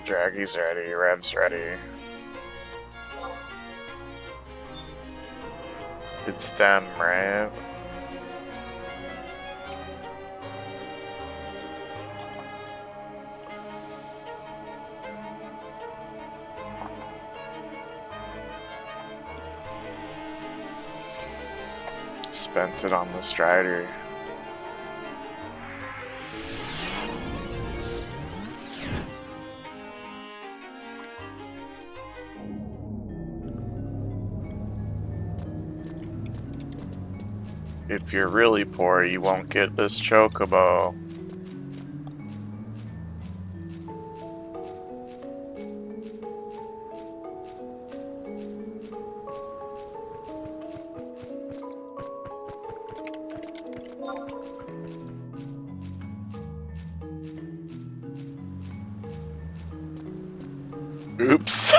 Draggy's ready, Rev's ready. It's them, right? Spent it on the Strider. If you're really poor, you won't get this chocobo. Oops.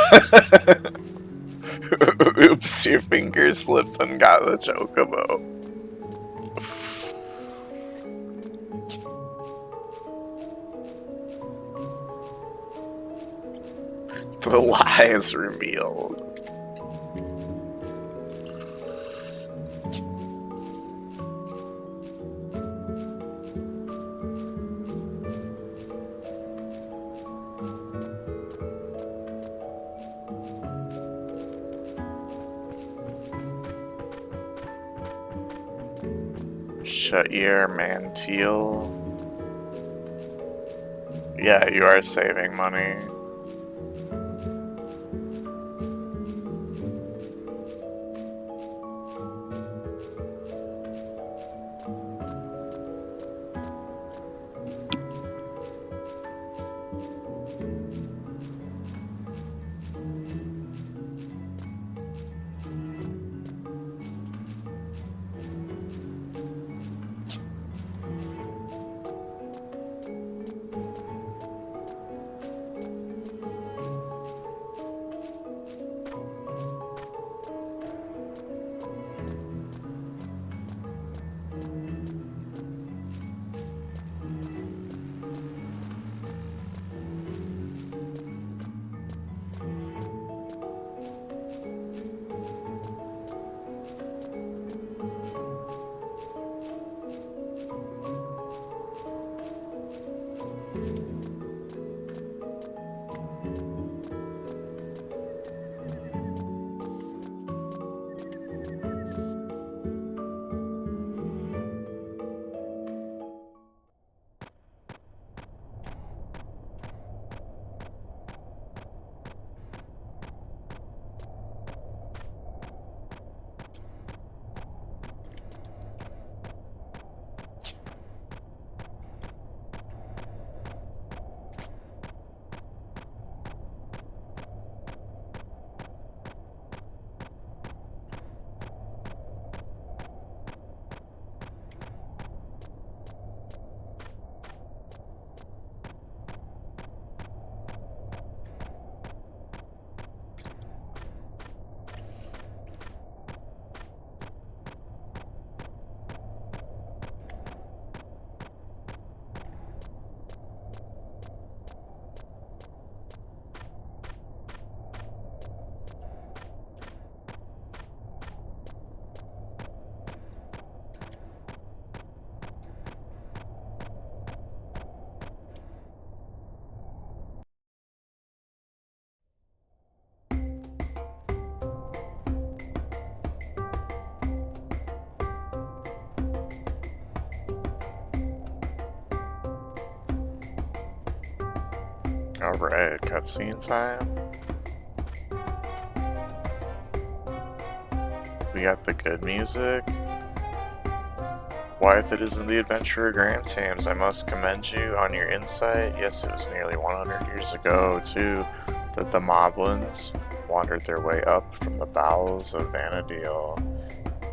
Oops, your finger slipped and got the chocobo. The lie is revealed. Shut your manteal. Yeah, you are saving money. Alright, cutscene time. We got the good music. Why, if it isn't the adventurer Grantames, I must commend you on your insight. Yes, it was nearly 100 years ago, too, that the Moblins wandered their way up from the bowels of Vanadil.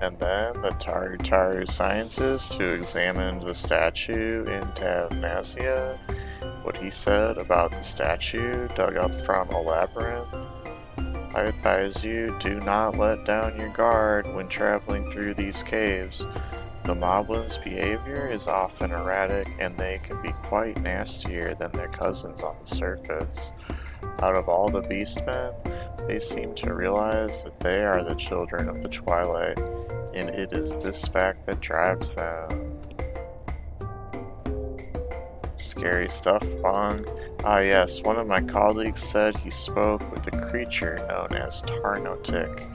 And then the Taru scientist who examined the statue in Tavnasia, what he said about the statue dug up from a labyrinth. I advise you, do not let down your guard when traveling through these caves. The Moblins' behavior is often erratic, and they can be quite nastier than their cousins on the surface. Out of all the beastmen, they seem to realize that they are the children of the twilight, and it is this fact that drives them. Scary stuff, Bong. Ah yes, one of my colleagues said he spoke with a creature known as Tarnotic,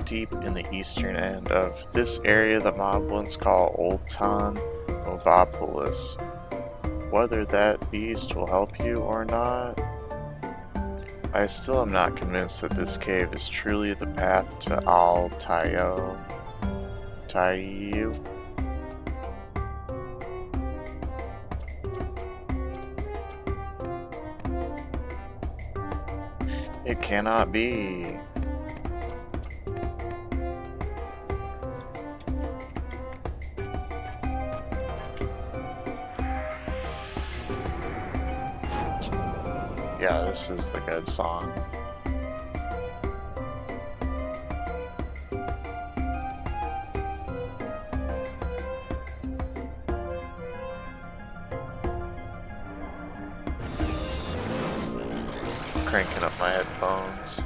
deep in the eastern end of this area the Moblins call Old Ton Novopolis. Whether that beast will help you or not, I still am not convinced that this cave is truly the path to Al Tayo. It cannot be. Yeah, this is the good song. Cranking up my headphones.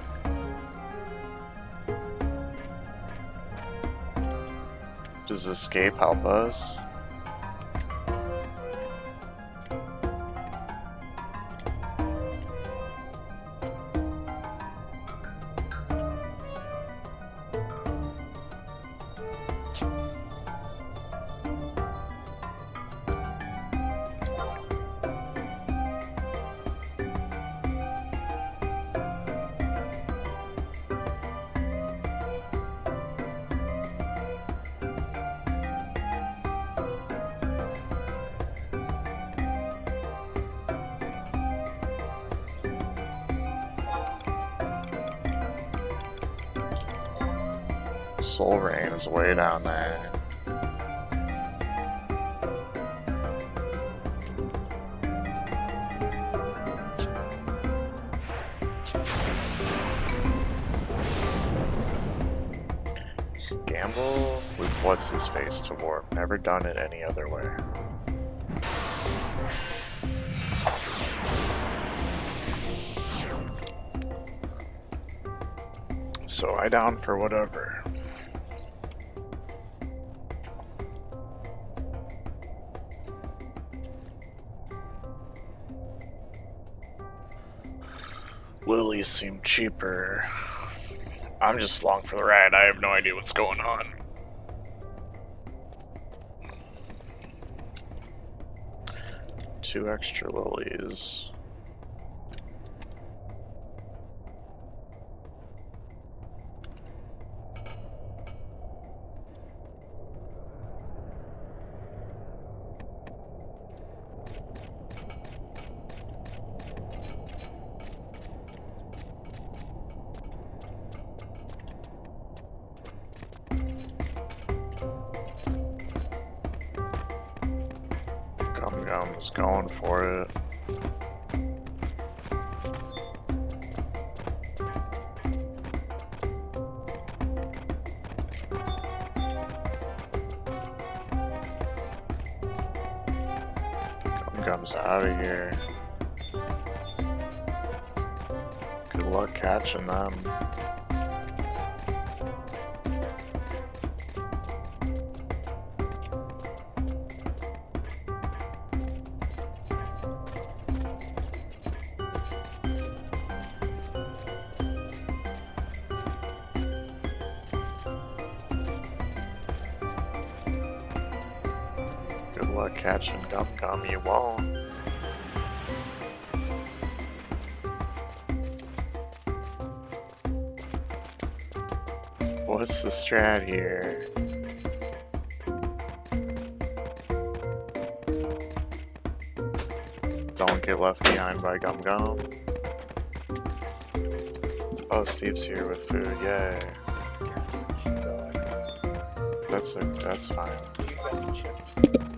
Does escape help us? Soul Rain is way down there. Gamble with what's his face to warp. Never done it any other way. So I down for whatever. Lilies seem cheaper. I'm just along for the ride. I have no idea what's going on. Two extra lilies. Gum's going for it. Gum's out of here. Good luck catching them. Good luck catching Gum, you won't. What's the strat here? Don't get left behind by Gum. Oh, Steve's here with food, yay. That's fine.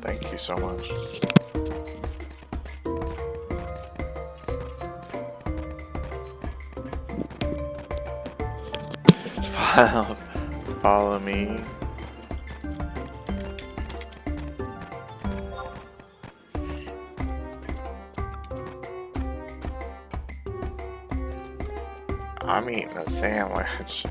Thank you so much. Follow me. I'm eating a sandwich.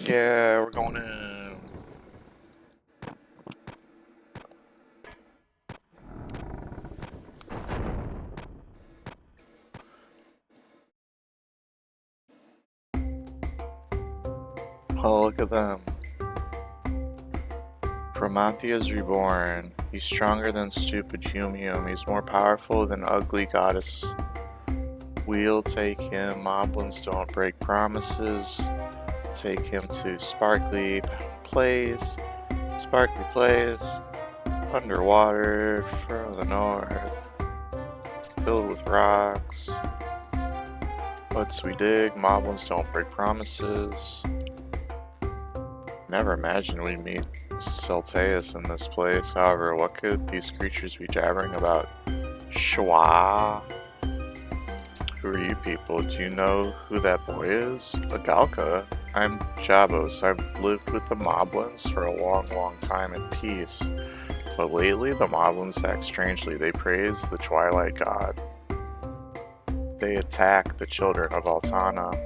Yeah, we're going in. Oh, look at them. Prometheus reborn. He's stronger than stupid Humium. He's more powerful than ugly goddess. We'll take him. Moblins don't break promises. Take him to Sparkly Place. Sparkly Place. Underwater, further north. Filled with rocks. What's we dig? Moblins don't break promises. Never imagined we'd meet Celtaeus in this place. However, what could these creatures be jabbering about? Schwa? Who are you people? Do you know who that boy is? Agalka? I'm Jabos. I've lived with the Moblins for a long time in peace. But lately, the Moblins act strangely. They praise the Twilight God. They attack the children of Altana.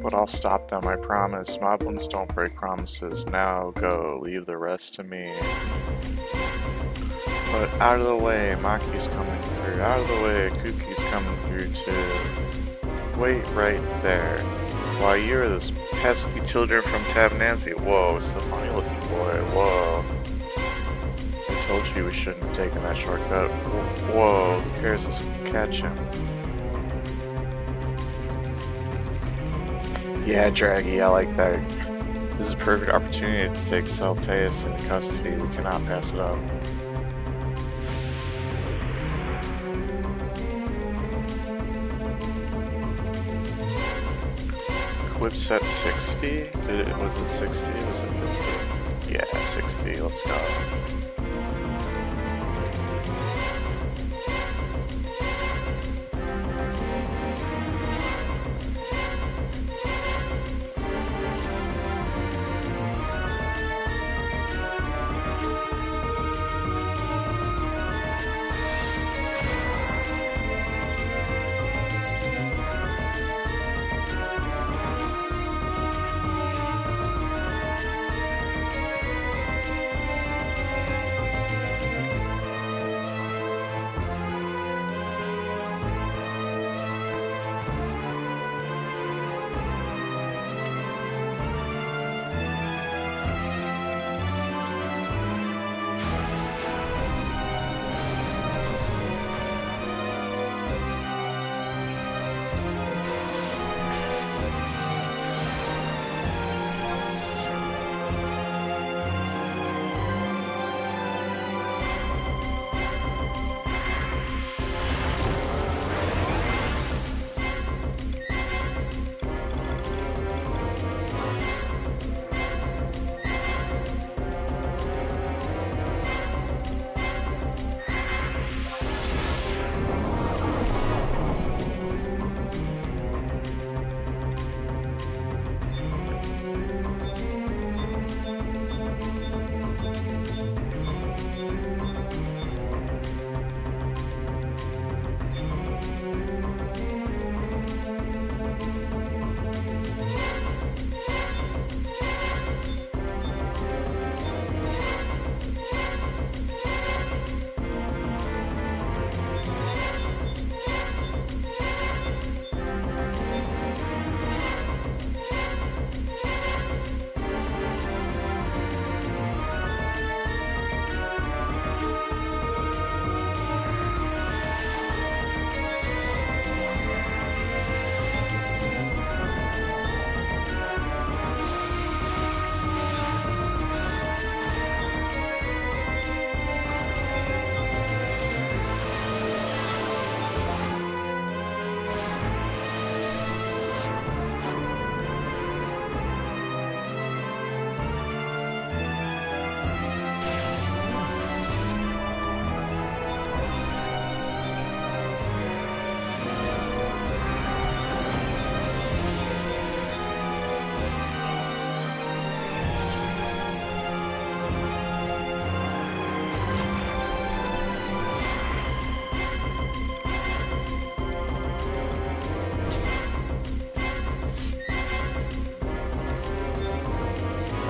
But I'll stop them, I promise. Moblins don't break promises. Now go, leave the rest to me. But out of the way, Maki's coming through. Out of the way, Kuki's coming through too. Wait right there. Why, you're those pesky children from Tabnancy. Whoa, it's the funny looking boy. Whoa. I told you we shouldn't have taken that shortcut. Whoa, who cares? Let's catch him. Yeah, Draggy, I like that. This is a perfect opportunity to take Celtaeus into custody. We cannot pass it up. Equip's at 60? Was it 60? Was it 50? Yeah, 60. Let's go.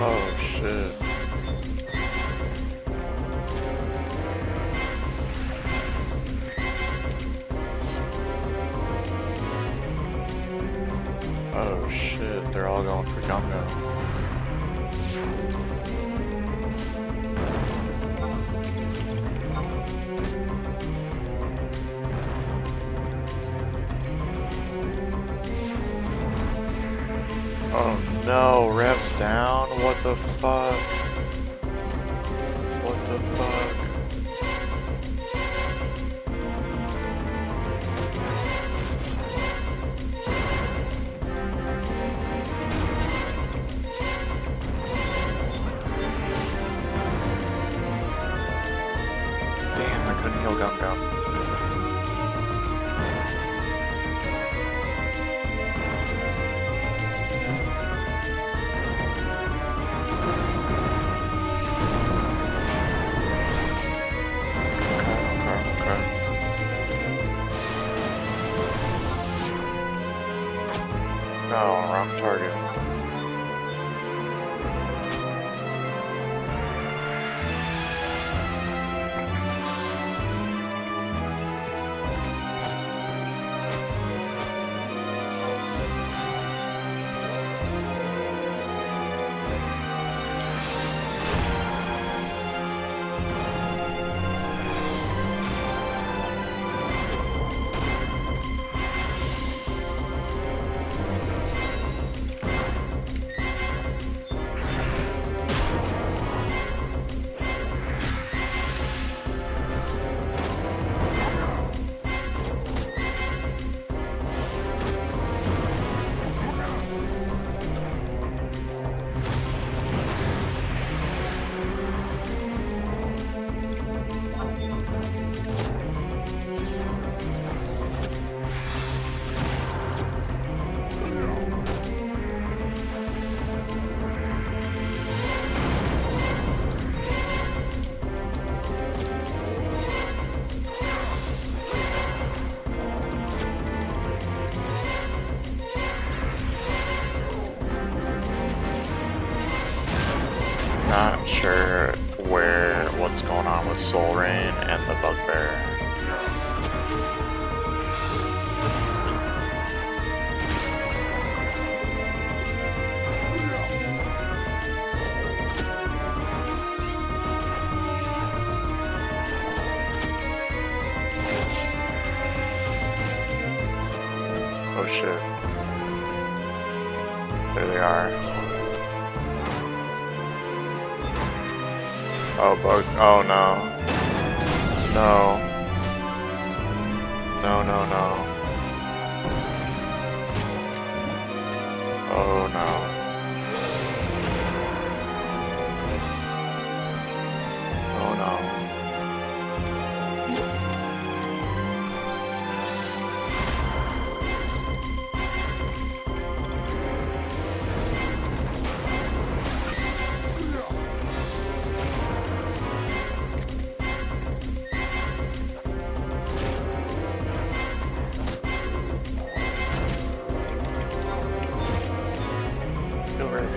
Oh shit. Oh shit, they're all going for Gum Gum. Oh no, revs down? What the fuck? What the fuck? Damn, I couldn't heal Gum Gum. No, wrong target. Not sure what's going on with Soul Rain and the Bugbear. Oh shit. There they are. Oh, bug. Oh, no. No. No, no, no. Oh, no. Oh, no.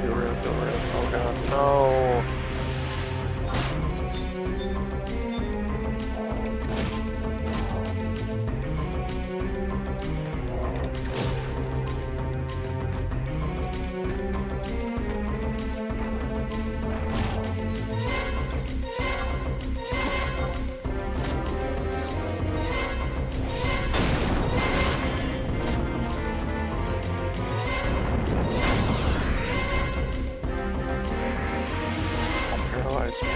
Feel real. Oh god, no. Paralyze me.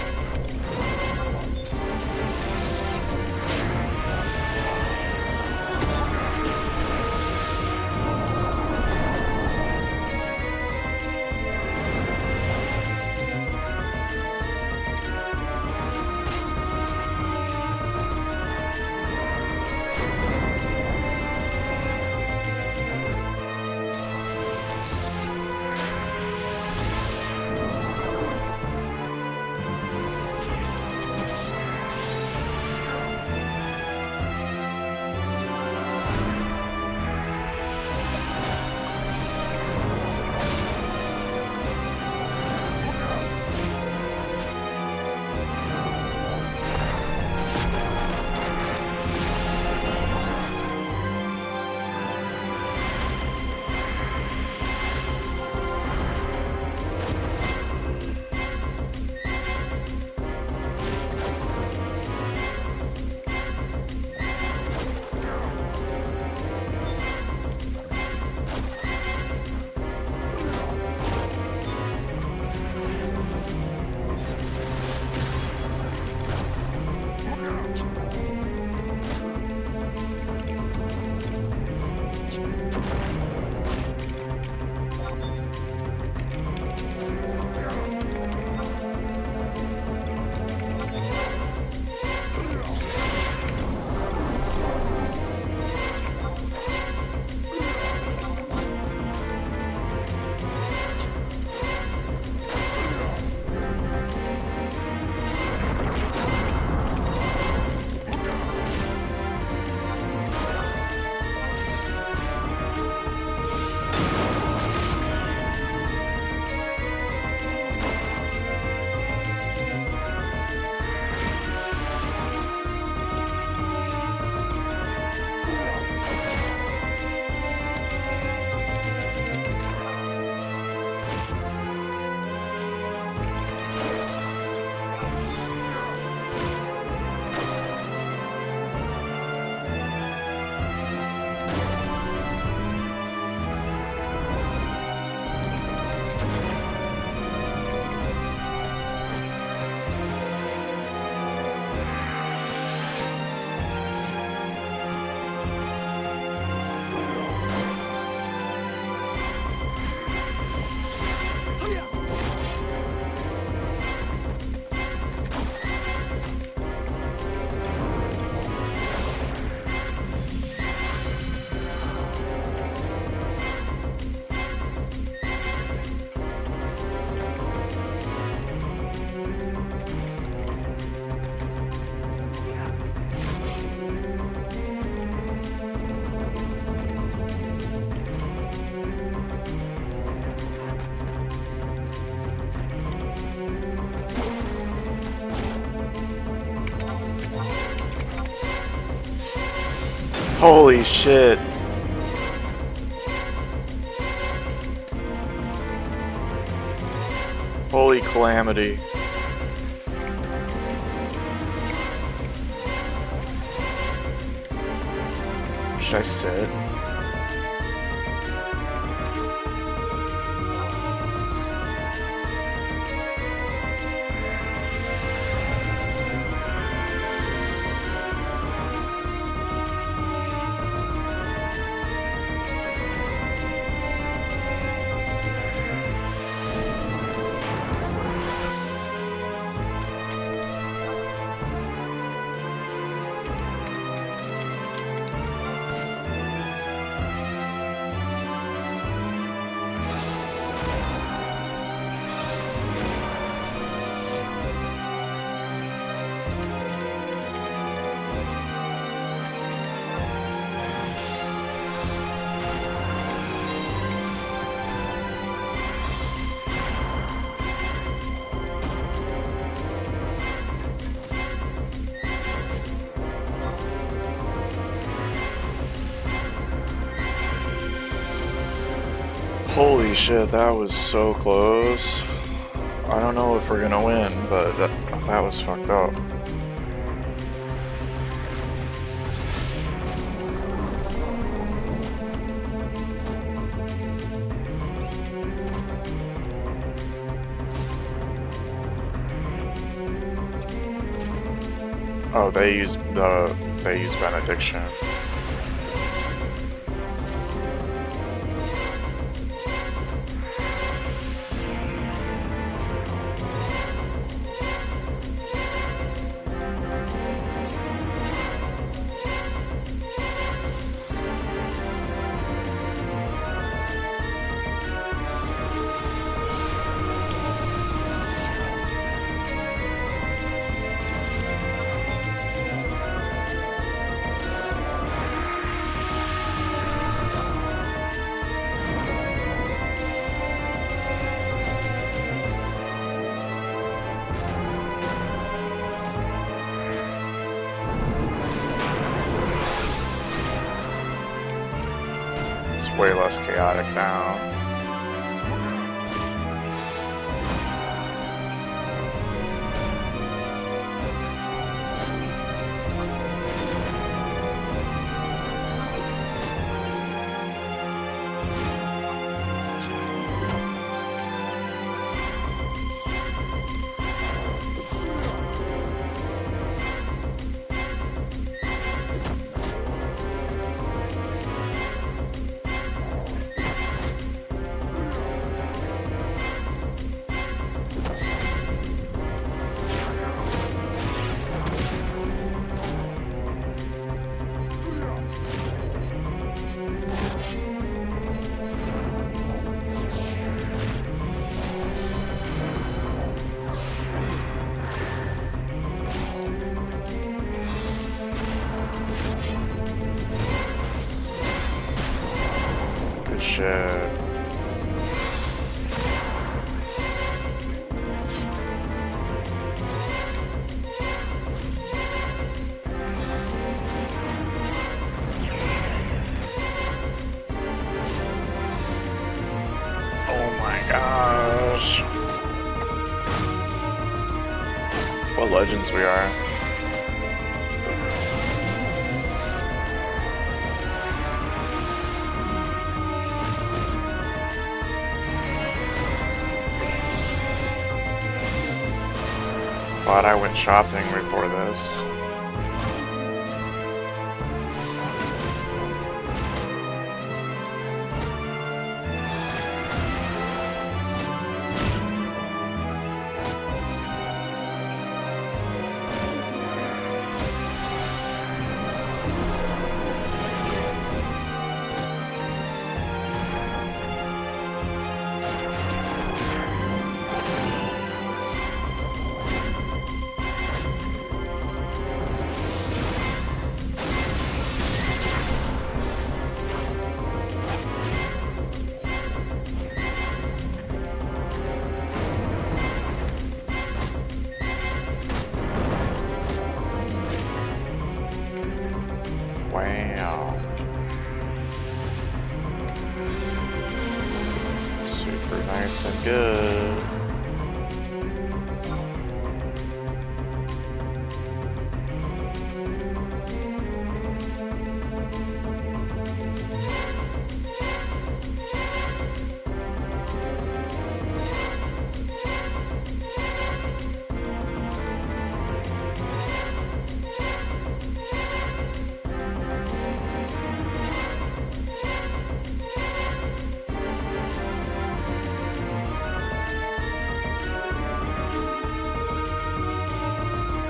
Holy shit. Holy calamity. Should I sit? Holy shit, that was so close. I don't know if we're gonna win, but that was fucked up. Oh, they use benediction. It's way less chaotic now. Good shit. Oh my gosh. What legends we are. Glad I went shopping before this. nice and good.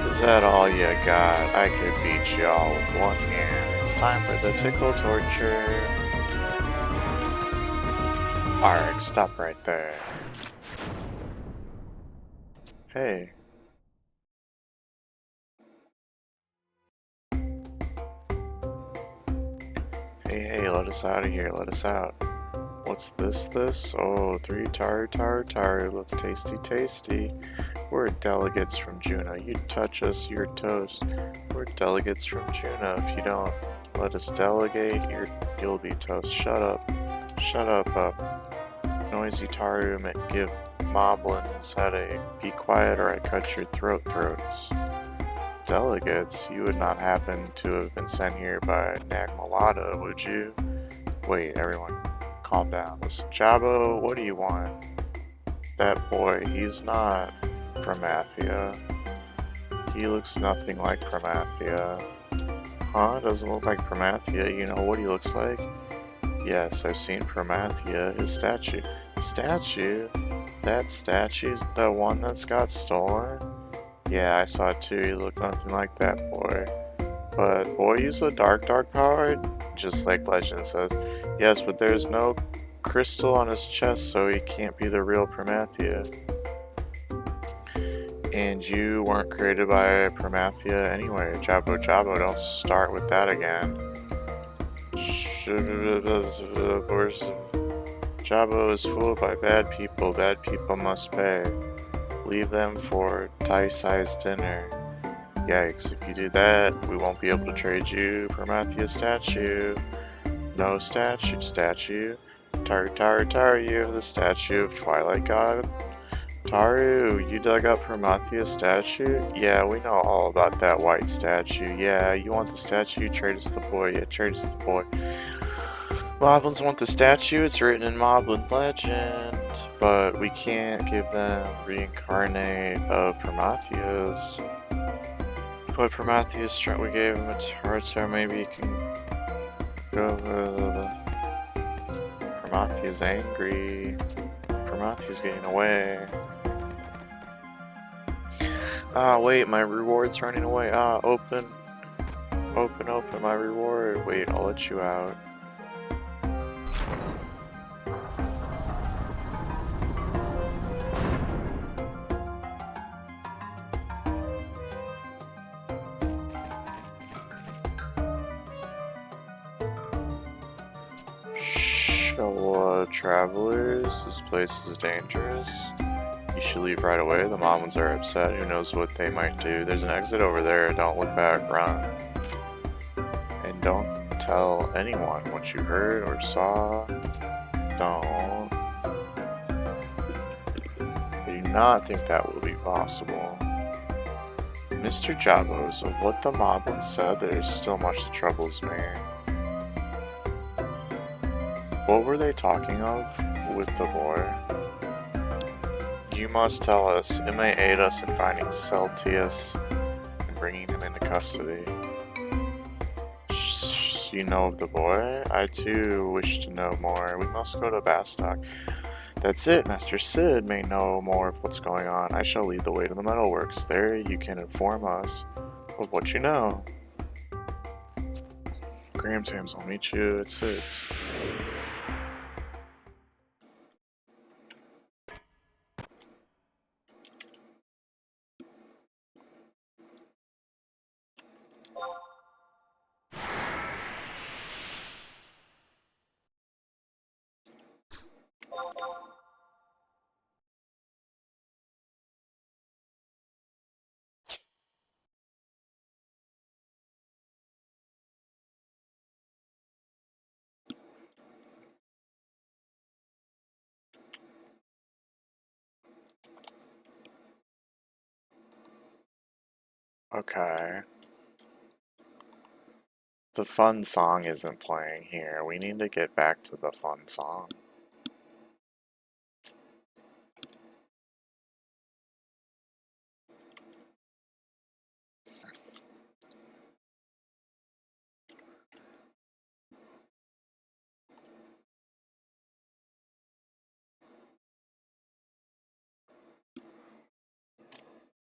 Is that all you got? I could beat you all with one hand. It's time for the tickle torture. Arg, stop right there. Hey. Hey, let us out of here, let us out. What's this? Oh, 3 taru, look tasty. We're delegates from Juno. You touch us, you're toast. We're delegates from Juno. If you don't let us delegate, you'll be toast. Shut up. Noisy taru give moblins headache. Be quiet or I cut your throats. Delegates? You would not happen to have been sent here by Nagmalada, would you? Wait, everyone, calm down. Listen, Jabbo, what do you want? That boy, he's not Promathia. He looks nothing like Promathia. Huh? Doesn't look like Promathia. You know what he looks like? Yes, I've seen Promathia, his statue. Statue? That statue's the one that's got stolen? Yeah, I saw it too. He looked nothing like that boy. But boy use a dark power? Just like legend says. Yes, but there's no crystal on his chest, so he can't be the real Promathia. And you weren't created by Promathia anyway. Jabbo, don't start with that again. Jabbo is fooled by bad people. Bad people must pay. Leave them for dice-sized dinner. Yikes, if you do that, we won't be able to trade you Prometheus statue. No statue. Taru, you have the statue of Twilight God. Taru, you dug up Prometheus statue? Yeah, we know all about that white statue. Yeah, you want the statue? Trade us the boy. Yeah, trade us the boy. Moblins want the statue, it's written in Moblin legend, but we can't give them reincarnate of Prometheus. But Prometheus, we gave him a heart, so maybe he can go. Prometheus angry. Prometheus getting away. Wait, my reward's running away. Open my reward. Wait, I'll let you out. Travelers, this place is dangerous. You should leave right away. The Moblins are upset. Who knows what they might do. There's an exit over there. Don't look back, run. And don't tell anyone what you heard or saw. Don't. I do not think that will be possible. Mr. Jabos, of what the Moblins said, there is still much that troubles me. What were they talking of with the boy? You must tell us. It may aid us in finding Celtius and bringing him into custody. You know of the boy? I too wish to know more. We must go to Bastock. That's it. Master Sid may know more of what's going on. I shall lead the way to the metalworks. There you can inform us of what you know. Graham Tams, I'll meet you at Sid's. Okay. The fun song isn't playing here. We need to get back to the fun song.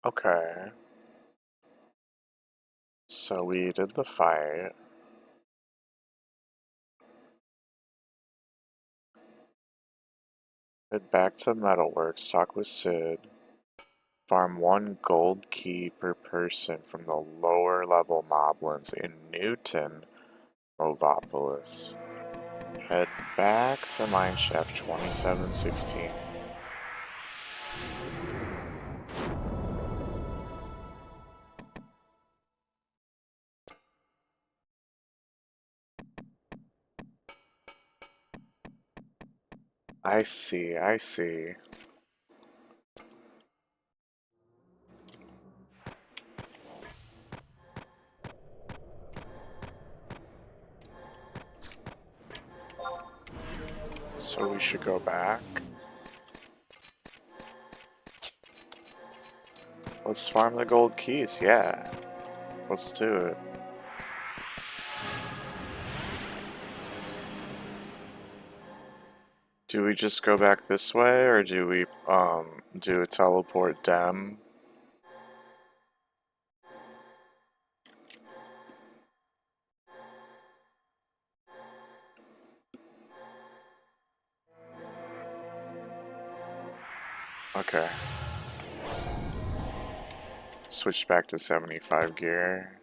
Okay. So we did the fight. Head back to Metalworks, talk with Sid. Farm 1 gold key per person from the lower level moblins in Newton, Movopolis. Head back to Mineshaft 2716. I see, I see. So we should go back. Let's farm the gold keys, yeah. Let's do it. Do we just go back this way, or do we, do a teleport dem? Okay. Switch back to 75 gear.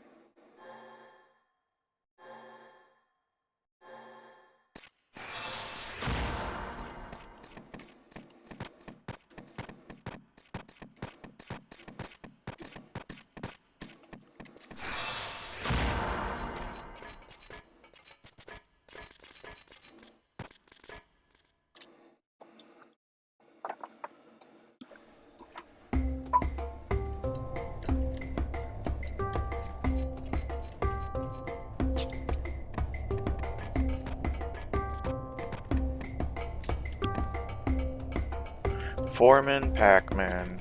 Foreman, Packman,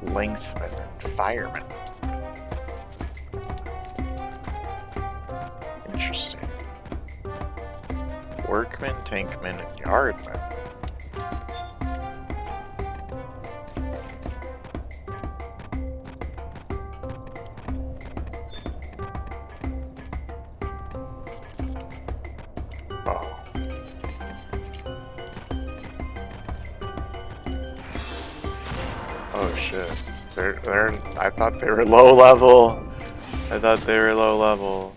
Lengthman, and Fireman. Interesting. Workman, Tankman, and Yardman. Oh. Oh shit. I thought they were low level. I thought they were low level.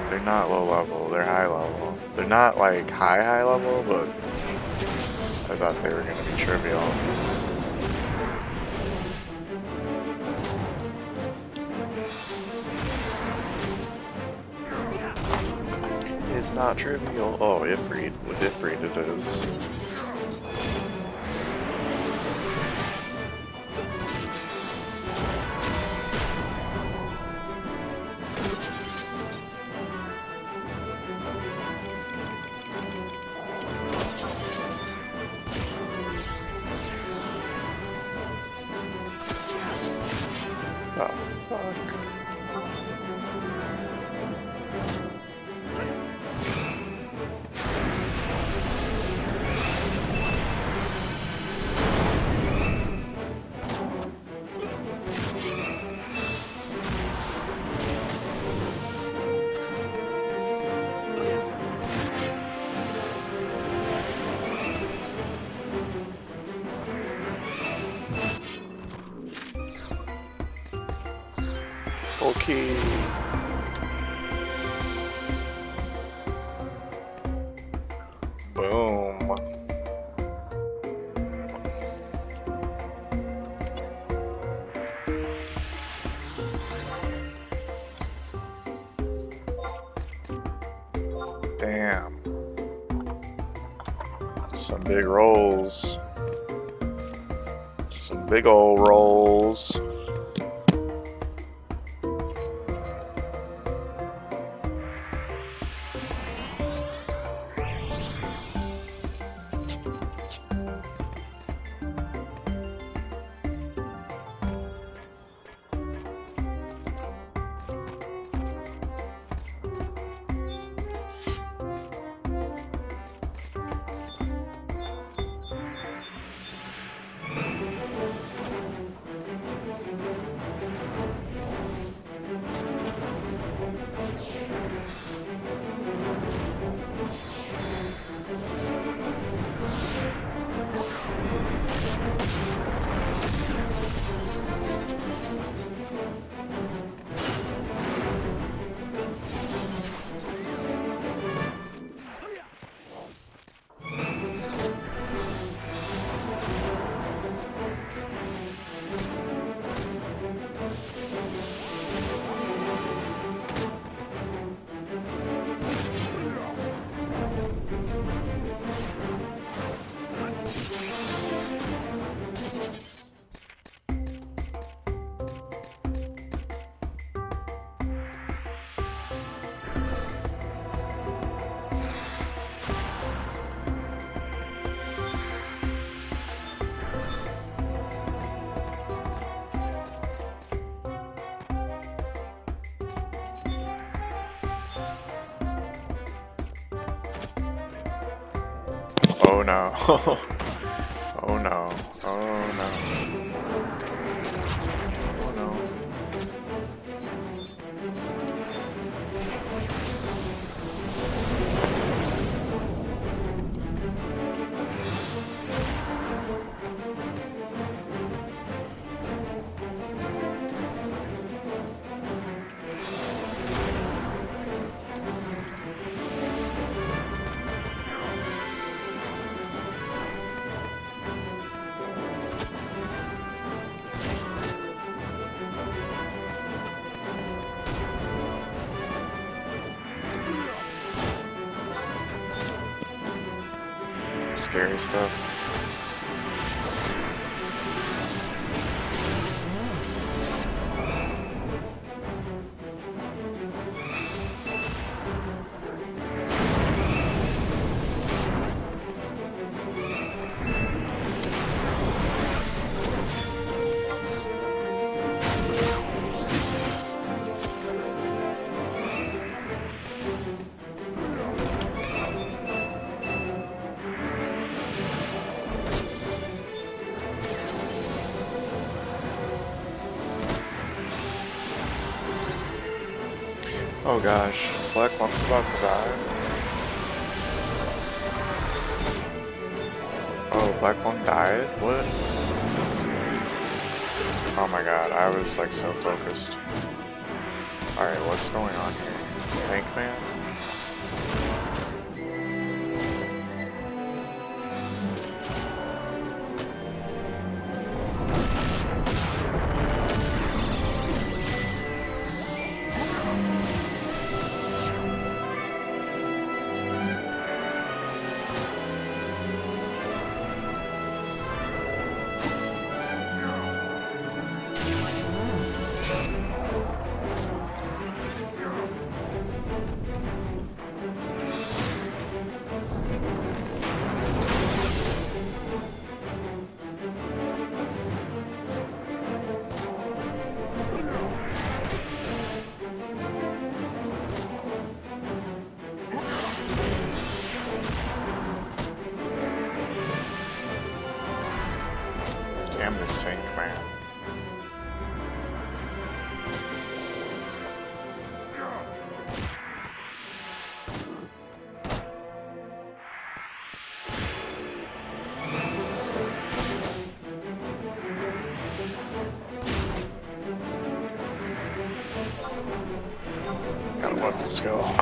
They're not low level, they're high level. They're not like high level, but I thought they were gonna be trivial. It's not trivial. Oh, Ifrit. With Ifrit it is. Oh, fuck. Okay. Boom. Damn. Some big rolls. Some big ol' rolls. Oh no. Oh no. Oh no. Oh no. Scary stuff. Oh gosh, Black Lump's about to die. Oh, Black Lung died? What? Oh my god, I was like so focused. Alright, what's going on here? Tank Man? Damn this Tank Man. Got a weapon skill.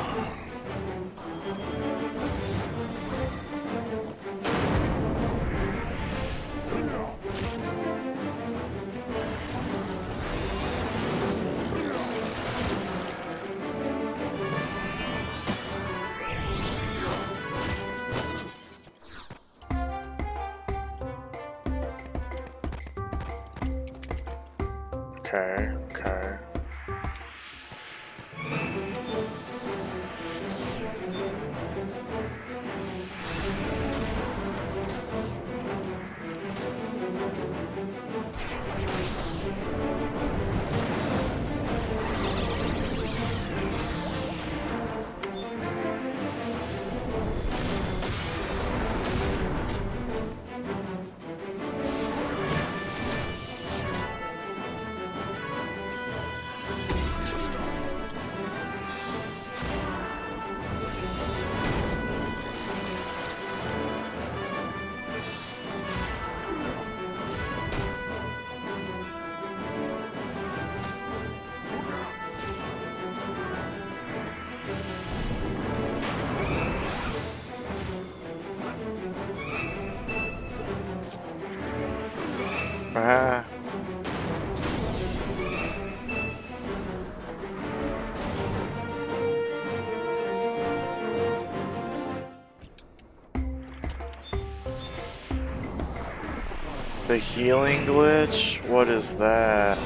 Okay, okay. Ah. The healing glitch? What is that?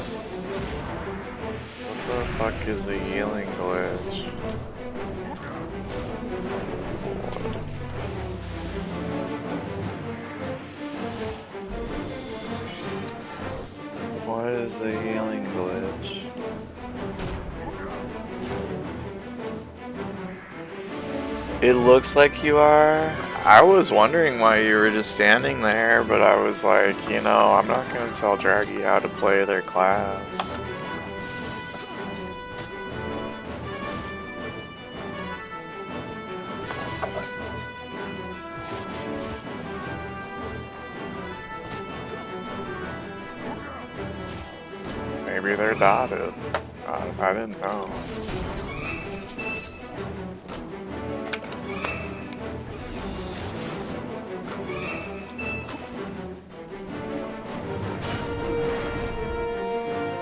What the fuck is the healing glitch? What is the healing glitch? It looks like you are. I was wondering why you were just standing there, but I was like, you know, I'm not gonna tell Draggy how to play their class. Maybe they're dotted. I didn't know.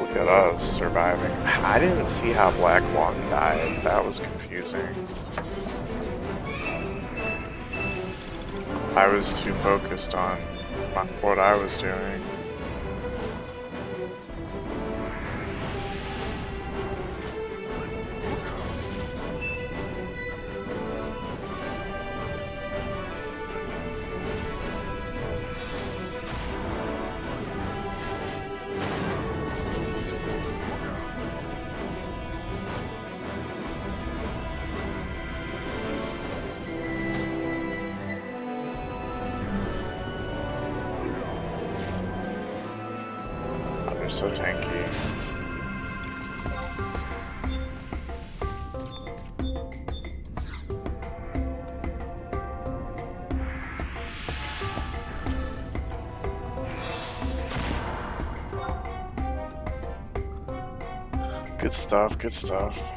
Look at us surviving. I didn't see how Black Lung died. That was confusing. I was too focused on what I was doing. They're so tanky. Good stuff, good stuff.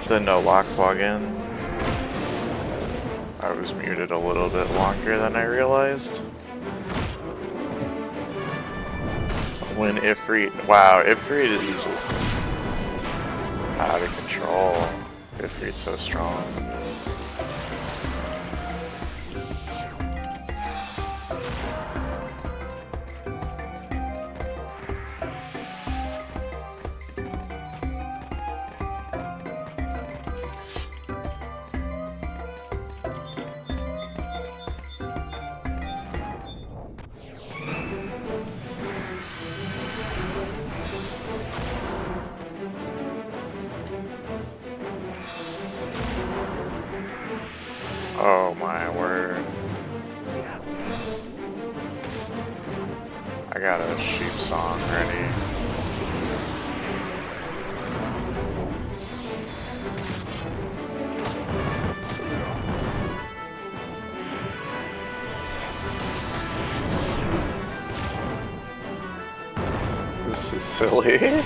the no lock plugin. I was muted a little bit longer than I realized. When Ifrit, wow, Ifrit is just out of control. Ifrit's so strong. Oh my word. I got a sheep song ready. This is silly.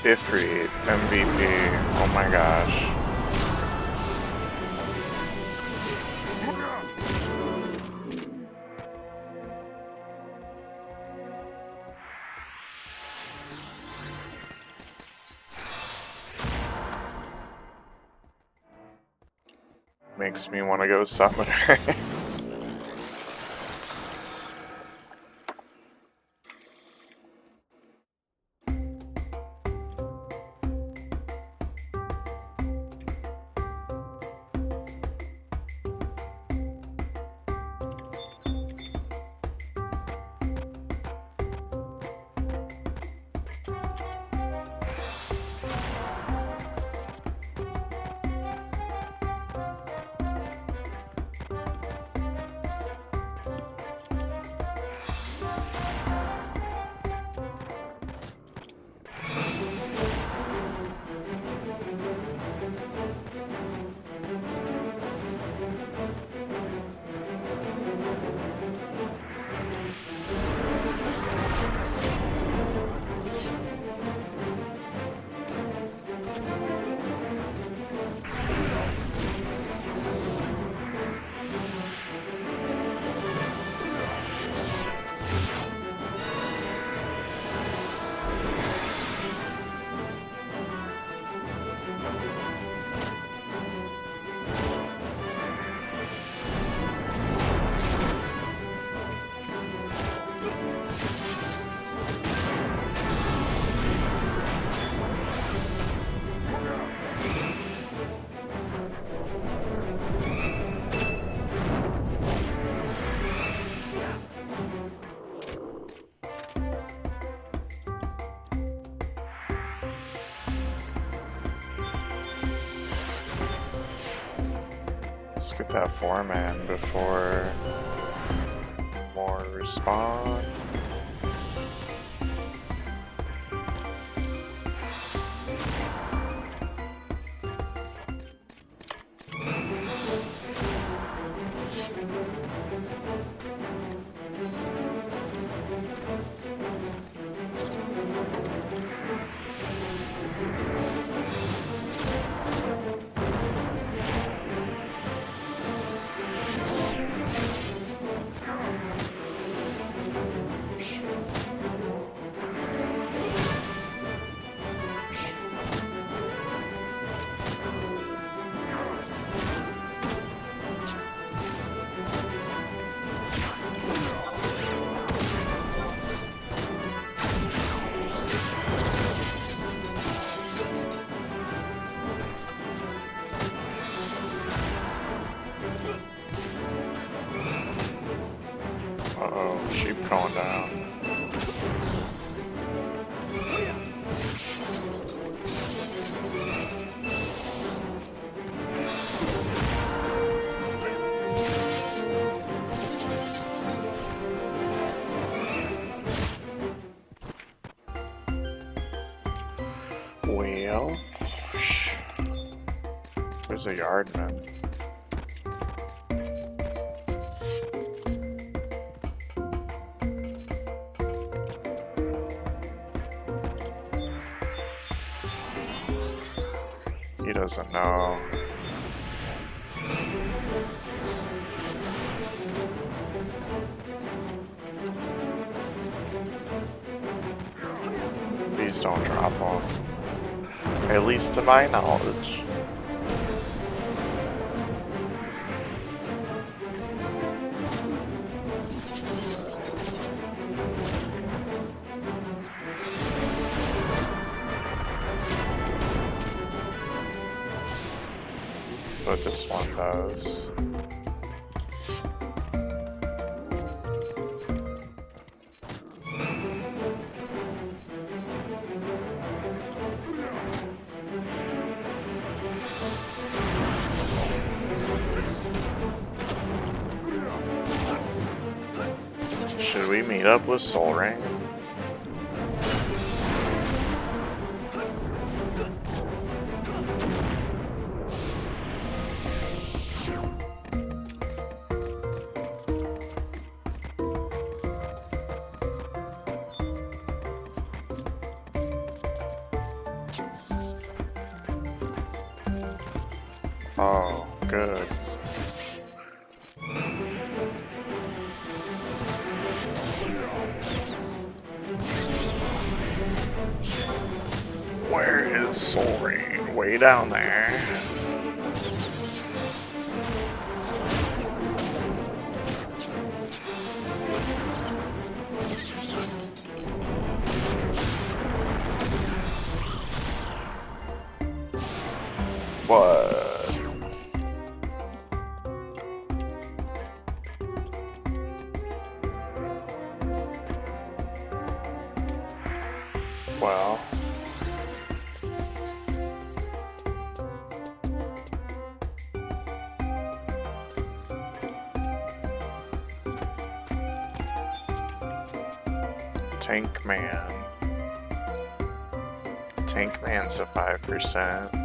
Ifrit, MVP, oh my gosh. Makes me want to go summoner. Let's get that foreman before more respawn. Uh-oh, sheep going down. Well, there's a yardman. He doesn't know. Please don't drop him. At least to my knowledge. But this one does. Should we meet up with Soul Ring? Oh, good. Where is Soul Ring? Way down there. What? Well, Tank Man. Tank Man's a 5%.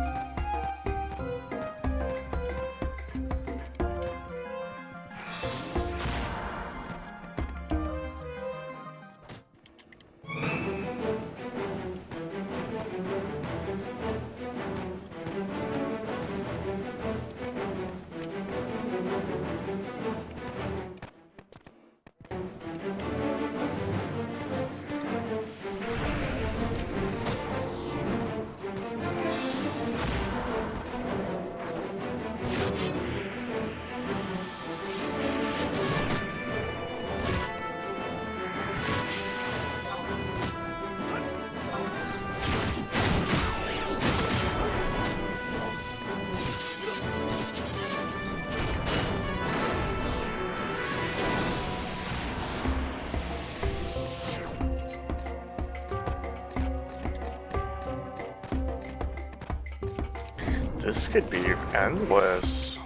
This could be endless.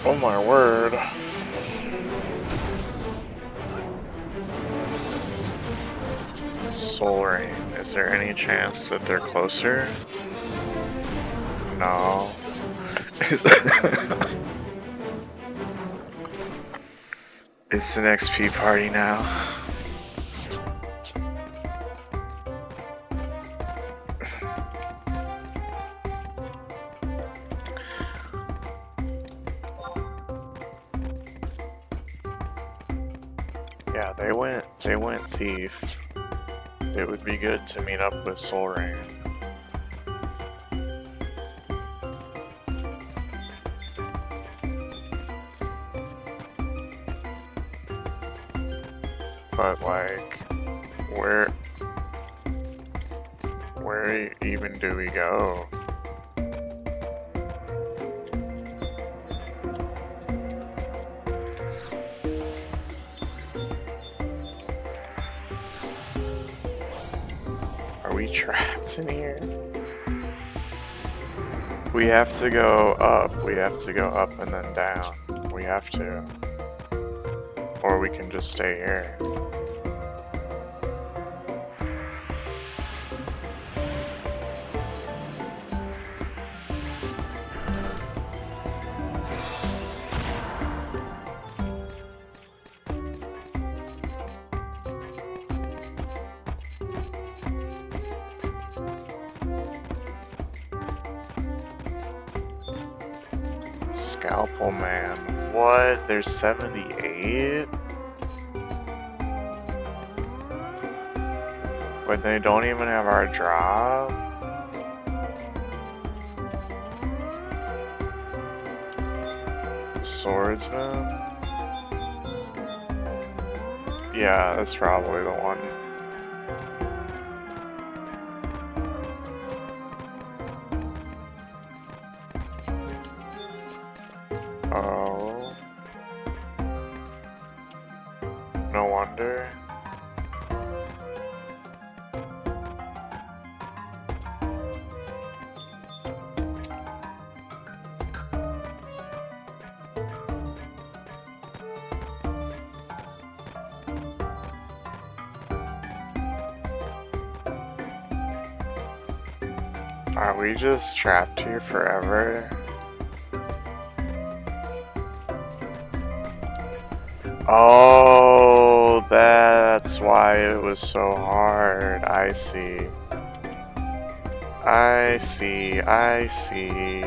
Oh my word. Soul Rain. Is there any chance that they're closer? No. It's an XP party now. Yeah, they went thief. It would be good to meet up with Soul Rain. But like, where even do we go? Are we trapped in here? We have to go up. We have to go up and then down. We have to. Or we can just stay here. Scalpel Man. What? There's 78? But they don't even have our drop? Swordsman? Yeah, that's probably the one. Oh. No wonder. Are we just trapped here forever? Oh, that's why it was so hard. I see. I see. I see.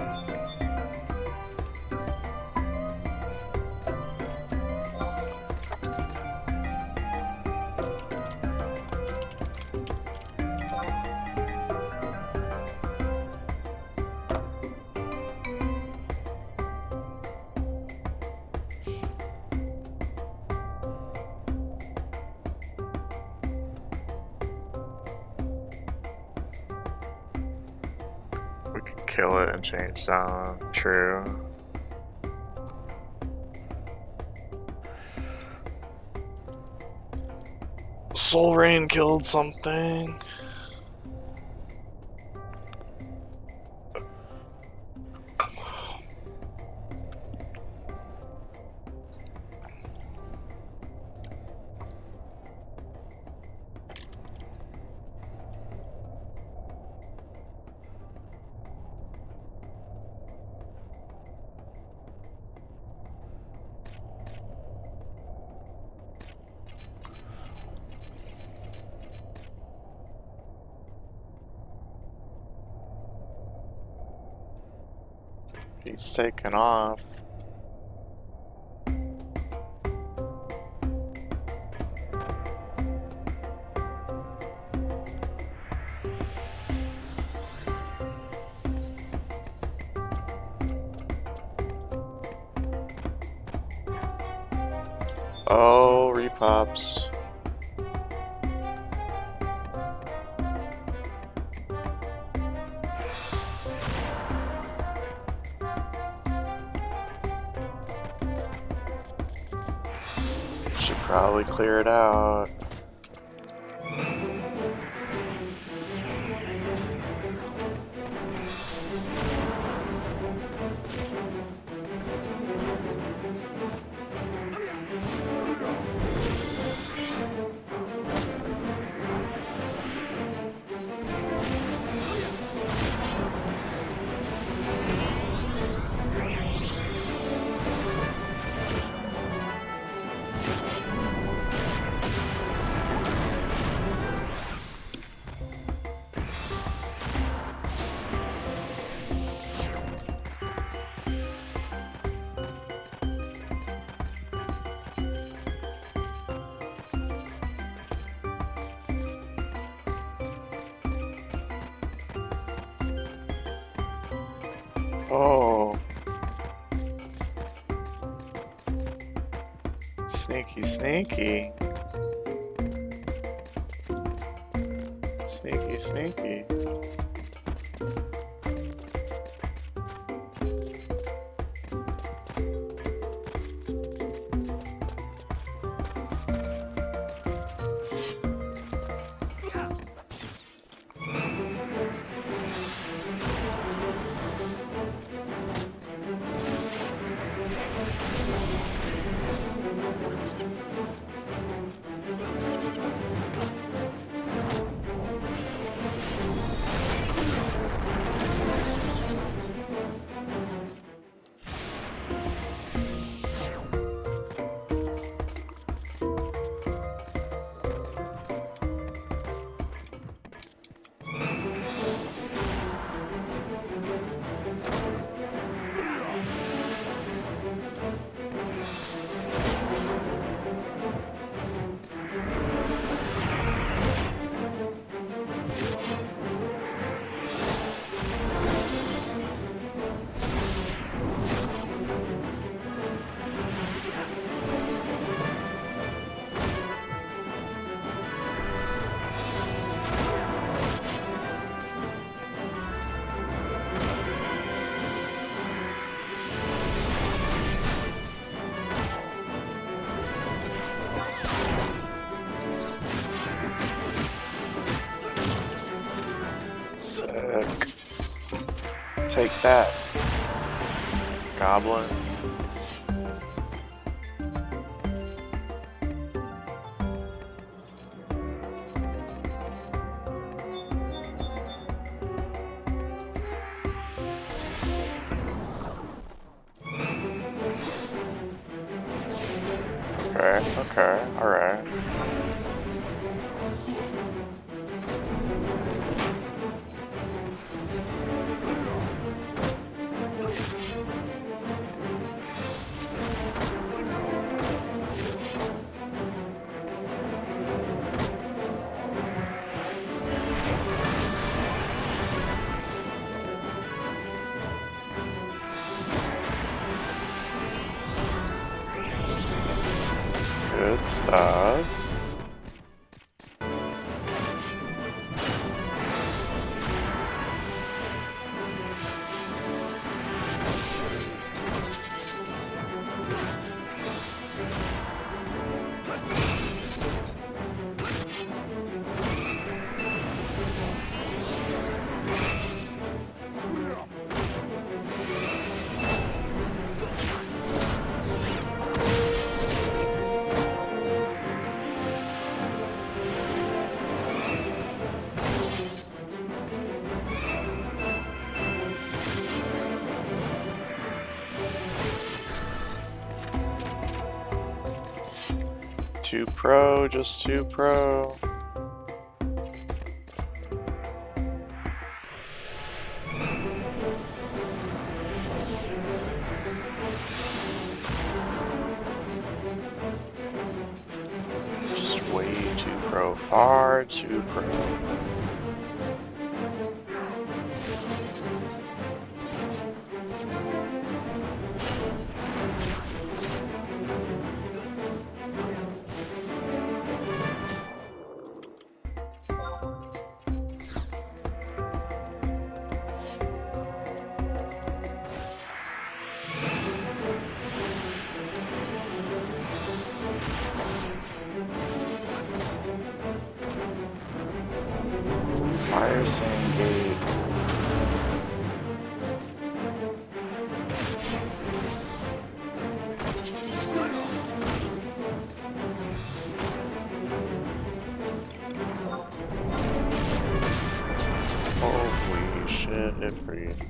We could kill it and change zone. True. Soul Rain killed something. He's taken off. Oh, repops. Should probably clear it out. Oh. Sneaky, sneaky. Sneaky, sneaky. Sick. Take that, goblin. Okay, alright. Good stuff. Too pro, just too pro. Just way too pro, far too pro. Fire sand gate. Holy shit, it breathed.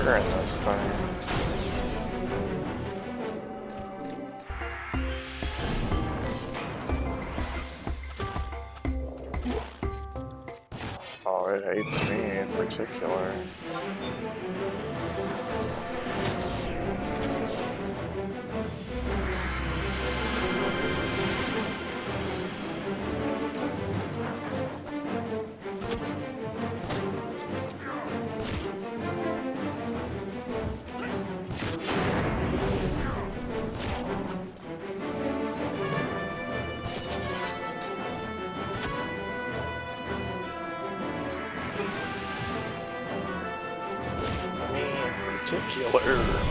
murdering this thing. Oh, it hates me in particular. Particular.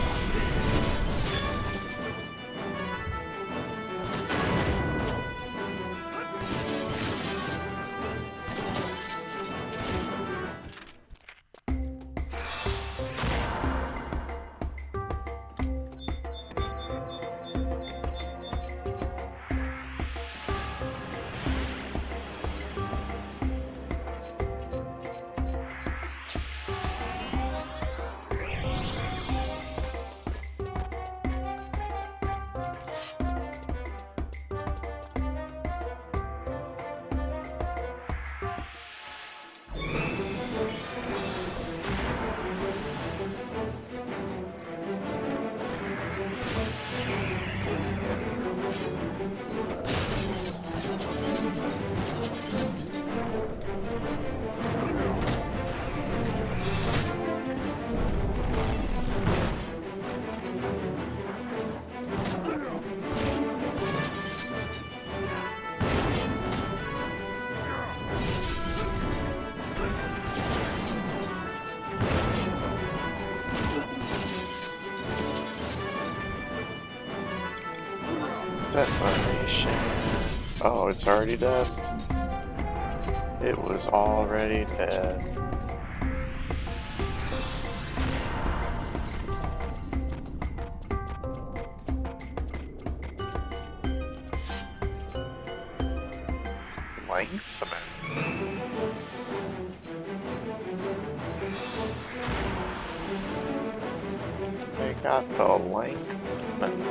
Decimation. Oh, it's already dead? It was already dead. Lengthening. They got the lengthening.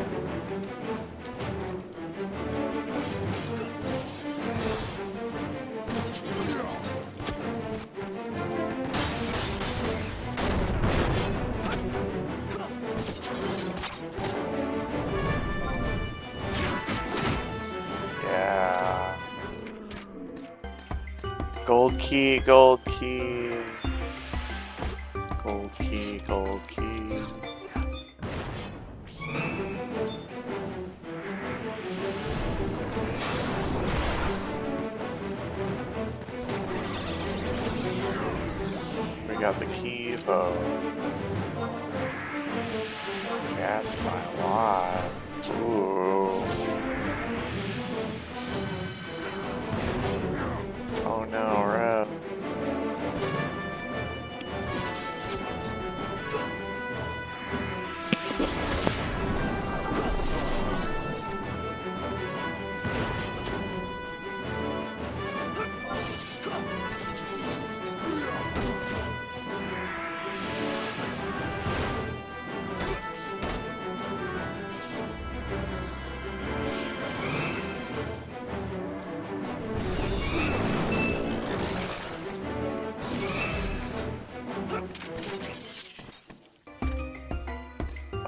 Yeah. Gold key, gold key. Gold key, gold key. We got the key though. Cast my lot. Ooh. Oh no, Rev.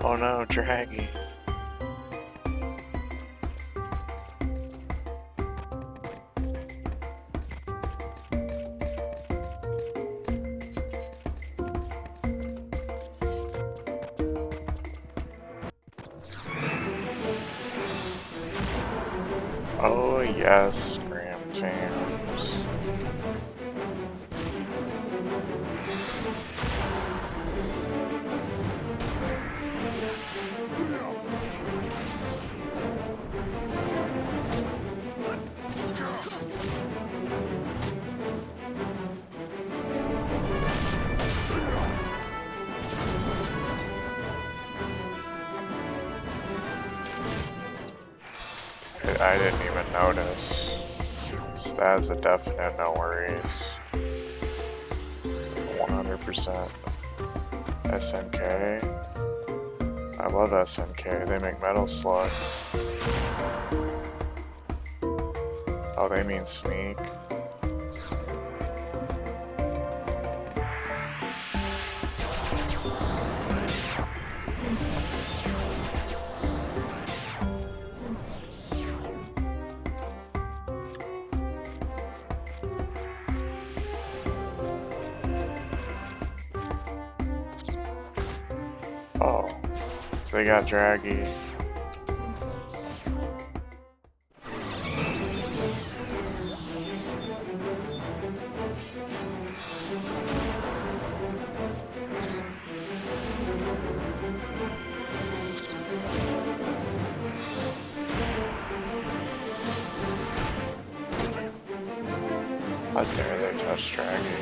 Oh no, Draggy. Oh yes, Scram Tams. I didn't even notice. So that's a definite no worries. 100%. SNK. I love SNK. They make Metal Slug. Oh, they mean Sneak. Oh, they got Draggy. How dare they touch Draggy?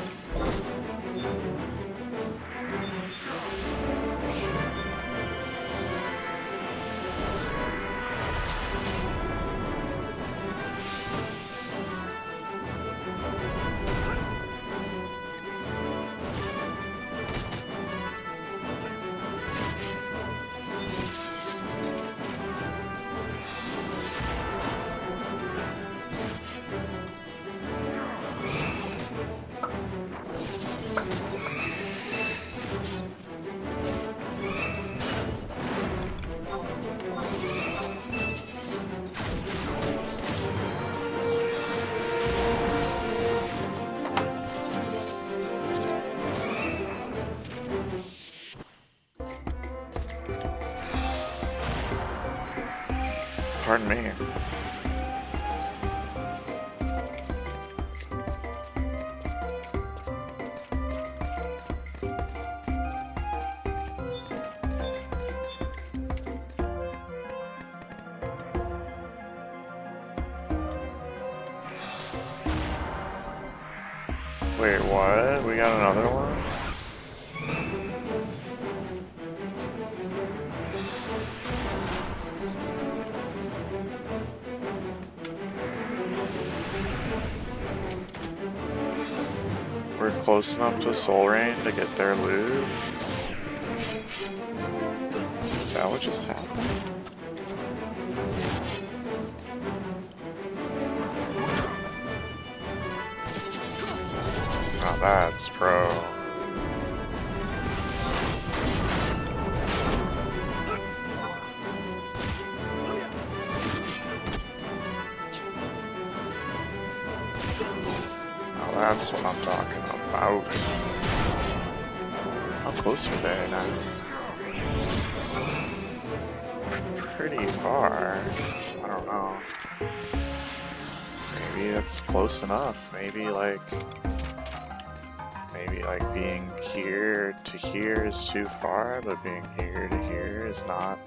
Pardon me. Wait, what? We got another one? We're close enough to Soul Rain to get their loot. Is that what just happened? Oh, that's pro. Now that's what I'm talking about. How close are they now? Pretty far. I don't know. Maybe it's close enough. Maybe like being here to here is too far, but being here to here is not.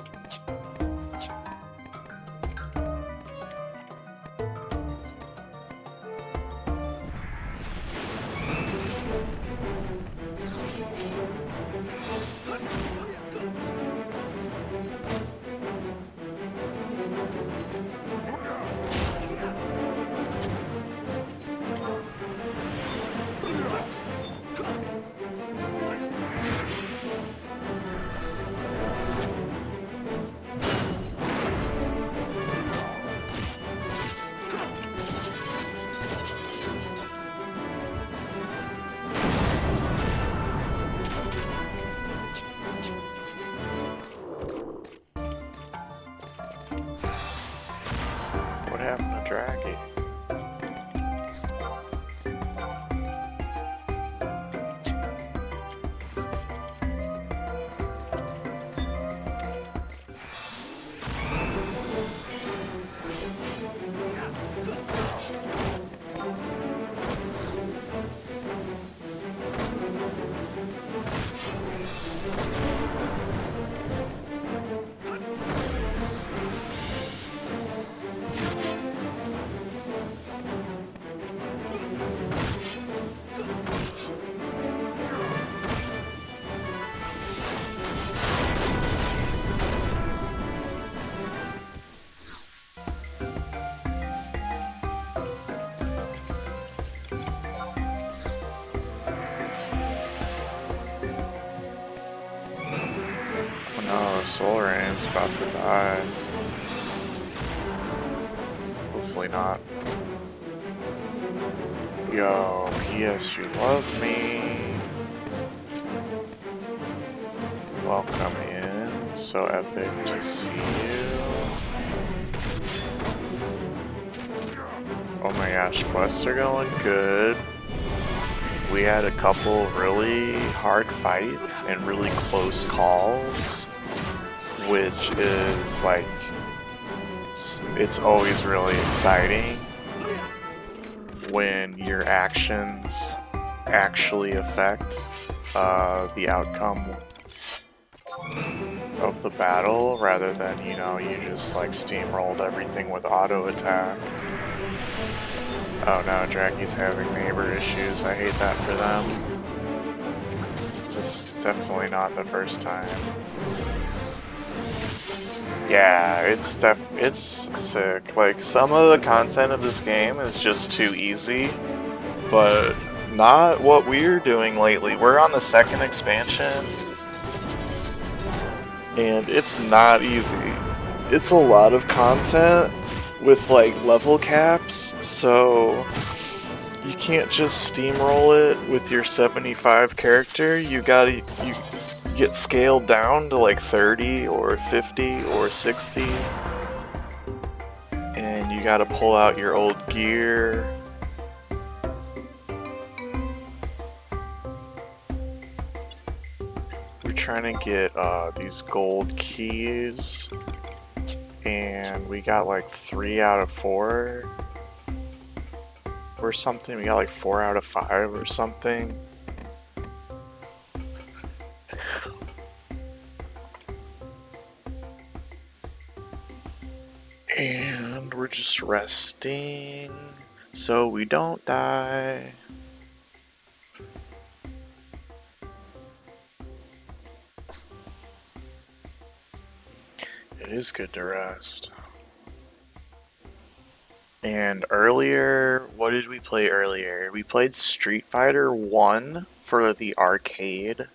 What happened to Draggy? Louverance's about to die. Hopefully not. Yo, PS, you love me. Welcome in. So epic to see you. Oh my gosh, quests are going good. We had a couple really hard fights and really close calls, which is like, it's always really exciting when your actions actually affect the outcome of the battle rather than, you know, you just like steamrolled everything with auto attack. Oh no, Draggie's having neighbor issues. I hate that for them. It's definitely not the first time. Yeah, it's sick. Like, some of the content of this game is just too easy, but not what we're doing lately. We're on the second expansion, and it's not easy. It's a lot of content with like level caps, so you can't just steamroll it with your 75 character. You get scaled down to like 30 or 50 or 60, and you gotta pull out your old gear. We're trying to get these gold keys, and we got like 3 out of 4 or something. We got like 4 out of 5 or something. And we're just resting so we don't die. It is good to rest. And earlier, what did we play earlier? We played Street Fighter 1 for the arcade,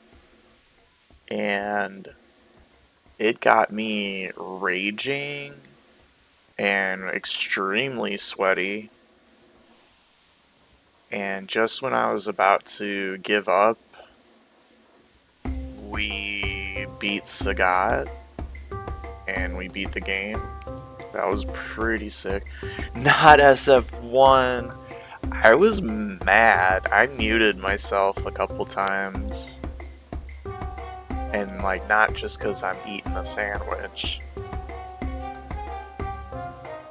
and it got me raging and extremely sweaty. And just when I was about to give up, we beat Sagat, and we beat the game. That was pretty sick. Not SF1. I was mad. I muted myself a couple times. And like, not just because I'm eating a sandwich.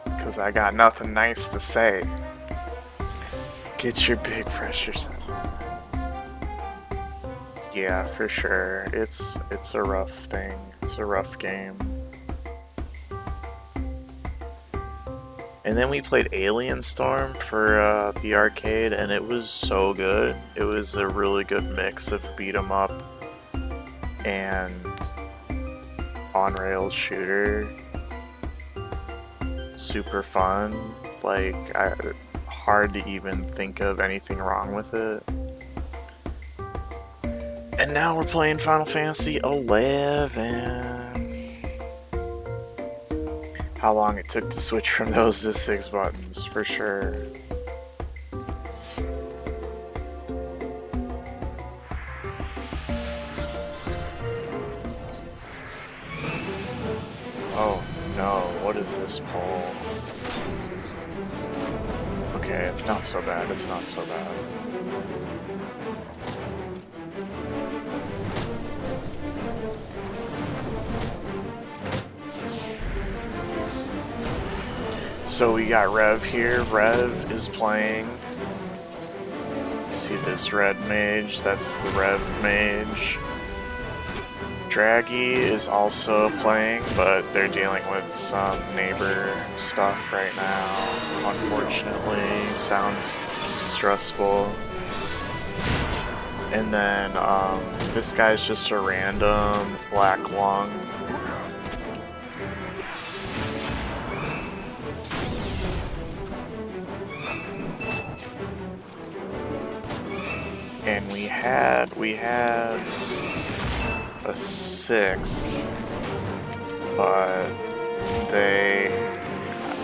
Because I got nothing nice to say. Get your big pressure sensor. Yeah, for sure. It's a rough thing. It's a rough game. And then we played Alien Storm for the arcade, and it was so good. It was a really good mix of beat 'em up and on-rails shooter. Super fun. Like, hard to even think of anything wrong with it. And now we're playing Final Fantasy 11. How long it took to switch from those to 6 buttons, for sure. Oh no, what is this pole? Okay, it's not so bad, it's not so bad. So we got Rev here. Rev is playing. See this red mage? That's the Rev mage. Draggy is also playing, but they're dealing with some neighbor stuff right now. Unfortunately, sounds stressful. And then this guy's just a random black lung. And we had a 6th but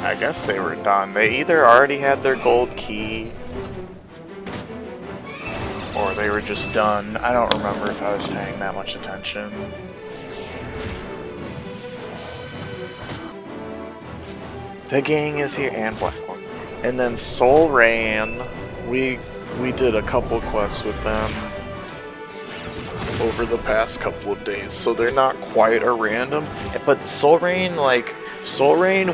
I guess they were done. They either already had their gold key, or they were just done. I don't remember if I was paying that much attention. The gang is here, and Blackhorn. And then Soul Rain, we did a couple quests with them over the past couple of days, so they're not quite a random. But Soul Rain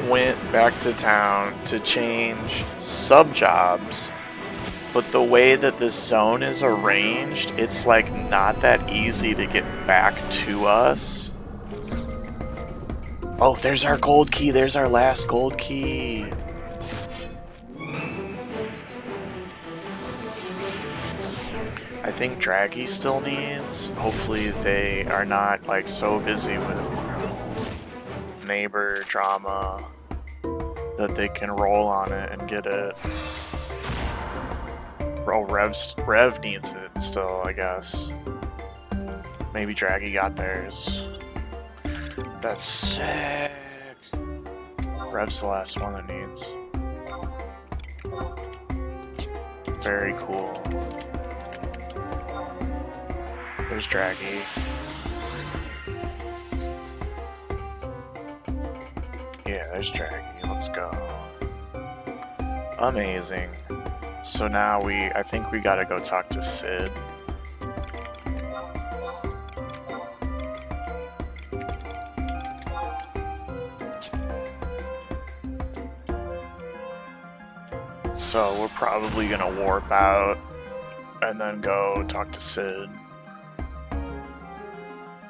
went back to town to change sub-jobs, but the way that this zone is arranged, it's like not that easy to get back to us. Oh, there's our gold key. There's our last gold key. I think Draggy still needs. Hopefully they are not like so busy with neighbor drama that they can roll on it and get it. Oh, Rev needs it still, I guess. Maybe Draggy got theirs. That's sick. Rev's the last one that needs. Very cool. There's Draggy. Yeah, there's Draggy. Let's go. Amazing. So now I think we gotta go talk to Sid. So we're probably gonna warp out and then go talk to Sid.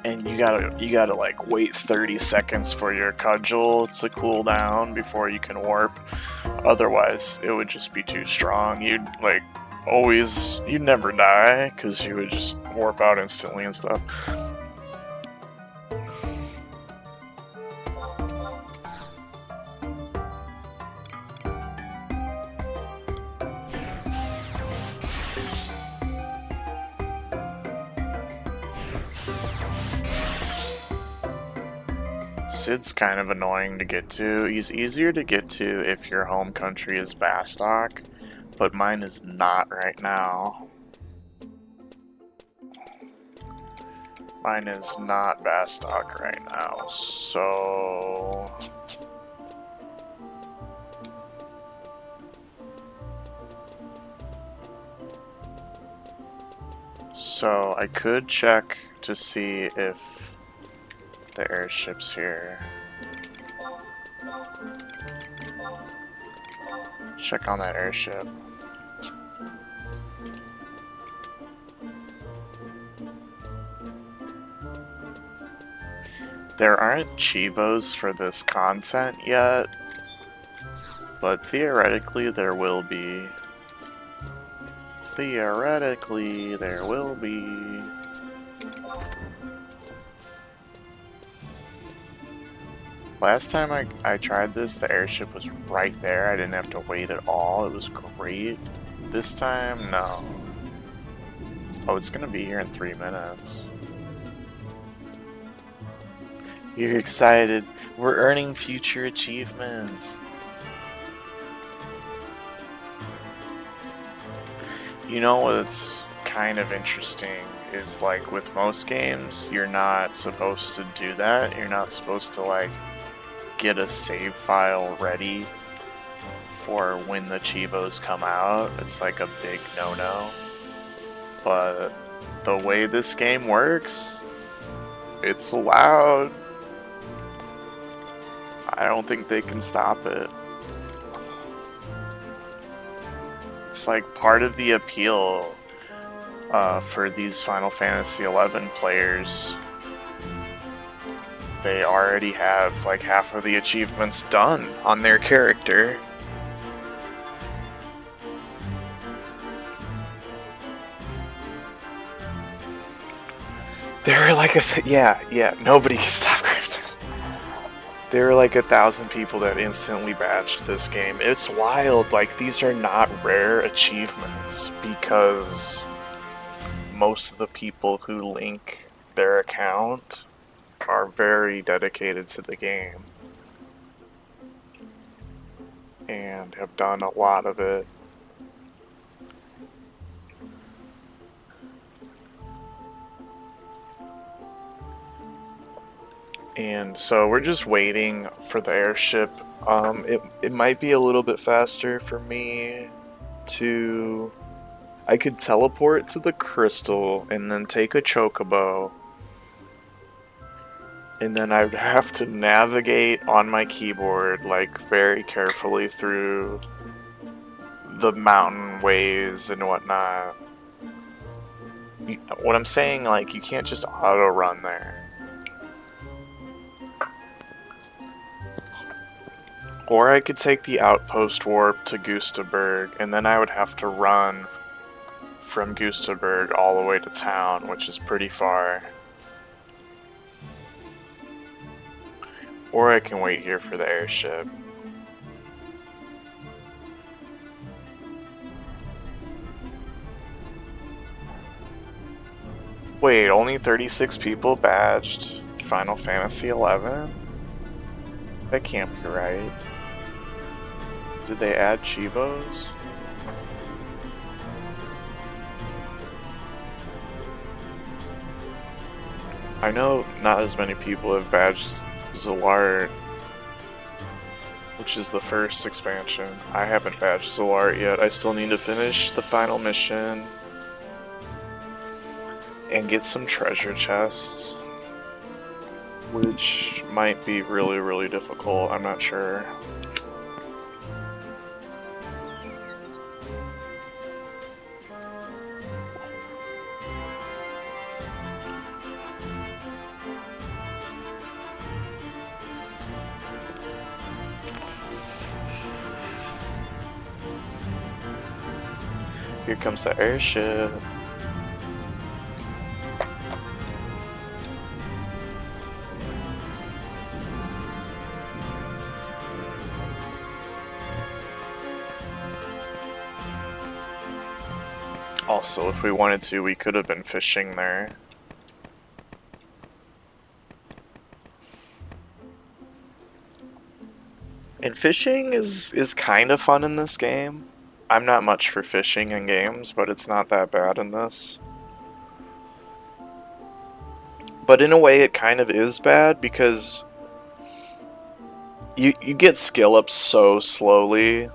And you gotta like wait 30 seconds for your cudgel to cool down before you can warp. Otherwise, it would just be too strong. You'd never die because you would just warp out instantly and stuff. Sid's kind of annoying to get to. He's easier to get to if your home country is Bastock, but mine is not right now. Mine is not Bastock right now, so... So I could check to see if the airship's here. Check on that airship. There aren't Chivos for this content yet, but theoretically there will be. Theoretically there will be. Last time I tried this, the airship was right there. I didn't have to wait at all. It was great. This time, no. Oh, it's gonna be here in 3 minutes. You're excited. We're earning future achievements. You know what's kind of interesting is like with most games, you're not supposed to do that. You're not supposed to like get a save file ready for when the Chivos come out. It's like a big no-no. But the way this game works, it's allowed. I don't think they can stop it. It's like part of the appeal for these Final Fantasy XI players. They already have like half of the achievements done on their character. There were like nobody can stop Kratos. There were like 1,000 people that instantly badged this game. It's wild. Like, these are not rare achievements because most of the people who link their account are very dedicated to the game and have done a lot of it. And so we're just waiting for the airship. It might be a little bit faster for me to... I could teleport to the crystal and then take a chocobo. And then I would have to navigate on my keyboard, like, very carefully through the mountain ways and whatnot. What I'm saying, like, you can't just auto-run there. Or I could take the outpost warp to Gustaberg, and then I would have to run from Gustaberg all the way to town, which is pretty far. Or I can wait here for the airship. Wait, only 36 people badged Final Fantasy XI? That can't be right. Did they add Chibos? I know not as many people have badged Zalart, which is the first expansion. I haven't badged Zalart yet. I still need to finish the final mission and get some treasure chests, which might be really, really difficult. I'm not sure. Here comes the airship. Also, if we wanted to, we could have been fishing there. And fishing is kind of fun in this game. I'm not much for fishing in games, but it's not that bad in this. But in a way, it kind of is bad because you get skill up so slowly.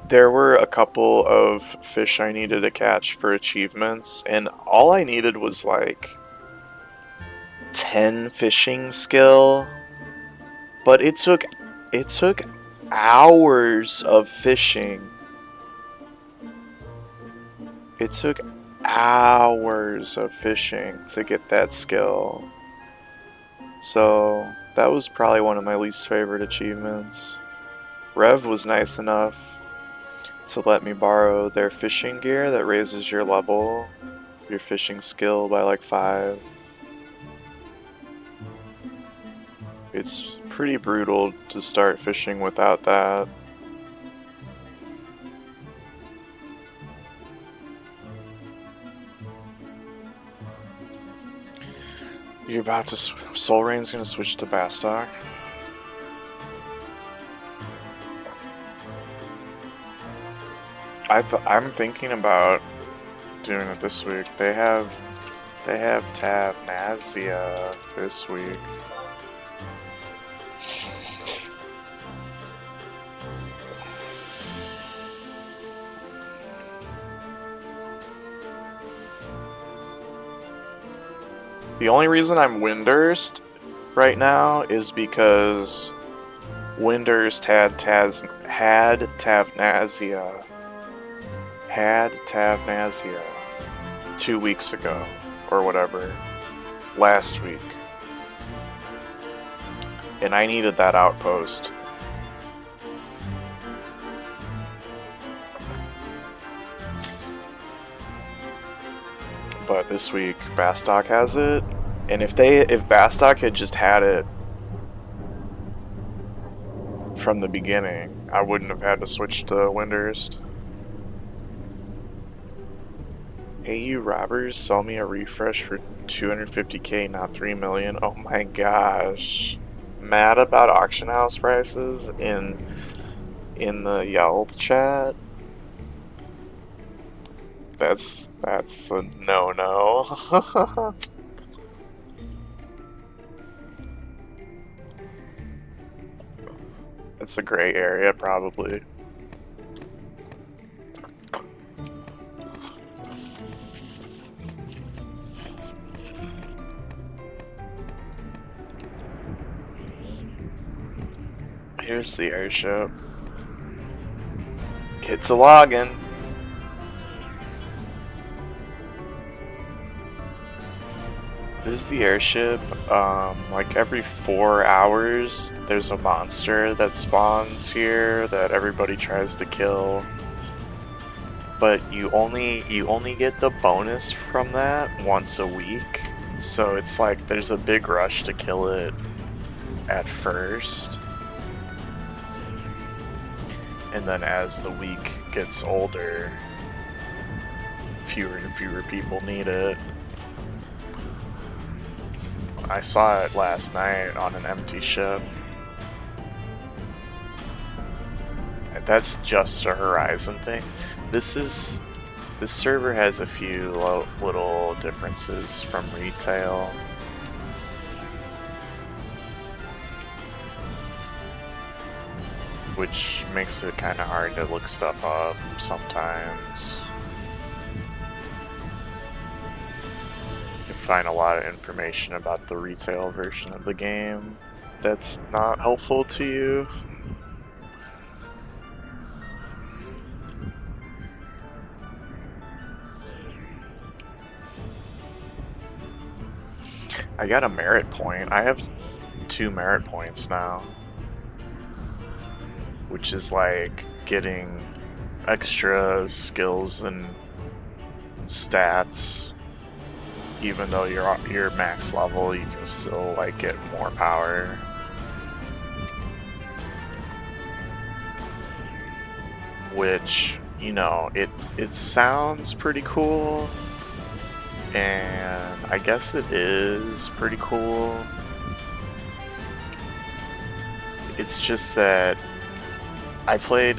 There were a couple of fish I needed to catch for achievements, and all I needed was like 10 fishing skill. But it took hours of fishing. It took hours of fishing to get that skill. So that was probably one of my least favorite achievements. Rev was nice enough to let me borrow their fishing gear that raises your level, your fishing skill by like 5. It's pretty brutal to start fishing without that. You're about to... Soul Rain's gonna switch to Bastar. I'm thinking about doing it this week. They have Tavnazia this week. The only reason I'm Windurst right now is because Windurst had Tavnazia 2 weeks ago, or whatever, last week. And I needed that outpost. But this week, Bastok has it, and if Bastok had just had it from the beginning, I wouldn't have had to switch to Windurst. Hey, you robbers, sell me a refresh for 250K, not 3 million. Oh my gosh. Mad about auction house prices in the Yelp chat. That's a no-no. It's a gray area, probably. Here's the airship. Kids a login. This is the airship. Like every 4 hours, there's a monster that spawns here that everybody tries to kill. But you only get the bonus from that once a week. So it's like there's a big rush to kill it at first. And then as the week gets older, fewer and fewer people need it. I saw it last night on an empty ship. That's just a Horizon thing. This server has a few little differences from retail. Which makes it kind of hard to look stuff up sometimes. You can find a lot of information about the retail version of the game that's not helpful to you. I got a merit point. I have 2 merit points now. Which is like getting extra skills and stats. Even though you're max level, you can still like get more power. Which, you know, it sounds pretty cool. And I guess it is pretty cool. It's just that I played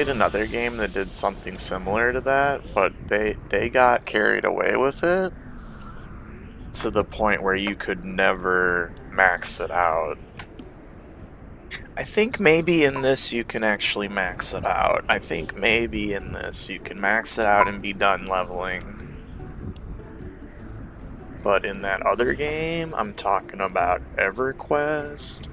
another game that did something similar to that, but they got carried away with it to the point where you could never max it out. I think maybe in this you can actually max it out. I think maybe in this you can max it out and be done leveling. But in that other game, I'm talking about EverQuest,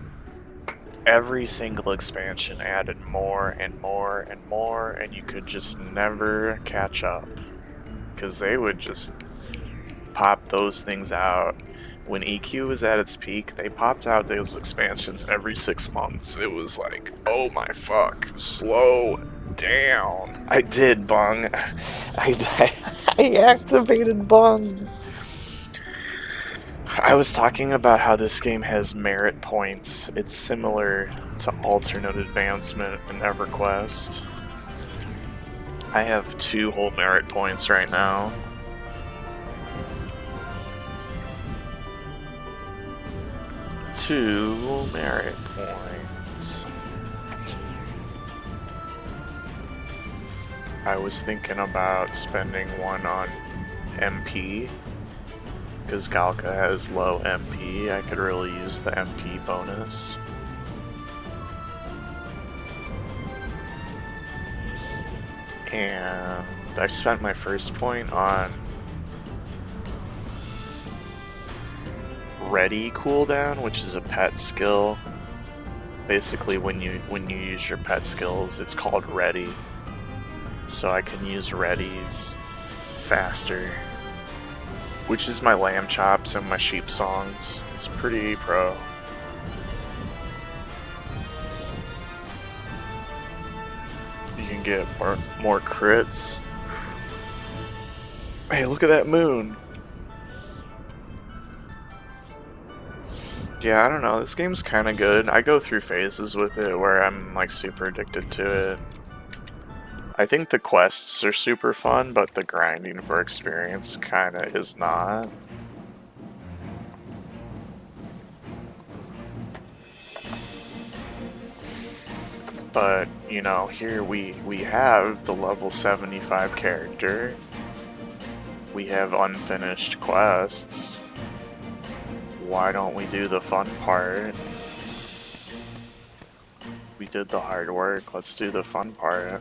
every single expansion added more and more and more, and you could just never catch up. Because they would just pop those things out. When EQ was at its peak, they popped out those expansions every 6 months. It was like, oh my fuck, slow down. I did, Bung. I activated Bung. I was talking about how this game has merit points. It's similar to alternate advancement in EverQuest. I have 2 whole merit points right now. Two merit points. I was thinking about spending one on MP. Because Galka has low MP, I could really use the MP bonus. And I spent my first point on Ready cooldown, which is a pet skill. Basically, when you use your pet skills, it's called Ready. So I can use Readies faster. Which is my lamb chops and my sheep songs. It's pretty pro. You can get more crits. Hey, look at that moon. Yeah, I don't know. This game's kind of good. I go through phases with it where I'm like super addicted to it. I think the quests are super fun, but the grinding for experience kinda is not. But, you know, here we have the level 75 character. We have unfinished quests. Why don't we do the fun part? We did the hard work, let's do the fun part.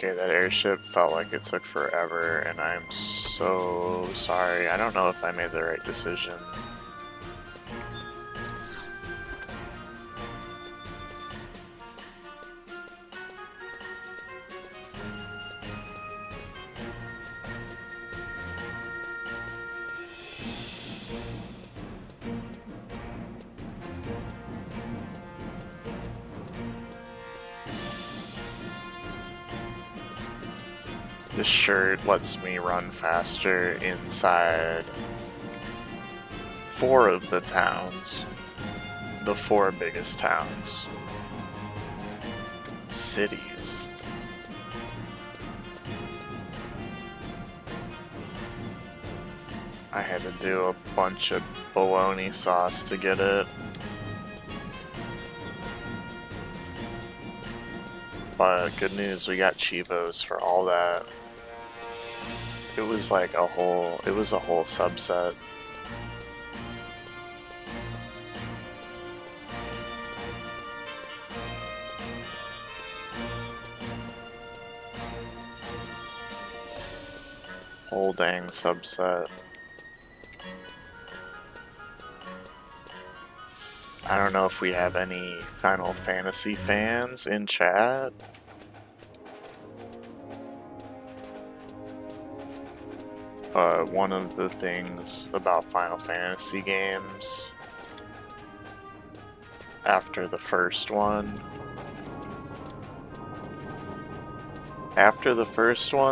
Okay, that airship felt like it took forever, and I'm so sorry. I don't know if I made the right decision. This shirt lets me run faster inside 4 of the towns. The 4 biggest towns. Cities. I had to do a bunch of bologna sauce to get it. But good news, we got Chivos for all that. It was like a whole subset. Whole dang subset. I don't know if we have any Final Fantasy fans in chat. But one of the things about Final Fantasy games after the first one,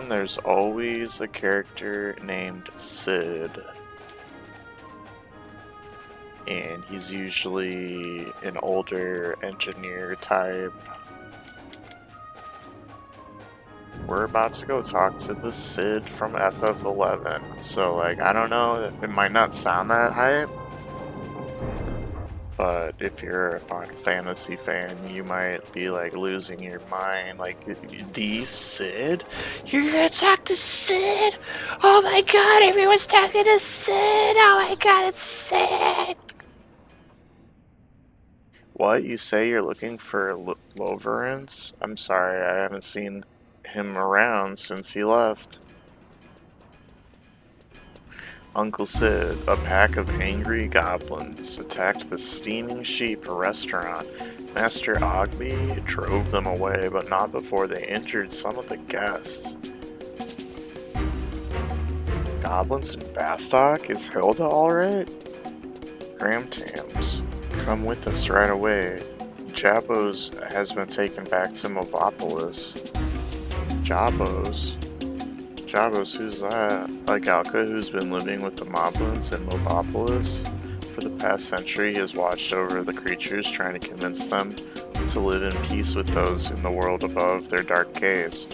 there's always a character named Sid. And he's usually an older engineer type. We're about to go talk to the Sid from FF11. So, like, I don't know, it might not sound that hype. But if you're a Final Fantasy fan, you might be, like, losing your mind. Like, the Sid? You're gonna talk to Sid? Oh my god, everyone's talking to Sid! Oh my god, it's Sid! What? You say you're looking for Louverance? I'm sorry, I haven't seen him around since he left. Uncle Sid, a pack of angry goblins, attacked the Steaming Sheep restaurant. Master Ogby drove them away, but not before they injured some of the guests. Goblins in Bastock? Is Hilda alright? Gramtams, come with us right away. Jabos has been taken back to Mobopolis. Jabos? Jabos, who's that? A Galka who's been living with the Moblins in Mobopolis? For the past century, he has watched over the creatures, trying to convince them to live in peace with those in the world above their dark caves.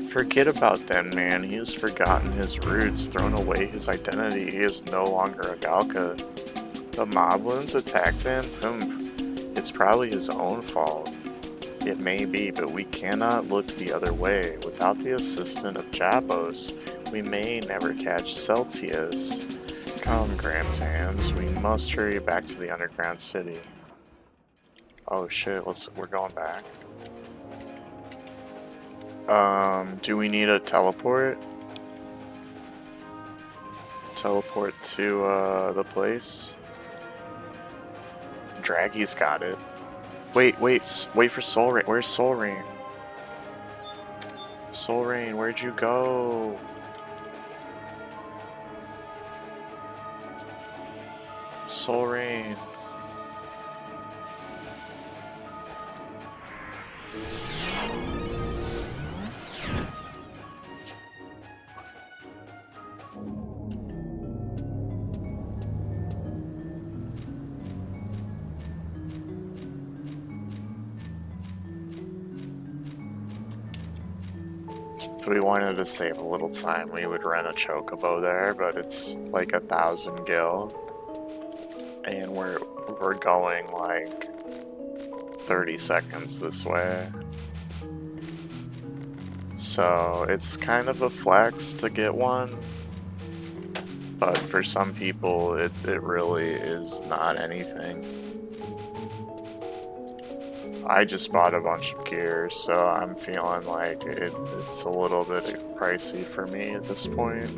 Forget about them, man. He has forgotten his roots, thrown away his identity. He is no longer a Galka. The Moblins attacked him? It's probably his own fault. It may be, but we cannot look the other way. Without the assistance of Jabos, we may never catch Celtius. Come, Gramtams, we must hurry back to the underground city. Oh shit, we're going back. Do we need a teleport? Teleport to, the place? Draggy's got it. Wait for Soul Rain. Where's Soul Rain? Soul Rain, where'd you go? Soul Rain. if we wanted to save a little time, we would rent a chocobo there, but it's like 1,000 gil. And we're going like 30 seconds this way. So it's kind of a flex to get one, but for some people it really is not anything. I just bought a bunch of gear, so I'm feeling like it's a little bit pricey for me at this point.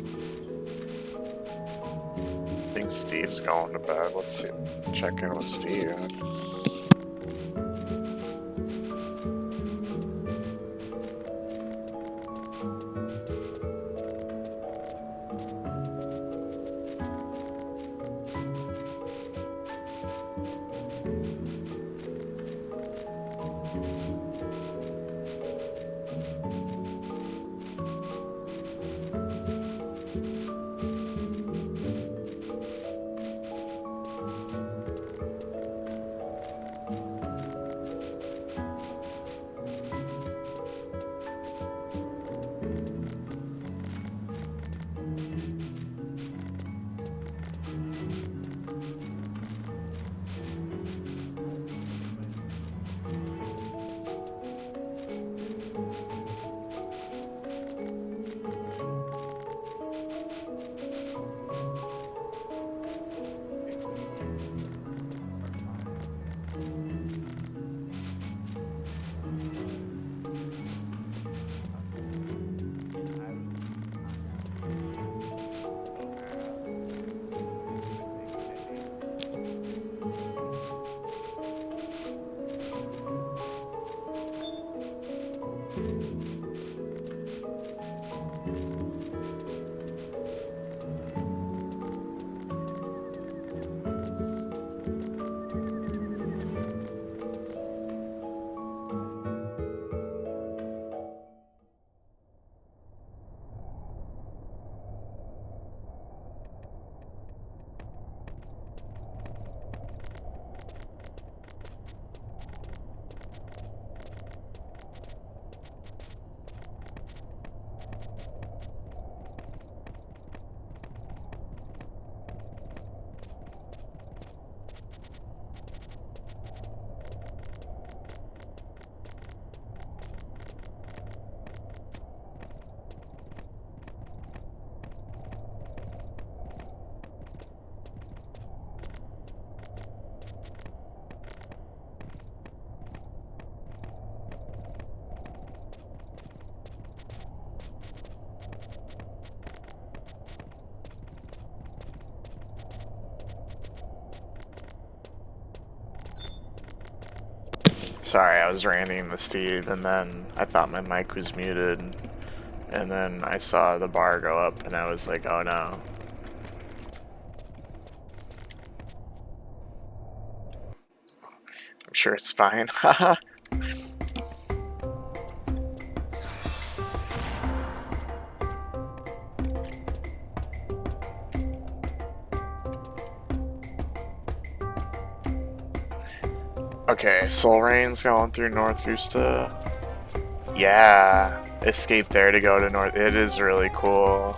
I think Steve's going to bed. Let's see, check in with Steve. Sorry, I was ranting with Steve, and then I thought my mic was muted, and then I saw the bar go up, and I was like, oh no. I'm sure it's fine. Haha. Okay, Soul Rain's going through North Gusta. Yeah, escape there to go to North. It is really cool.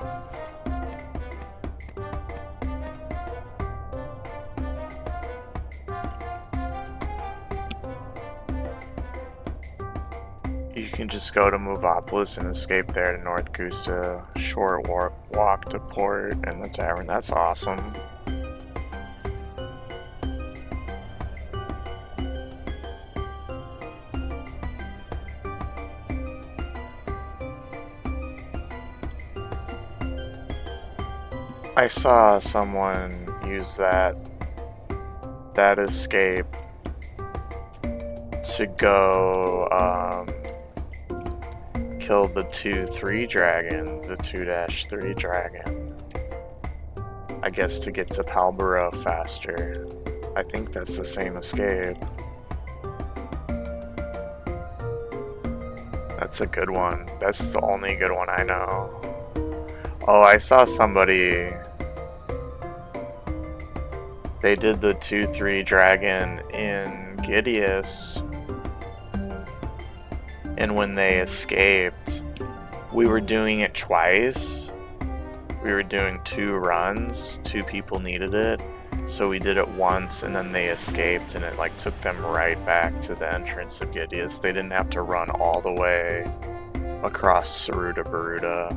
You can just go to Movopolis and escape there to North Gusta. Short walk to port and the tavern. That's awesome. I saw someone use that escape to go kill the 2-3 dragon, the 2-3 dragon. I guess to get to Palborough faster. I think that's the same escape. That's a good one. That's the only good one I know. Oh, I saw somebody. They did the 2-3 dragon in Gideus, and when they escaped, we were doing it twice. We were doing 2 runs, 2 people needed it. So we did it once and then they escaped and it like took them right back to the entrance of Gideus. They didn't have to run all the way across Saruta Baruta.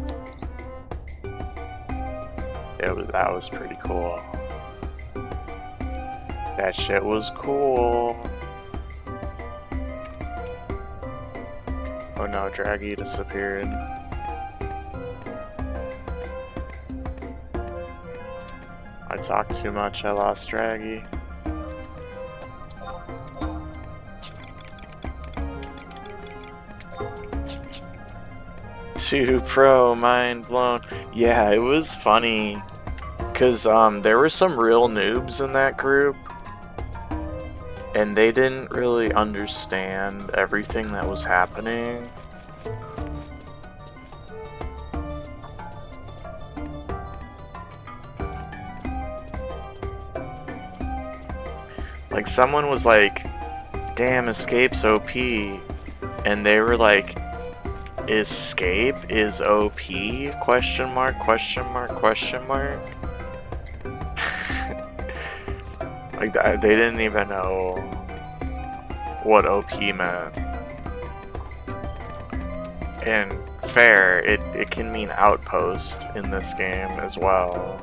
That was pretty cool. That shit was cool. Oh no, Draggy disappeared. I talked too much, I lost Draggy. Too pro, mind blown. Yeah, it was funny. Cause there were some real noobs in that group. And they didn't really understand everything that was happening. Like someone was like, damn, Escape's OP. And they were like, Escape is OP? Question mark, question mark, question mark. Like they didn't even know what OP meant. And fair, it can mean outpost in this game as well.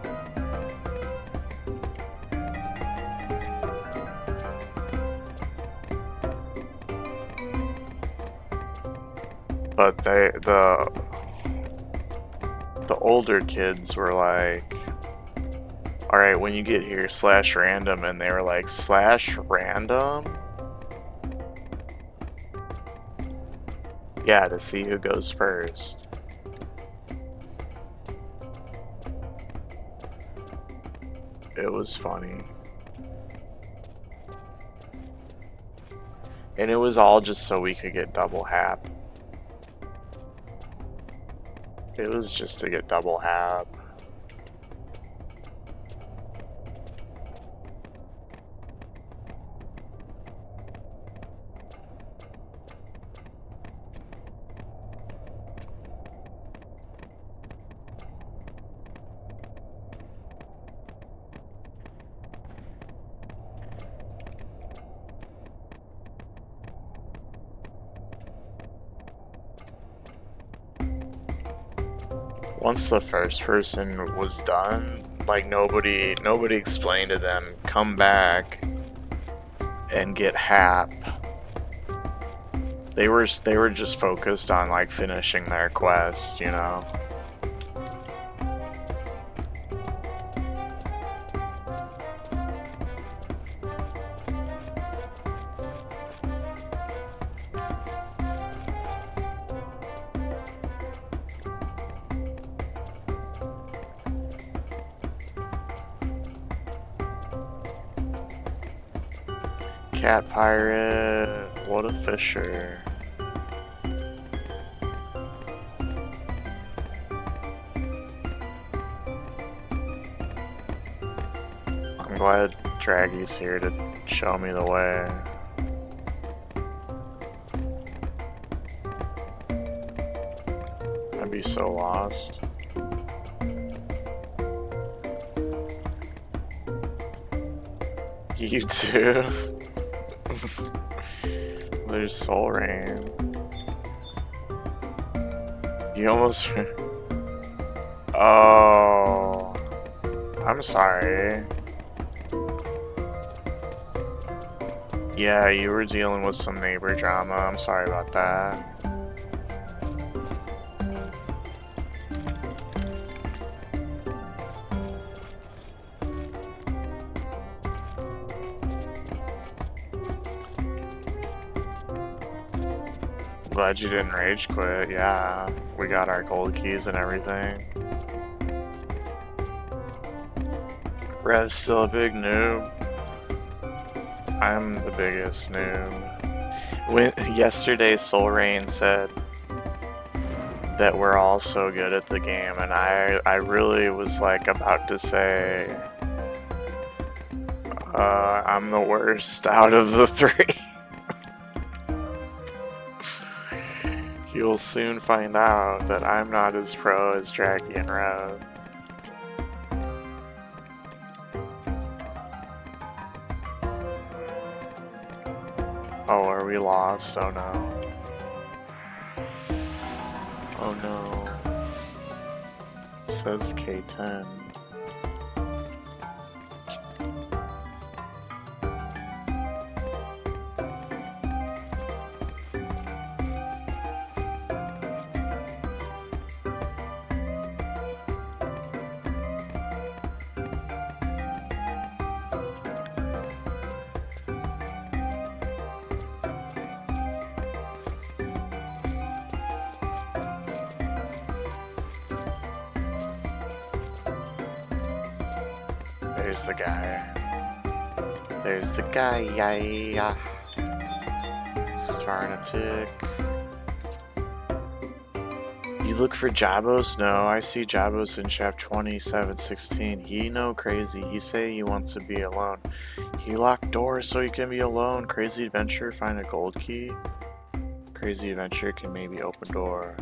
But the older kids were like, alright, when you get here, /random, and they were like, /random? Yeah, to see who goes first. It was funny. And it was all just so we could get double hap. It was just to get double hap. Once the first person was done, like nobody explained to them, come back and get hap. They were just focused on like finishing their quest, you know. Cat pirate, what a fisher. I'm glad Draggy's here to show me the way. I'd be so lost. You too? There's Soul Rain. You almost... Oh... I'm sorry. Yeah, you were dealing with some neighbor drama. I'm sorry about that. Glad you didn't rage quit. Yeah, we got our gold keys and everything. Rev's still a big noob. I'm the biggest noob. Yesterday Soul Rain said that we're all so good at the game, and I really was like about to say I'm the worst out of the 3. You'll soon find out that I'm not as pro as Jackie and Rev. Oh, are we lost? Oh no. Oh no. It says K10. There's the guy. There's the guy, yeah. Tarnatic. You look for Jabos? No, I see Jabos in shaft 2716. He no crazy. He say he wants to be alone. He locked doors so he can be alone. Crazy adventure, find a gold key. Crazy adventure can maybe open door.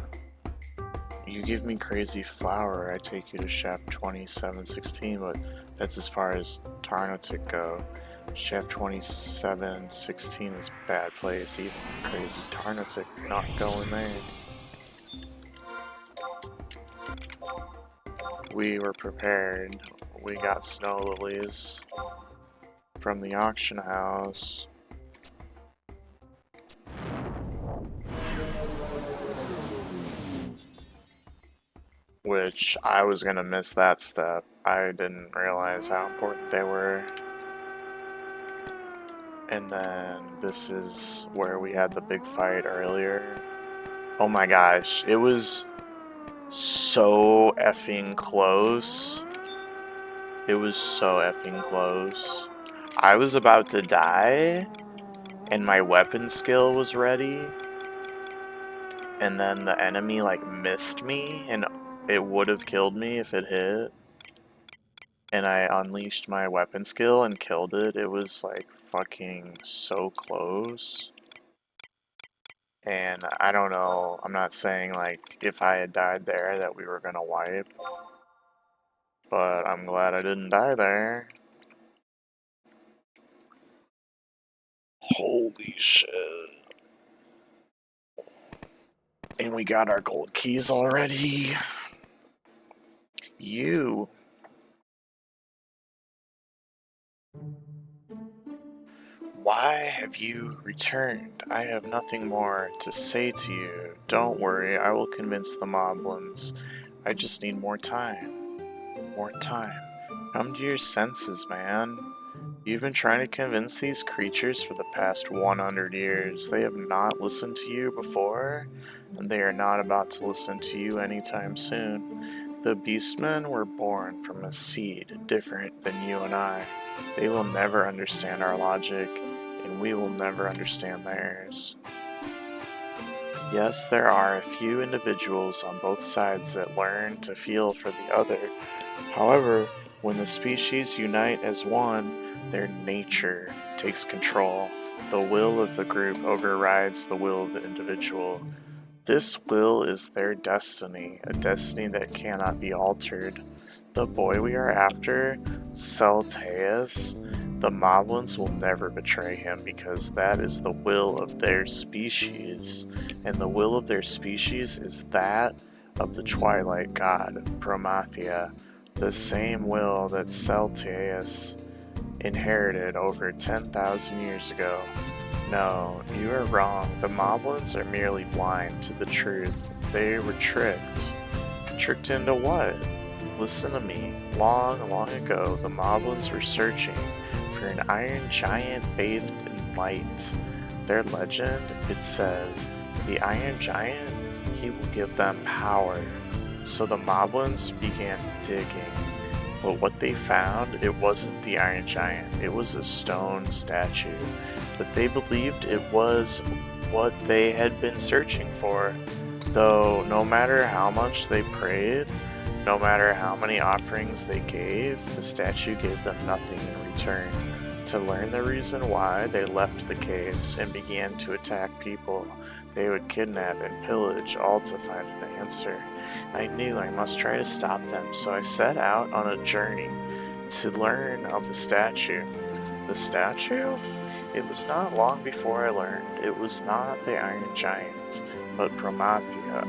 You give me crazy flower, I take you to shaft 2716, but that's as far as Tarnatic go. Shaft 2716 is a bad place, even crazy Tarnatic not going there. We were prepared. We got snow lilies from the auction house. Which I was gonna miss that step. I didn't realize how important they were. And then this is where we had the big fight earlier. Oh my gosh, it was so effing close. It was so effing close. I was about to die, and my weapon skill was ready. And then the enemy like missed me, and it would have killed me if it hit. And I unleashed my weapon skill and killed it. It was like fucking so close. And I don't know, I'm not saying like if I had died there that we were gonna wipe. But I'm glad I didn't die there. Holy shit. And we got our gold keys already. You. Why have you returned? I have nothing more to say to you. Don't worry, I will convince the moblins. I just need more time. More time. Come to your senses, man. You've been trying to convince these creatures for the past 100 years. They have not listened to you before, and they are not about to listen to you anytime soon. The beastmen were born from a seed different than you and I. They will never understand our logic, and we will never understand theirs. Yes, there are a few individuals on both sides that learn to feel for the other. However, when the species unite as one, their nature takes control. The will of the group overrides the will of the individual. This will is their destiny, a destiny that cannot be altered. The boy we are after, Celtaeus, the moblins will never betray him because that is the will of their species, and the will of their species is that of the Twilight God, Promathia, the same will that Celtaeus inherited over 10,000 years ago. No, you are wrong. The moblins are merely blind to the truth. They were tricked. Tricked into what? Listen to me. Long, long ago, the moblins were searching for an iron giant bathed in light. Their legend, it says, the iron giant, he will give them power. So the moblins began digging. But what they found, it wasn't the Iron Giant, it was a stone statue. But they believed it was what they had been searching for. Though no matter how much they prayed, no matter how many offerings they gave, the statue gave them nothing in return. To learn the reason why, they left the caves and began to attack people. They would kidnap and pillage, all to find an answer. I knew I must try to stop them, so I set out on a journey to learn of the statue. The statue? It was not long before I learned it was not the Iron Giant, but Promathia.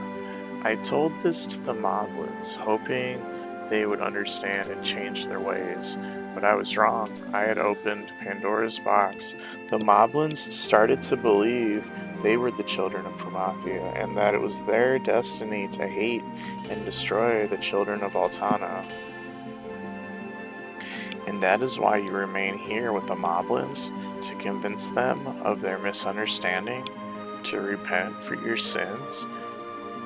I told this to the Moblins, hoping they would understand and change their ways. But I was wrong. I had opened Pandora's box. The Moblins started to believe they were the children of Promathia, and that it was their destiny to hate and destroy the children of Altana. And that is why you remain here with the Moblins, to convince them of their misunderstanding, to repent for your sins.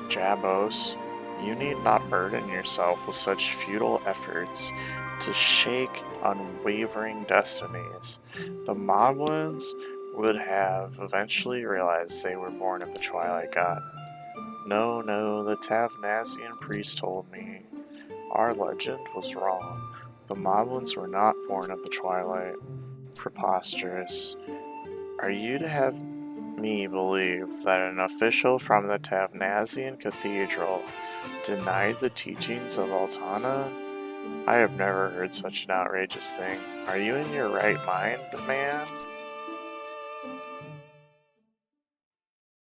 Jabos, you need not burden yourself with such futile efforts to shake unwavering destinies. The Moblins would have eventually realized they were born of the Twilight God. No, the Tavnazian priest told me our legend was wrong. The Moblins were not born of the Twilight. Preposterous. Are you to have me believe that an official from the Tavnazian Cathedral denied the teachings of Altana? I have never heard such an outrageous thing. Are you in your right mind, man?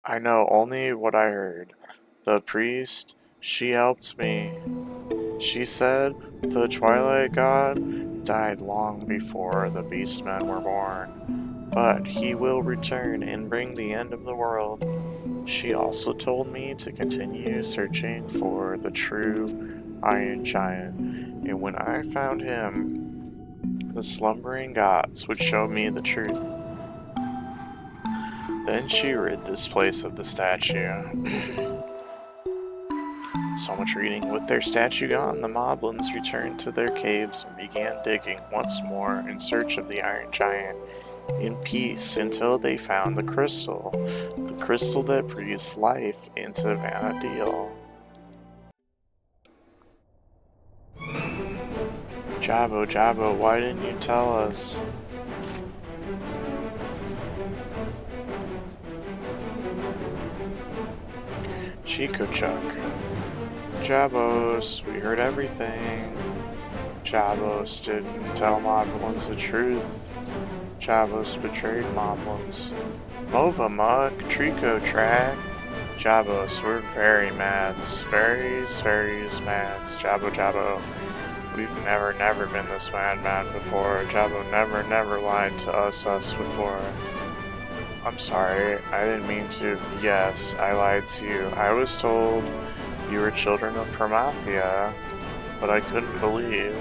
I know only what I heard. The priest, she helped me. She said the Twilight God died long before the Beastmen were born, but he will return and bring the end of the world. She also told me to continue searching for the true Iron Giant, and when I found him, the slumbering gods would show me the truth. Then she rid this place of the statue. So much reading. With their statue gone, the Moblins returned to their caves and began digging once more in search of the Iron Giant, in peace, until they found the crystal that breathes life into Vanadil. Jabbo, why didn't you tell us? Chico-Chuck. Jabos, we heard everything. Jabos didn't tell Moblins the truth. Jabos betrayed Moblins. Mova Mug, Trico Track. Jabos, we're very mads. Very mads. Jabbo. We've never been this mad before. Jabbo never lied to us before. I'm sorry, I didn't mean to. Yes, I lied to you. I was told you were children of Promathia, but I couldn't believe.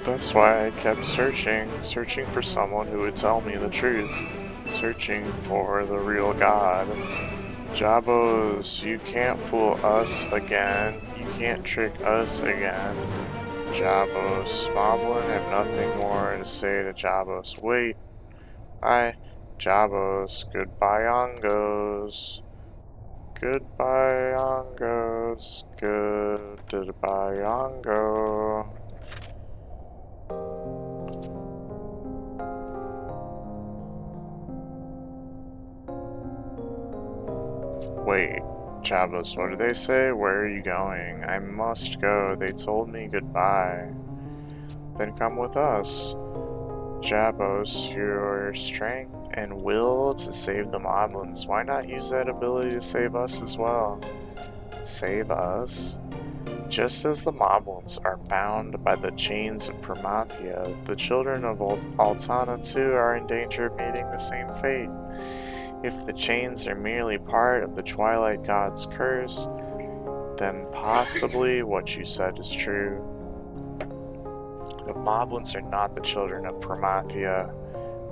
That's why I kept searching for someone who would tell me the truth, searching for the real God. Jabos, you can't fool us again. You can't trick us again. Jabos, Moblin have nothing more to say to Jabos. Wait, Jabos, goodbye Yongos. Goodbye Yongos. Goodbye Yongo. Wait, Jabos, what did they say? Where are you going? I must go. They told me goodbye. Then come with us. Jabos, your strength and will to save the Moblins. Why not use that ability to save us as well? Save us? Just as the Moblins are bound by the chains of Promathia, the children of Altana too are in danger of meeting the same fate. If the chains are merely part of the Twilight God's curse, then possibly what you said is true. The Moblins are not the children of Promathia,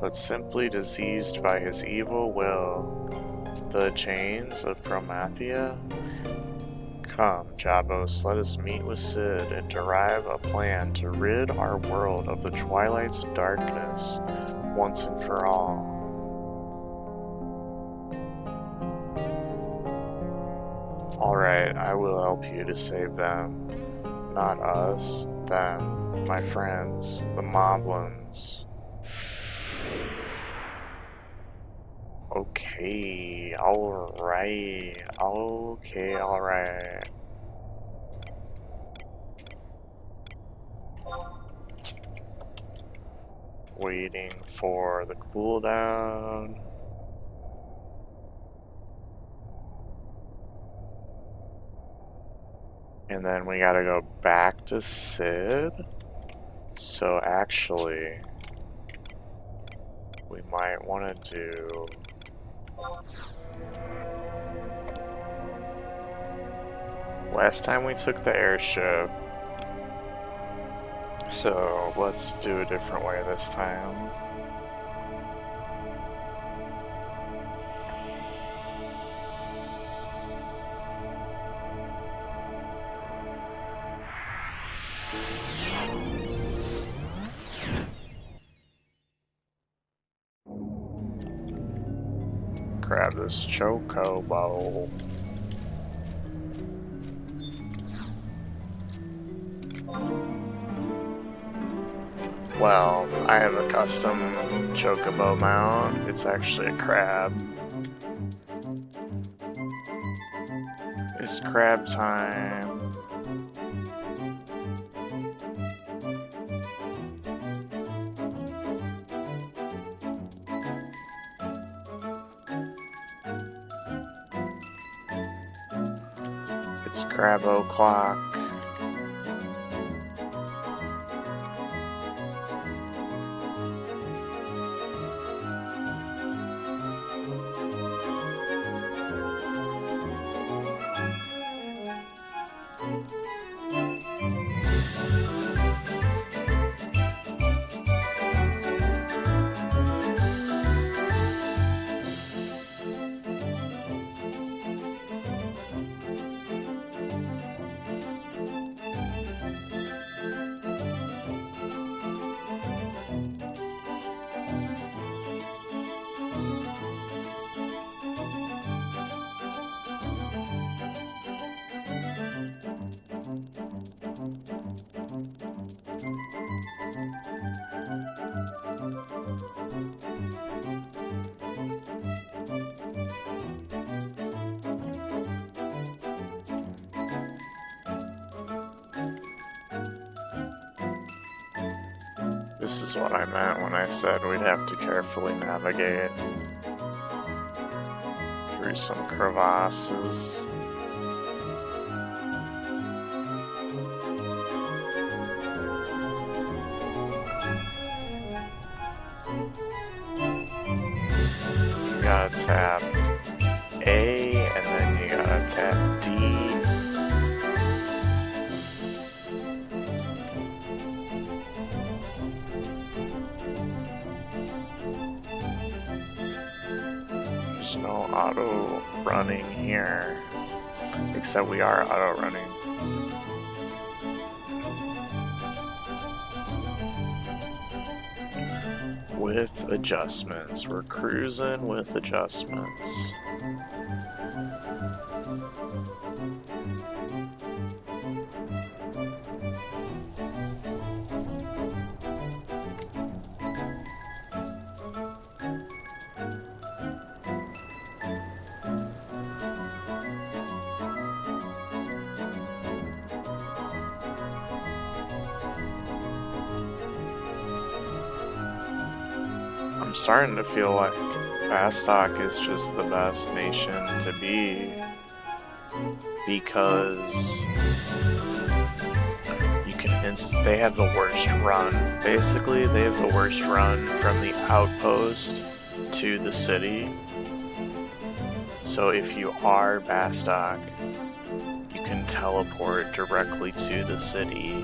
but simply diseased by his evil will. The chains of Promathia? Come, Jabos, let us meet with Sid and derive a plan to rid our world of the Twilight's darkness once and for all. Alright, I will help you to save them. Not us, them, my friends, the Moblins. Okay, alright. Okay, alright. Waiting for the cooldown. And then we gotta go back to Sid. So actually, we might want to do... Last time we took the airship, so let's do a different way this time. Grab this chocobo. Well, I have a custom chocobo mount. It's actually a crab. It's crab time. It's crab o'clock. This is what I meant when I said we'd have to carefully navigate through some crevasses. You gotta tap A and then you gotta tap D. There's no auto running here, except we are auto running. With adjustments, we're cruising with adjustments. I'm starting to feel like Bastok is just the best nation to be, because you can they have the worst run. Basically, they have the worst run from the outpost to the city. So if you are Bastok, you can teleport directly to the city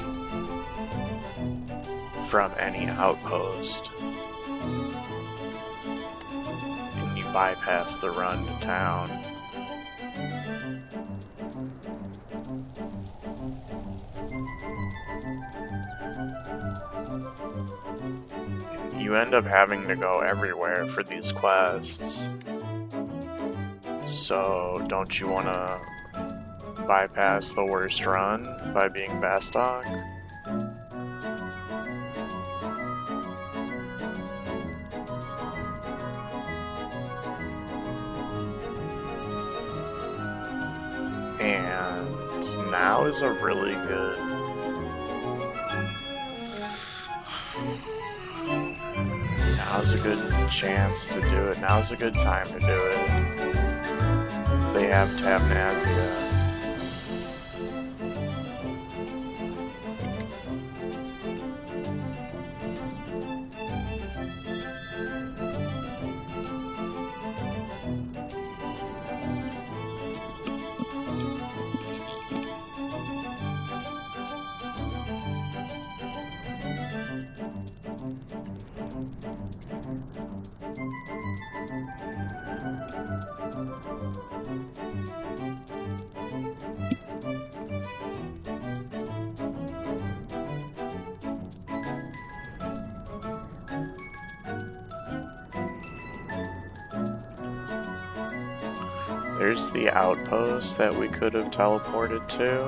from any outpost. Bypass the run to town. You end up having to go everywhere for these quests. So don't you want to bypass the worst run by being Bastok? Now is a really good... Now's a good chance to do it. Now's a good time to do it. They have Tabnazia. There's the outpost that we could have teleported to,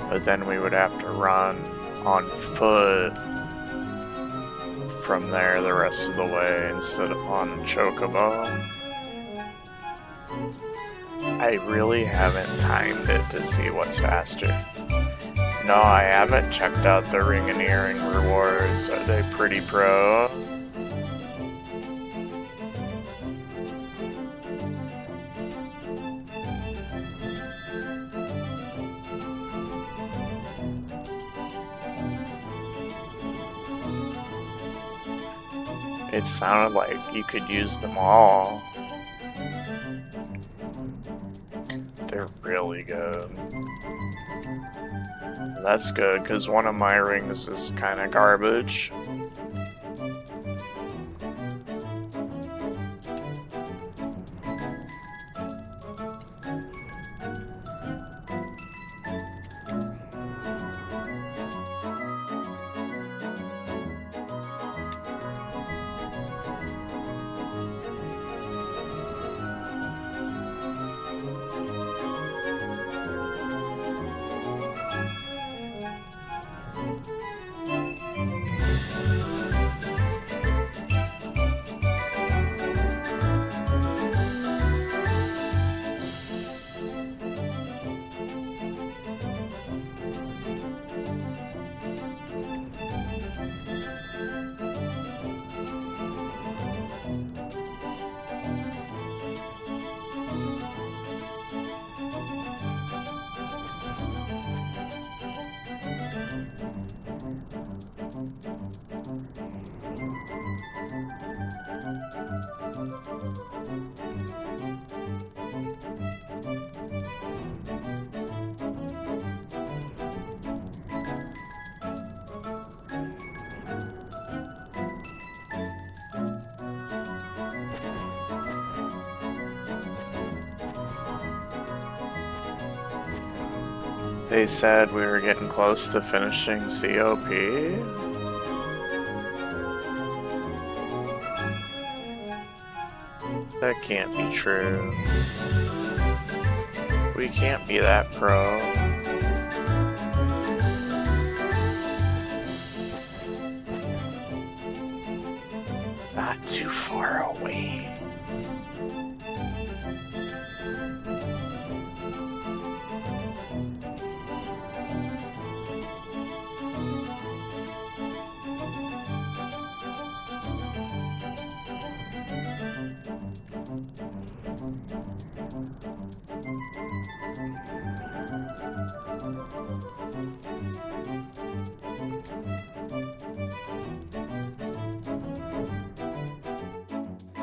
but then we would have to run on foot from there the rest of the way instead of on Chocobo. I really haven't timed it to see what's faster. No, I haven't checked out the ring and earring rewards. Are they pretty pro? It sounded like you could use them all. They're really good. That's good, because one of my rings is kind of garbage. They said we were getting close to finishing CoP. That can't be true. We can't be that pro. Not too far away.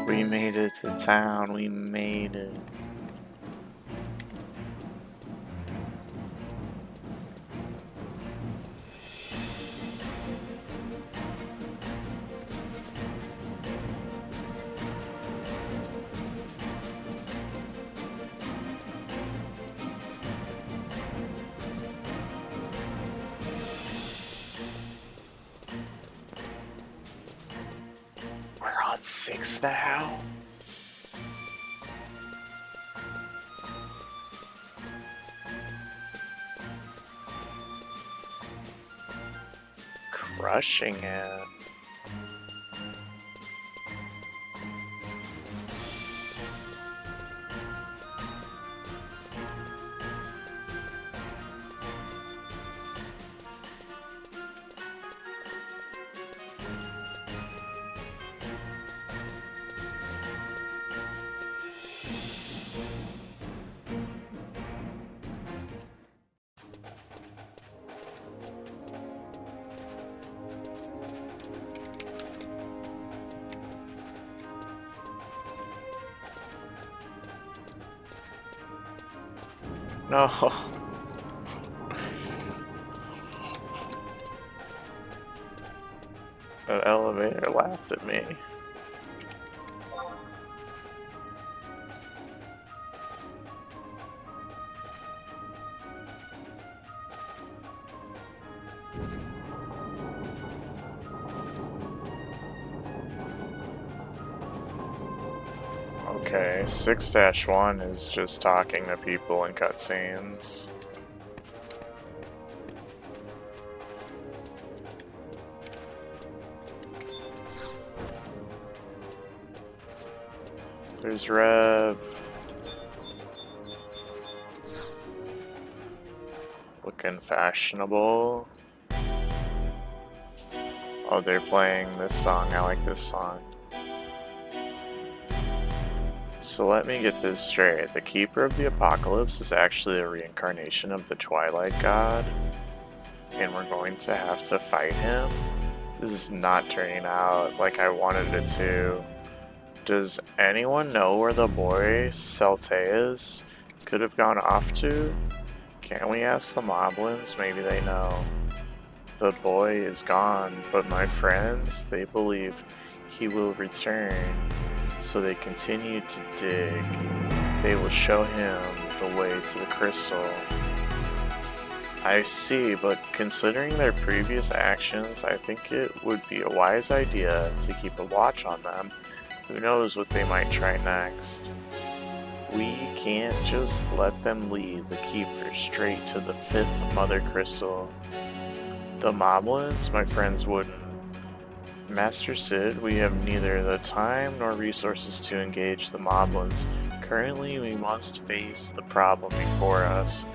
We made it to town, we made it. We're on 6 now. Crushing it. No. The elevator laughed at me. Okay, 6-1 is just talking to people in cutscenes. There's Rev. Looking fashionable. Oh, they're playing this song. I like this song. So let me get this straight. The Keeper of the Apocalypse is actually a reincarnation of the Twilight God, and we're going to have to fight him? This is not turning out like I wanted it to. Does anyone know where the boy Celte is? Could have gone off to? Can we ask the Moblins? Maybe they know. The boy is gone, but my friends, they believe he will return. So they continue to dig. They will show him the way to the crystal. I see, but considering their previous actions, I think it would be a wise idea to keep a watch on them. Who knows what they might try next. We can't just let them lead the Keeper straight to the 5th Mother Crystal. The Moblins, my friends, wouldn't. Master Sid, we have neither the time nor resources to engage the Moblins. Currently, we must face the problem before us,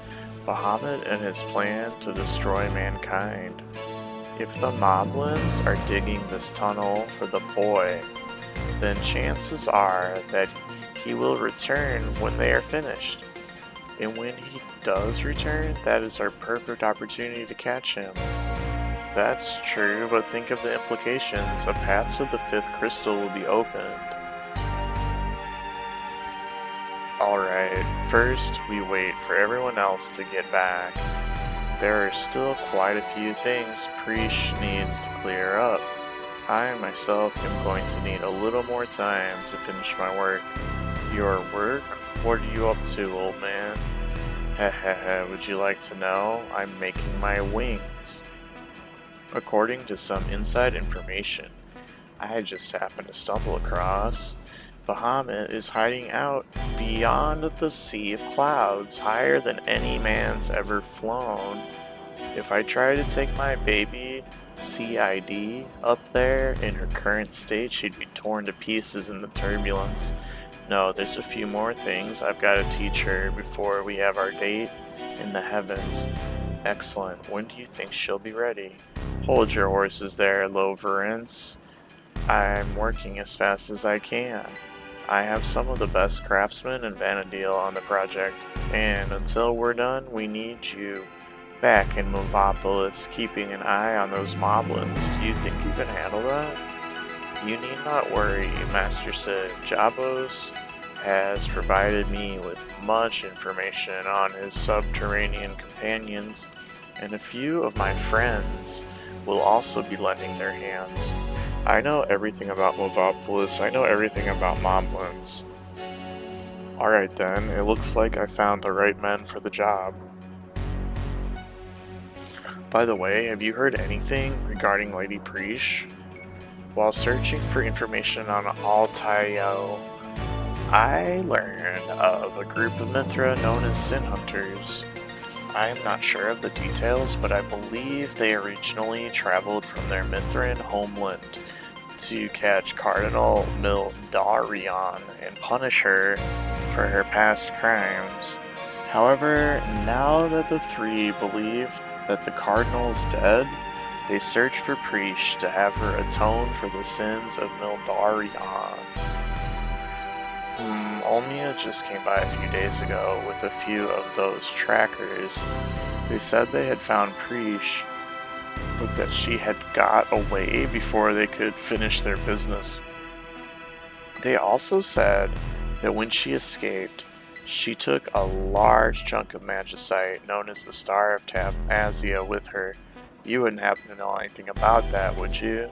Bahamut and his plan to destroy mankind. If the Moblins are digging this tunnel for the boy, then chances are that he will return when they are finished. And when he does return, that is our perfect opportunity to catch him. That's true, but think of the implications. A path to the 5th crystal will be opened. Alright, first we wait for everyone else to get back. There are still quite a few things Preesh needs to clear up. I myself am going to need a little more time to finish my work. Your work? What are you up to, old man? Hehehe, would you like to know? I'm making my wings. According to some inside information I just happened to stumble across, Bahamut is hiding out beyond the sea of clouds, higher than any man's ever flown. If I try to take my baby CID up there in her current state, she'd be torn to pieces in the turbulence. No, there's a few more things I've got to teach her before we have our date in the heavens. Excellent. When do you think she'll be ready? Hold your horses there, Louverance. I'm working as fast as I can. I have some of the best craftsmen in Vanadil on the project, and until we're done, we need you back in Movopolis, keeping an eye on those Moblins. Do you think you can handle that? You need not worry, Master Sid. Jabos has provided me with much information on his subterranean companions, and a few of my friends will also be lending their hands. I know everything about Movopolis. I know everything about Moblins. Alright then, it looks like I found the right men for the job. By the way, have you heard anything regarding Lady Preesh? While searching for information on Altair, I learned of a group of Mithra known as Sin Hunters. I am not sure of the details, but I believe they originally traveled from their Mithran homeland to catch Cardinal Mildarion and punish her for her past crimes. However, now that the three believe that the Cardinal's dead, they search for Preesh to have her atone for the sins of Mildarion. Olmia just came by a few days ago with a few of those trackers. They said they had found Preesh, but that she had got away before they could finish their business. They also said that when she escaped, She took a large chunk of magicite, known as the Star of Tavnazia, with her. You wouldn't happen to know anything about that, would you?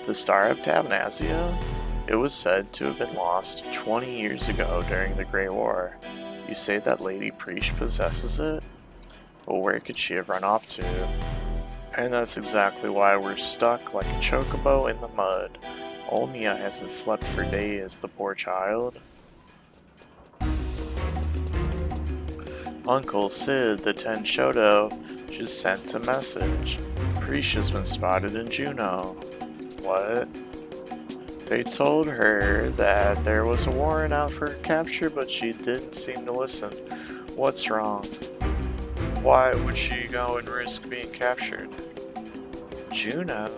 The Star of Tavnazia? It was said to have been lost 20 years ago during the Great War. You say that Lady Preach possesses it? But where could she have run off to? And that's exactly why we're stuck like a chocobo in the mud. Olmia hasn't slept for days, the poor child. Uncle Sid, the Ten Shoto, just sent a message. Preach has been spotted in Juneau. What? They told her that there was a warrant out for her capture, but she didn't seem to listen. What's wrong? Why would she go and risk being captured? Juneau?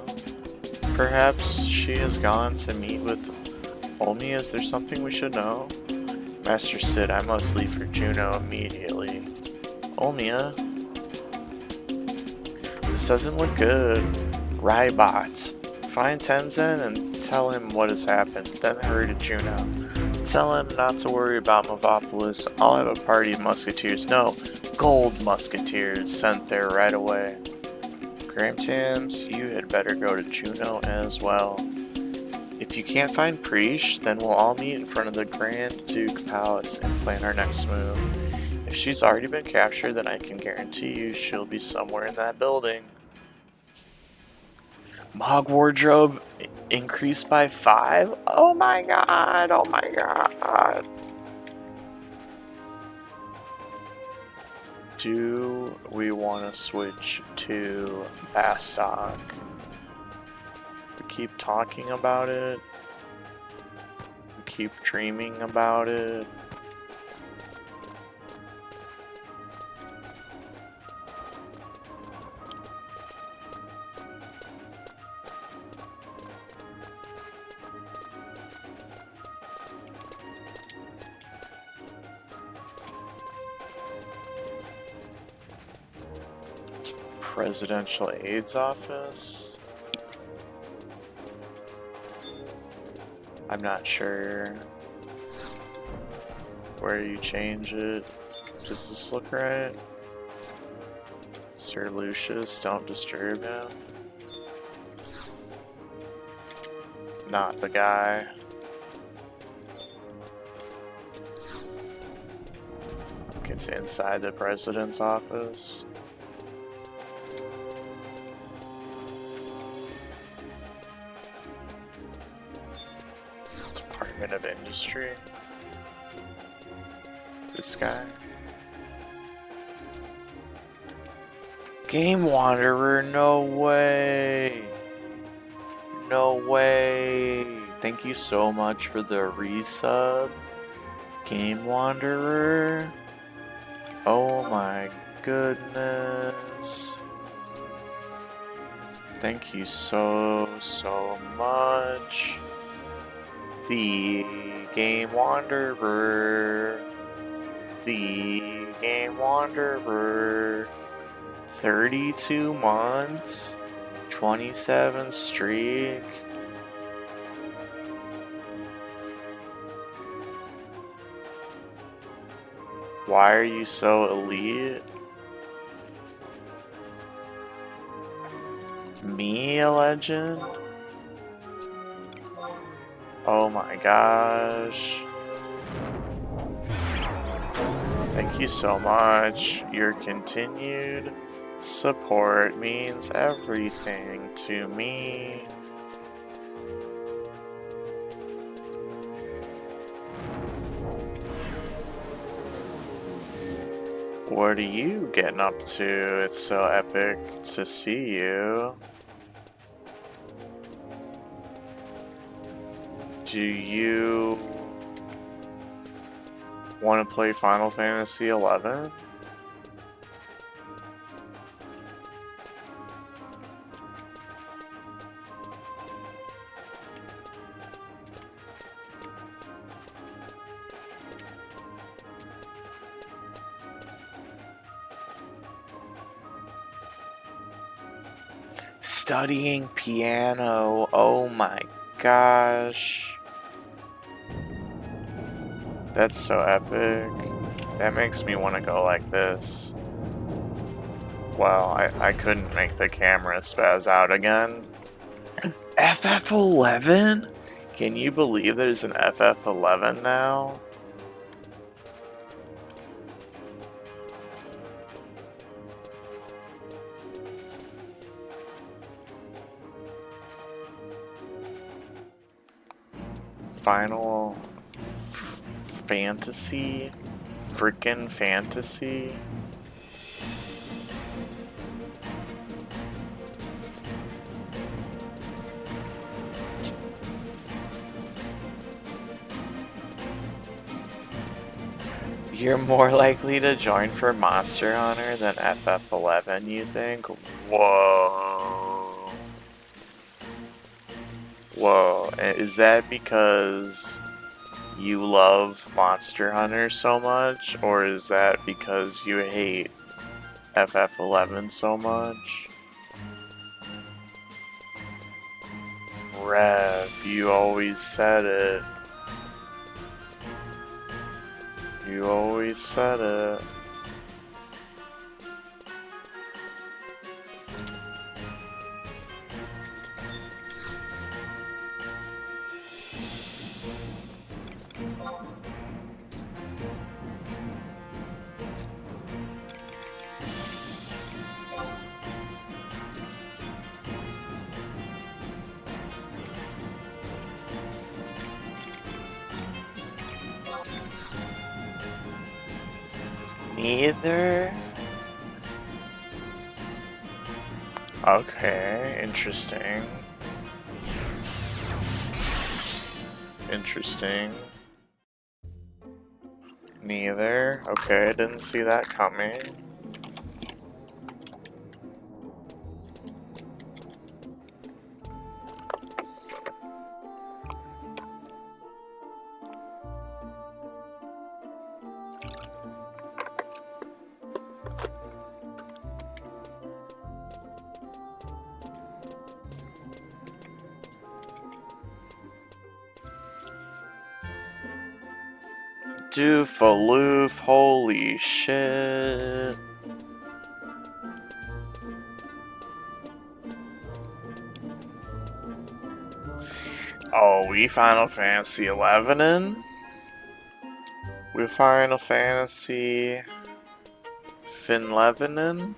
Perhaps she has gone to meet with Olmi. Is there something we should know? Master Sid, I must leave for Juneau immediately. Olmia? This doesn't look good. Rybot. Find Tenzin and tell him what has happened, then hurry to Juneau. Tell him not to worry about Mavopolis. I'll have a party of musketeers, no, gold musketeers, sent there right away. Gramtams, you had better go to Juneau as well. If you can't find Preach, then we'll all meet in front of the Grand Duke Palace and plan our next move. If she's already been captured, then I can guarantee you she'll be somewhere in that building. Mog wardrobe increased by 5? Oh my god, oh my god. Do we want to switch to Bastock? We keep talking about it. We keep dreaming about it. Presidential Aids Office? I'm not sure where you change it. Does this look right? Sir Lucius, don't disturb him. Not the guy. It's inside the president's office. Department of Industry. This guy. Game Wanderer, no way. No way. Thank you so much for the resub. Game Wanderer. Oh my goodness. Thank you so much. The Game Wanderer. The Game Wanderer. 32 months. 27 streak. Why are you so elite? Me, a legend? Oh my gosh. Thank you so much. Your continued support means everything to me. What are you getting up to? It's so epic to see you. Do you want to play Final Fantasy XI? Studying piano, oh my gosh. That's so epic. That makes me want to go like this. Well, I couldn't make the camera spaz out again. FF11? Can you believe there's an FF11 now? Final Fantasy? Frickin' Fantasy? You're more likely to join for Monster Hunter than FF11, you think? Whoa. Whoa. Is that because you love Monster Hunter so much? Or is that because you hate FF11 so much? Rev, you always said it. You always said it. Neither? Okay, interesting. Interesting. Neither. Okay, I didn't see that coming. Doofaloof, holy shit. Oh, we Final Fantasy 11 in? We Final Fantasy Finlevenen?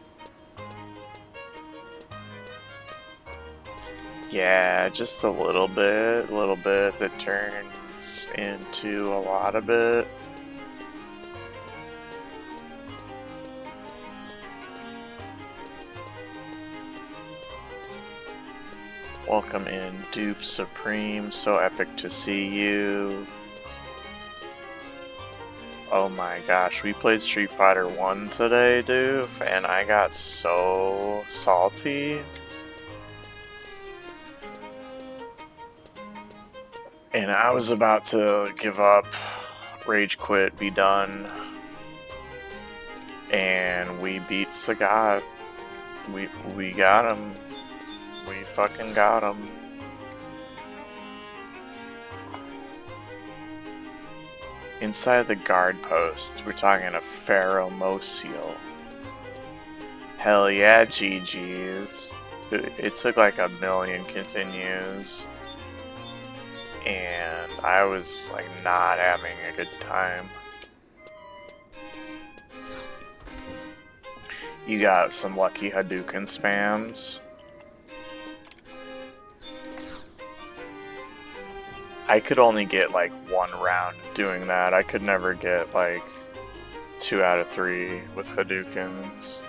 Yeah, just a little bit that turns into a lot of it. Welcome in, Doof Supreme, so epic to see you. Oh my gosh, we played Street Fighter 1 today, Doof, and I got so salty. And I was about to give up, rage quit, be done. And we beat Sagat. We got him. We fucking got him. Inside the guard posts, we're talking a Pheromocial. Hell yeah, GG's. It took like a million continues. And I was like not having a good time. You got some lucky Hadouken spams. I could only get like one round doing that. I could never get like 2 out of 3 with Hadoukens.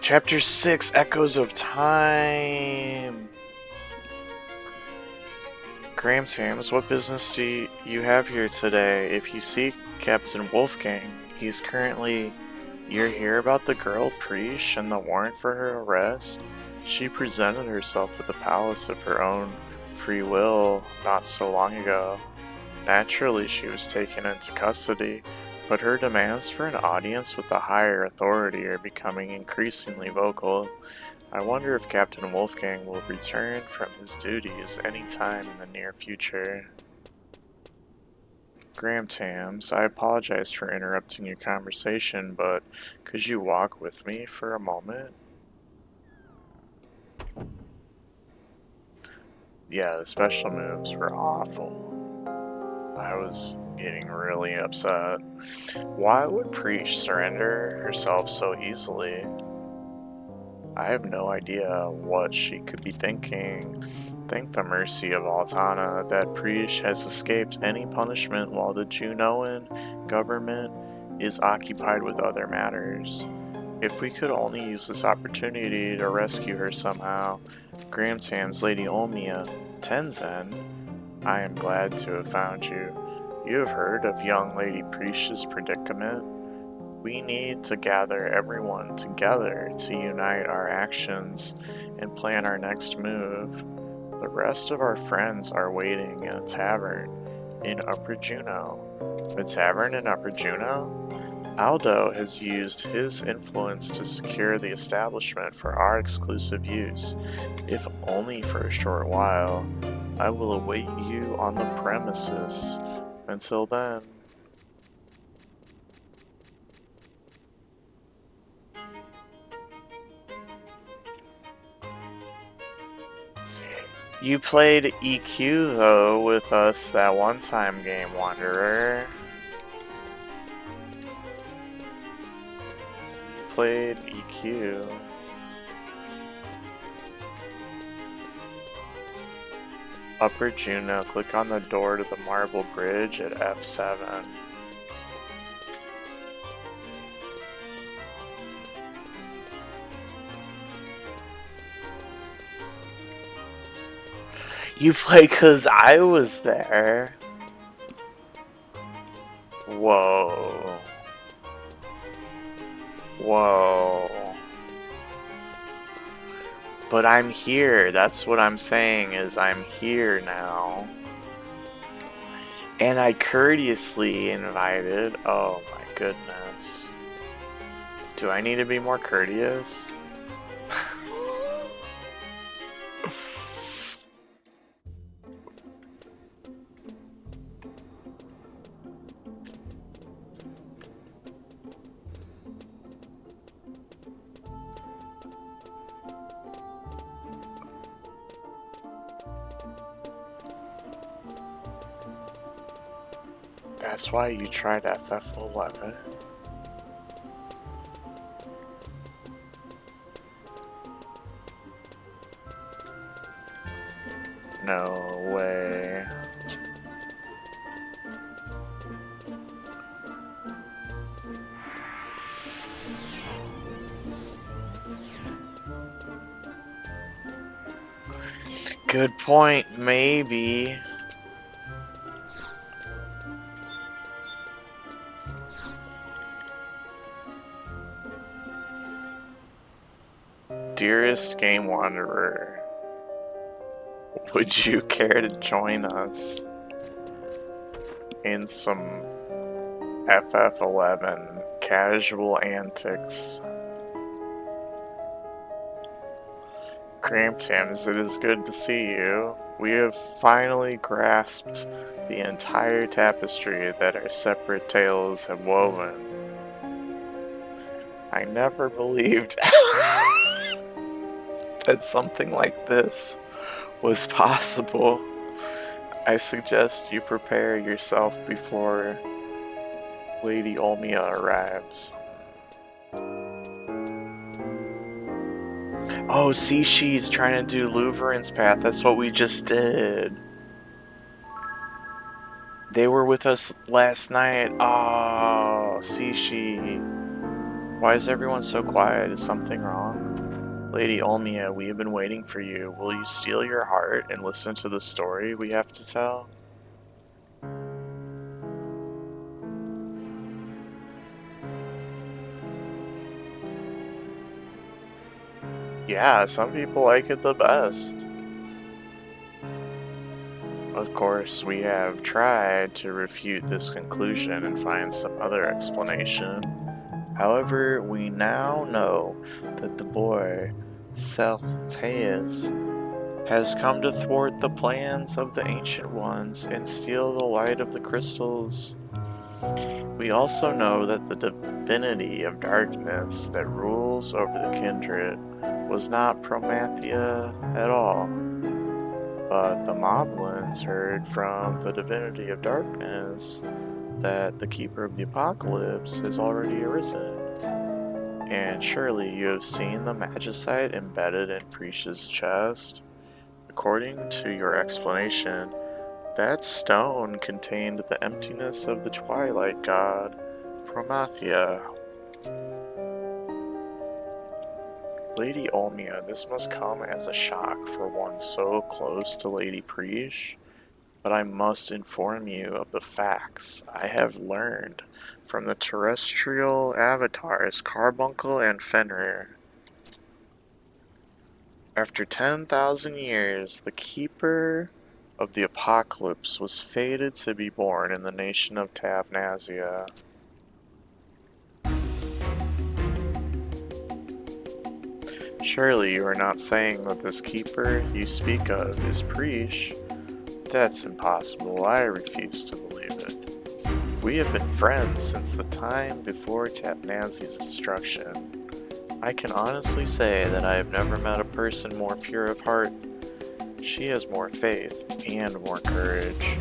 Chapter 6, Echoes of Time. Graham Sams, what business do you have here today? If you seek Captain Wolfgang, he's currently... You're here about the girl Preesh and the warrant for her arrest? She presented herself at the palace of her own free will not so long ago. Naturally, she was taken into custody, but her demands for an audience with the higher authority are becoming increasingly vocal. I wonder if Captain Wolfgang will return from his duties any time in the near future. Graham Tams, I apologize for interrupting your conversation, but could you walk with me for a moment? Yeah, the special moves were awful. I was getting really upset. Why would Preach surrender herself so easily? I have no idea what she could be thinking. Thank the mercy of Altana that Preach has escaped any punishment while the Junoan government is occupied with other matters. If we could only use this opportunity to rescue her somehow. Gramtam's Lady Olmia, Tenzen, I am glad to have found you. You have heard of young Lady Preach's predicament? We need to gather everyone together to unite our actions and plan our next move. The rest of our friends are waiting in a tavern in Upper Juno. A tavern in Upper Juno? Aldo has used his influence to secure the establishment for our exclusive use, if only for a short while. I will await you on the premises. Until then. You played EQ though with us that one time, Game Wanderer. You played EQ. Upper Juno, click on the door to the marble bridge at F7. You played because I was there. Whoa. Whoa. But I'm here. That's what I'm saying is I'm here now. And I courteously invited. Oh my goodness. Do I need to be more courteous? That's why you tried FF11? No way. Good point, maybe. Dearest Game Wanderer, would you care to join us in some FF11 casual antics? Gramtams, it is good to see you. We have finally grasped the entire tapestry that our separate tales have woven. I never believed that something like this was possible. I suggest you prepare yourself before Lady Olmia arrives. Oh, see, she's trying to do Louverance path. That's what we just did. They were with us last night. Oh, Sishi. Why is everyone so quiet? Is something wrong? Lady Olmia, we have been waiting for you. Will you steal your heart and listen to the story we have to tell? Yeah, some people like it the best. Of course, we have tried to refute this conclusion and find some other explanation. However, we now know that the boy, Self-Teus, has come to thwart the plans of the Ancient Ones and steal the light of the crystals. We also know that the divinity of darkness that rules over the kindred was not Promathia at all, but the Moblins heard from the divinity of darkness that the Keeper of the Apocalypse has already arisen. And surely you have seen the magicite embedded in Prish's chest? According to your explanation, that stone contained the emptiness of the Twilight God, Promathia. Lady Olmia, this must come as a shock for one so close to Lady Prish, but I must inform you of the facts I have learned from the terrestrial avatars Carbuncle and Fenrir. After 10,000 years, the Keeper of the Apocalypse was fated to be born in the nation of Tavnazia. Surely you are not saying that this Keeper you speak of is Prish? That's impossible. I refuse to believe it. We have been friends since the time before Tavnazia's destruction. I can honestly say that I have never met a person more pure of heart. She has more faith and more courage.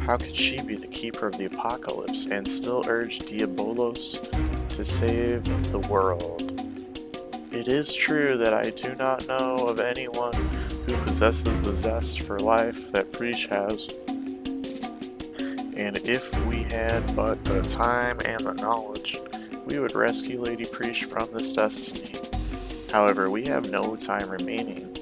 How could she be the Keeper of the Apocalypse and still urge Diabolos to save the world? It is true that I do not know of anyone who possesses the zest for life that Prish has. And if we had but the time and the knowledge, we would rescue Lady Prish from this destiny. However, we have no time remaining.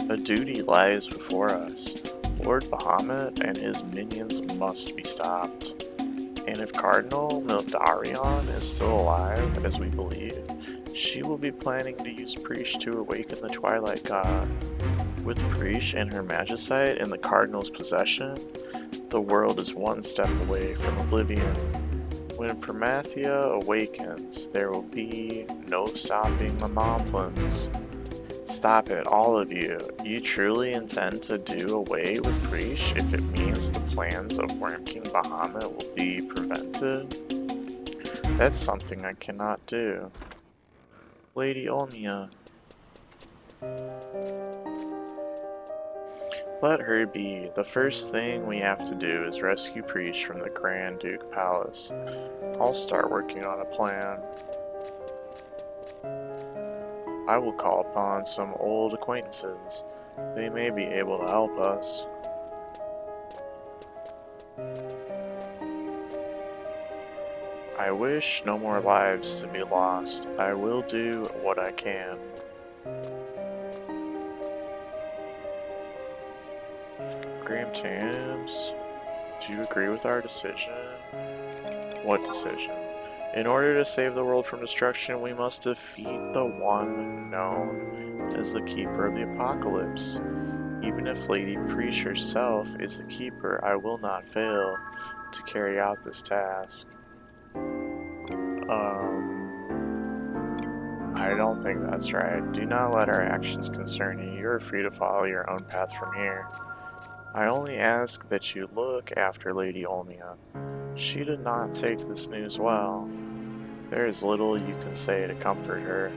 A duty lies before us. Lord Bahamut and his minions must be stopped. And if Cardinal Mildarion is still alive, as we believe, she will be planning to use Prish to awaken the Twilight God. With Prish and her magicite in the Cardinal's possession, the world is one step away from oblivion. When Promathia awakens, there will be no stopping the Moblins. Stop it, all of you. You truly intend to do away with Prish if it means the plans of Worm King Bahamut will be prevented? That's something I cannot do. Lady Olmia. Let her be. The first thing we have to do is rescue Prish from the Grand Duke Palace. I'll start working on a plan. I will call upon some old acquaintances. They may be able to help us. I wish no more lives to be lost. I will do what I can. Graham Tams, do you agree with our decision? What decision? In order to save the world from destruction, we must defeat the one known as the Keeper of the Apocalypse. Even if Lady Prish herself is the Keeper, I will not fail to carry out this task. I don't think that's right. Do not let our actions concern you. You are free to follow your own path from here. I only ask that you look after Lady Olmia. She did not take this news well. There is little you can say to comfort her,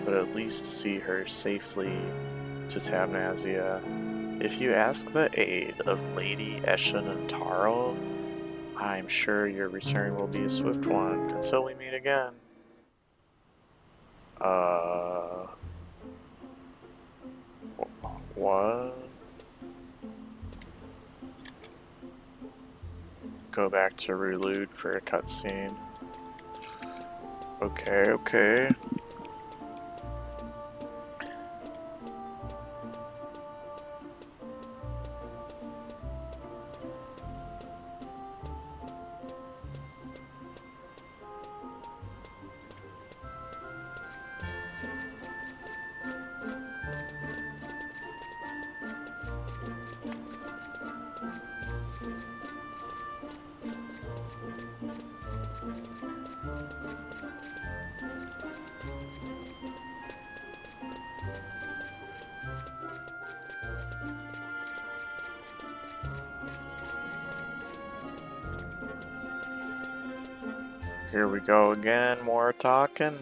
but at least see her safely to Tavnazia. If you ask the aid of Lady Eshin and Taro, I'm sure your return will be a swift one. Until we meet again. What? Go back to Relude for a cutscene. Okay. Here we go again, more talking.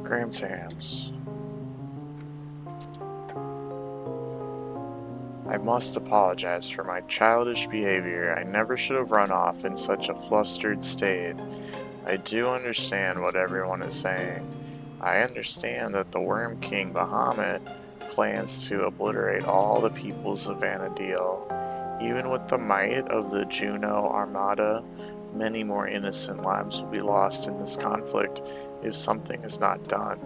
Graham's hams. I must apologize for my childish behavior. I never should have run off in such a flustered state. I do understand what everyone is saying. I understand that the Worm King Bahamut plans to obliterate all the peoples of Vanadil. Even with the might of the Juno Armada, many more innocent lives will be lost in this conflict if something is not done.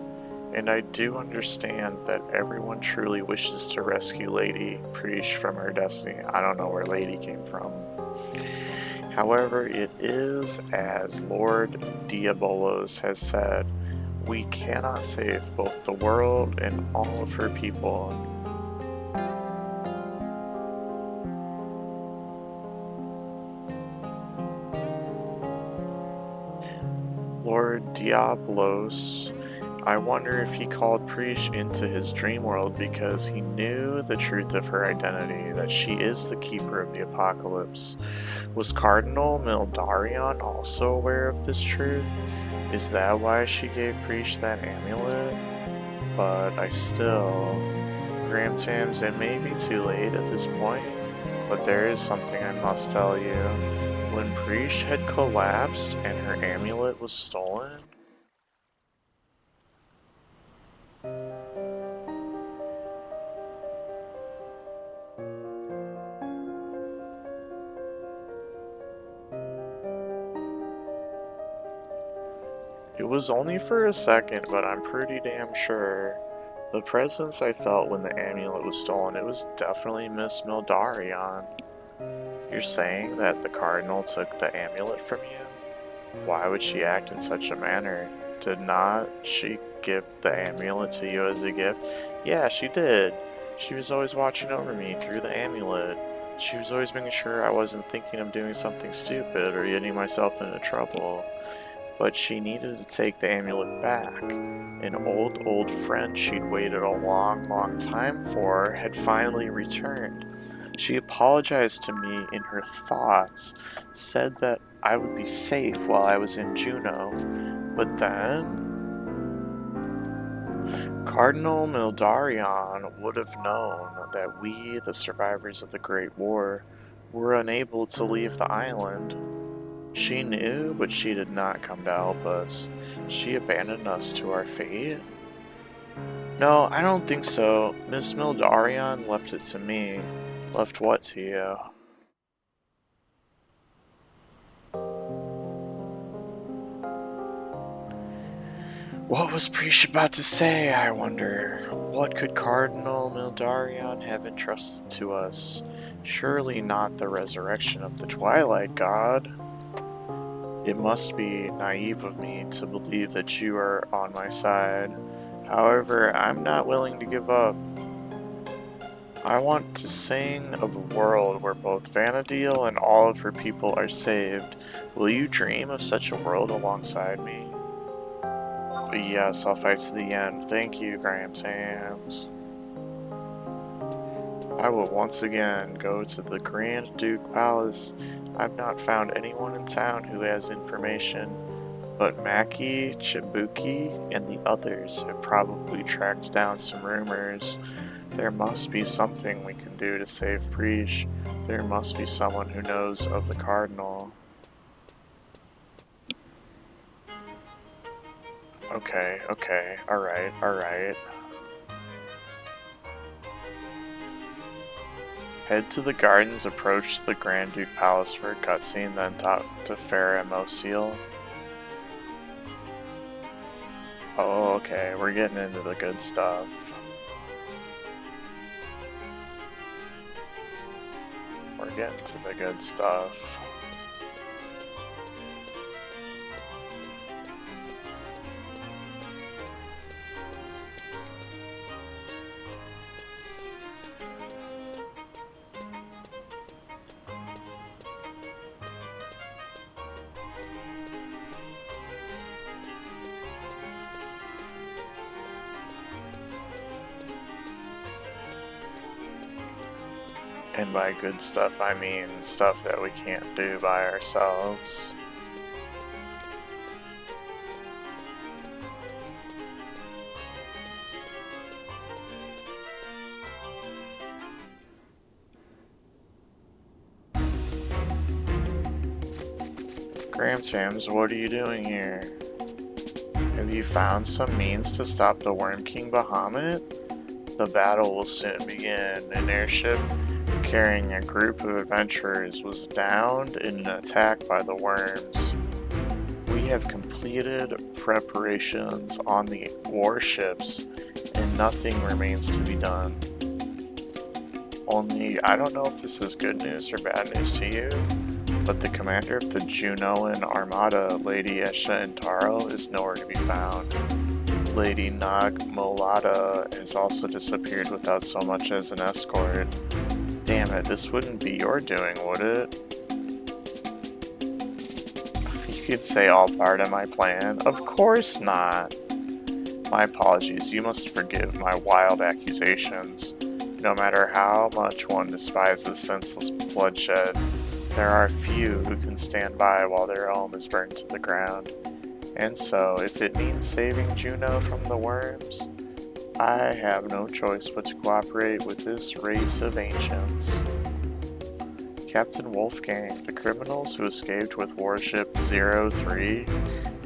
And I do understand that everyone truly wishes to rescue Lady Preesh from her destiny. I don't know where Lady came from. However, it is as Lord Diabolos has said, we cannot save both the world and all of her people. Lord Diabolos, I wonder if he called Preesh into his dream world because he knew the truth of her identity, that she is the keeper of the apocalypse. Was Cardinal Mildarion also aware of this truth? Is that why she gave Preesh that amulet? But I still... Gramtams, it may be too late at this point, but there is something I must tell you. When Preesh had collapsed and her amulet was stolen, it was only for a second, but I'm pretty damn sure. The presence I felt when the amulet was stolen, it was definitely Miss Mildarion. You're saying that the Cardinal took the amulet from you? Why would she act in such a manner? Did not she give the amulet to you as a gift? Yeah, she did. She was always watching over me through the amulet. She was always making sure I wasn't thinking of doing something stupid or getting myself into trouble. But she needed to take the amulet back. An old friend she'd waited a long time for had finally returned. She apologized to me in her thoughts, said that I would be safe while I was in Juno, but then... Cardinal Mildarion would have known that we, the survivors of the Great War, were unable to leave the island. She knew, but she did not come to help us. She abandoned us to our fate? No, I don't think so. Miss Mildarion left it to me. Left what to you? What was Preesh about to say, I wonder? What could Cardinal Mildarion have entrusted to us? Surely not the resurrection of the Twilight God. It must be naive of me to believe that you are on my side. However, I'm not willing to give up. I want to sing of a world where both Vanadil and all of her people are saved. Will you dream of such a world alongside me? Yes, I'll fight to the end. Thank you, Gramtams. I will once again go to the Grand Duke Palace. I've not found anyone in town who has information, but Maki, Chibuki, and the others have probably tracked down some rumors. There must be something we can do to save Preesh. There must be someone who knows of the Cardinal. Okay, alright. Head to the gardens, approach the Grand Duke Palace for a cutscene, then talk to Farah Mosil. Oh, okay, we're getting into the good stuff. We're getting to the good stuff. And by good stuff, I mean stuff that we can't do by ourselves. Gramtams, what are you doing here? Have you found some means to stop the Worm King Bahamut? The battle will soon begin. An airship carrying a group of adventurers was downed in an attack by the worms. We have completed preparations on the warships and nothing remains to be done. Only, I don't know if this is good news or bad news to you, but the commander of the Junoan Armada, Lady Esha Intaro, is nowhere to be found. Lady Nagmolada has also disappeared without so much as an escort. Damn it, this wouldn't be your doing, would it? You could say all part of my plan. Of course not. My apologies, you must forgive my wild accusations. No matter how much one despises senseless bloodshed, there are few who can stand by while their home is burned to the ground. And so, if it means saving Juno from the worms, I have no choice but to cooperate with this race of ancients. Captain Wolfgang, the criminals who escaped with Warship 03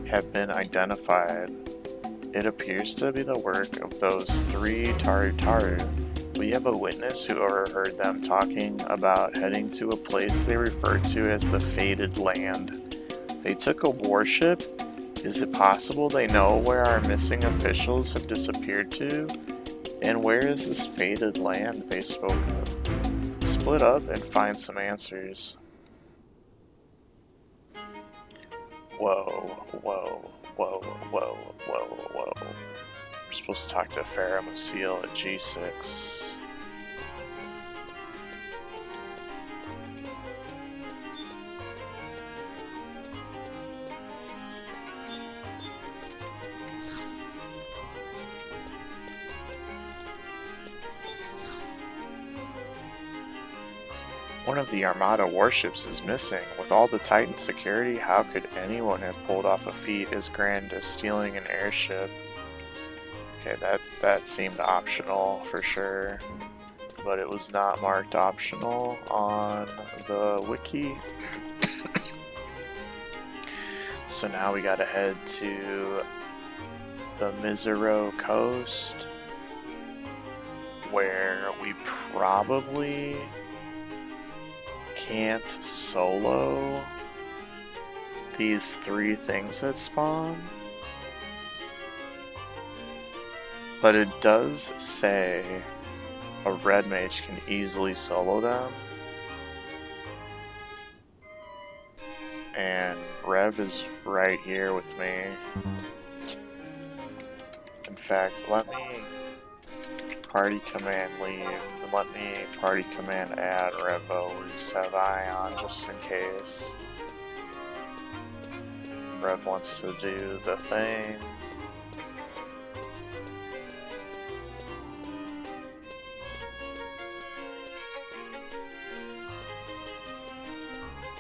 have been identified. It appears to be the work of those 3 Taru. We have a witness who overheard them talking about heading to a place they refer to as the Fated Land. They took a warship? Is it possible they know where our missing officials have disappeared to? And where is this Fated Land they spoke of? Split up and find some answers. Whoa, whoa, whoa, whoa, whoa, whoa. We're supposed to talk to Farah Masil at G6. One of the Armada warships is missing. With all the Titan security, how could anyone have pulled off a feat as grand as stealing an airship? Okay, that seemed optional for sure, but it was not marked optional on the wiki. So now we gotta head to the Mizero coast, where we probably can't solo these 3 things that spawn. But it does say a red mage can easily solo them. And Rev is right here with me. In fact, let me party command leave. And let me party command add Revo Sevi on just in case. Rev wants to do the thing.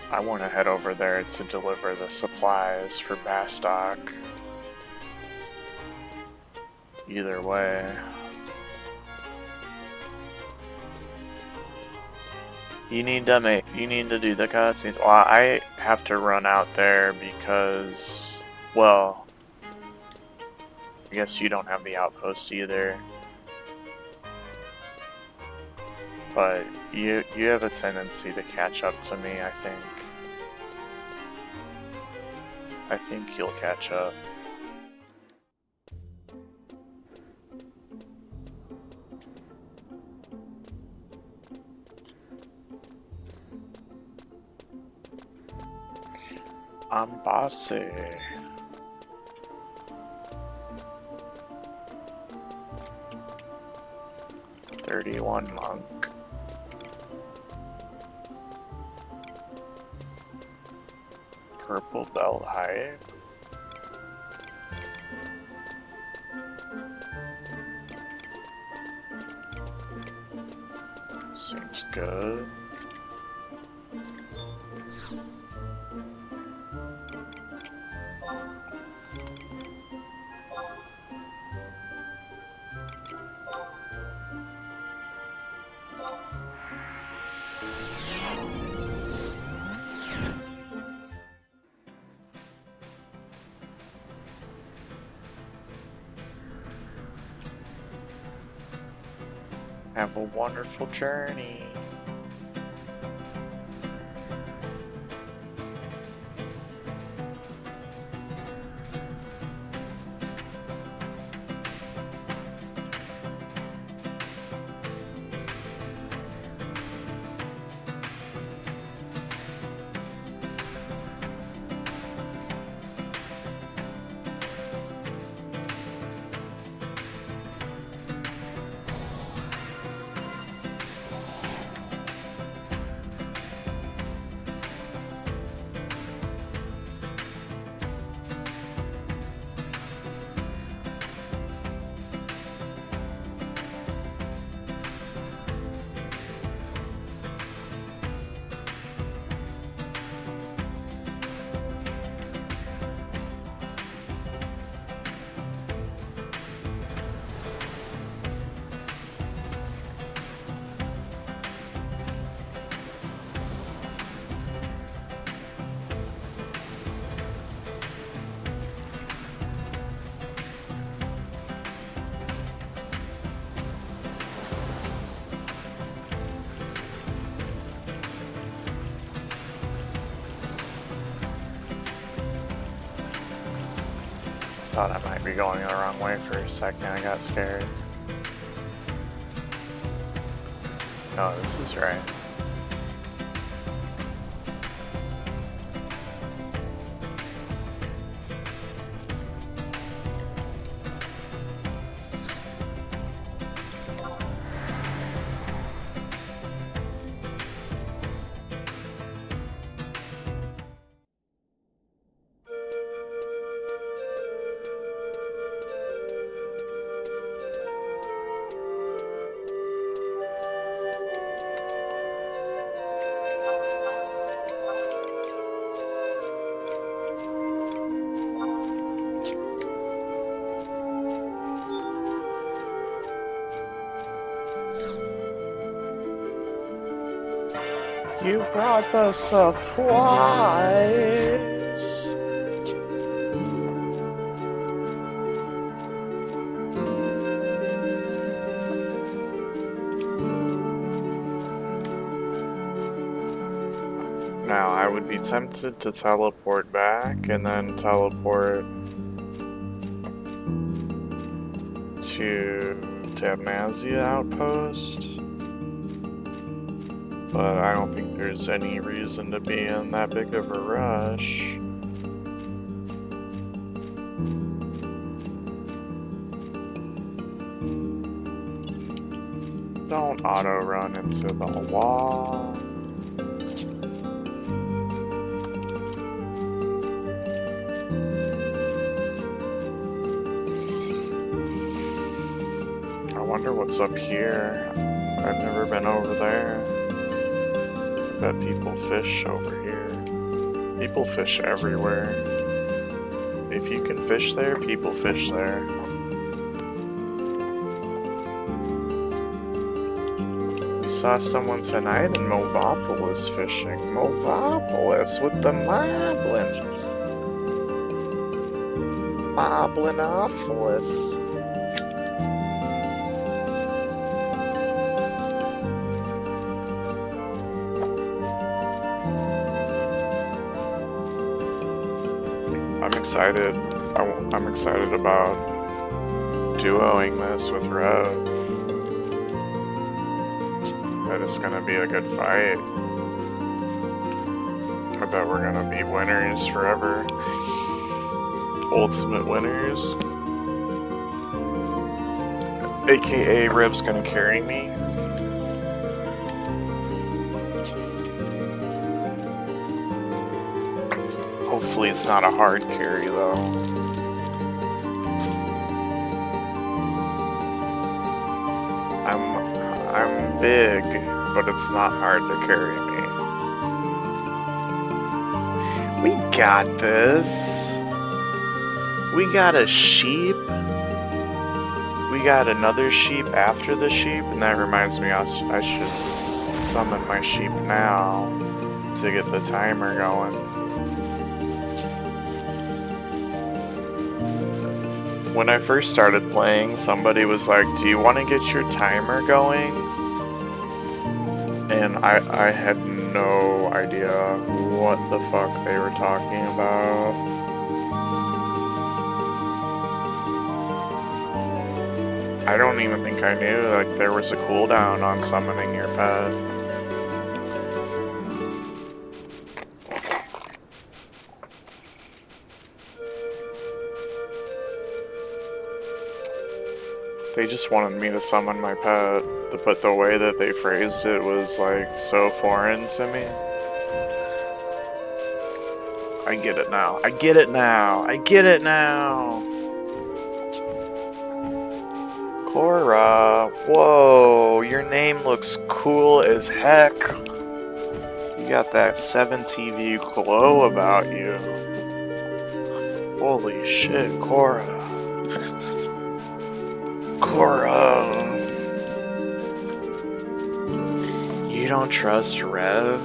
I want to head over there to deliver the supplies for Bastock. Either way. You need to do the cutscenes. Well, I have to run out there because, well, I guess you don't have the outpost either. But you have a tendency to catch up to me, I think. I think you'll catch up. I'm bossy. $31 monk. Purple belt hype. Seems good. Have a wonderful journey. Thought I might be going the wrong way for a second. I got scared. No, this is right. You brought the supplies. Now, I would be tempted to teleport back and then teleport to Damnasia Outpost. But I don't think there's any reason to be in that big of a rush. Don't auto-run into the wall. I wonder what's up here. I've never been over there. I bet people fish over here. People fish everywhere. If you can fish there, people fish there. We saw someone tonight in Movopolis fishing. Movopolis with the moblins. Moblinopolis. I'm excited about duoing this with Rev. Bet it's gonna be a good fight. I bet we're gonna be winners forever. Ultimate winners. AKA Rev's gonna carry me. Hopefully it's not a hard carry though. I'm big. but it's not hard to carry me. We got this. We got a sheep. We got another sheep after the sheep, and that reminds me I should summon my sheep now to get the timer going. When I first started playing, somebody was like, "Do you want to get your timer going?" And I had no idea what the fuck they were talking about. I don't even think I knew like there was a cooldown on summoning your pet. They just wanted me to summon my pet, but the way that they phrased it was like so foreign to me. I get it now. I get it now. I get it now. Cora, whoa, your name looks cool as heck. You got that 7TV glow about you. Holy shit, Cora. Cora. You don't trust Rev?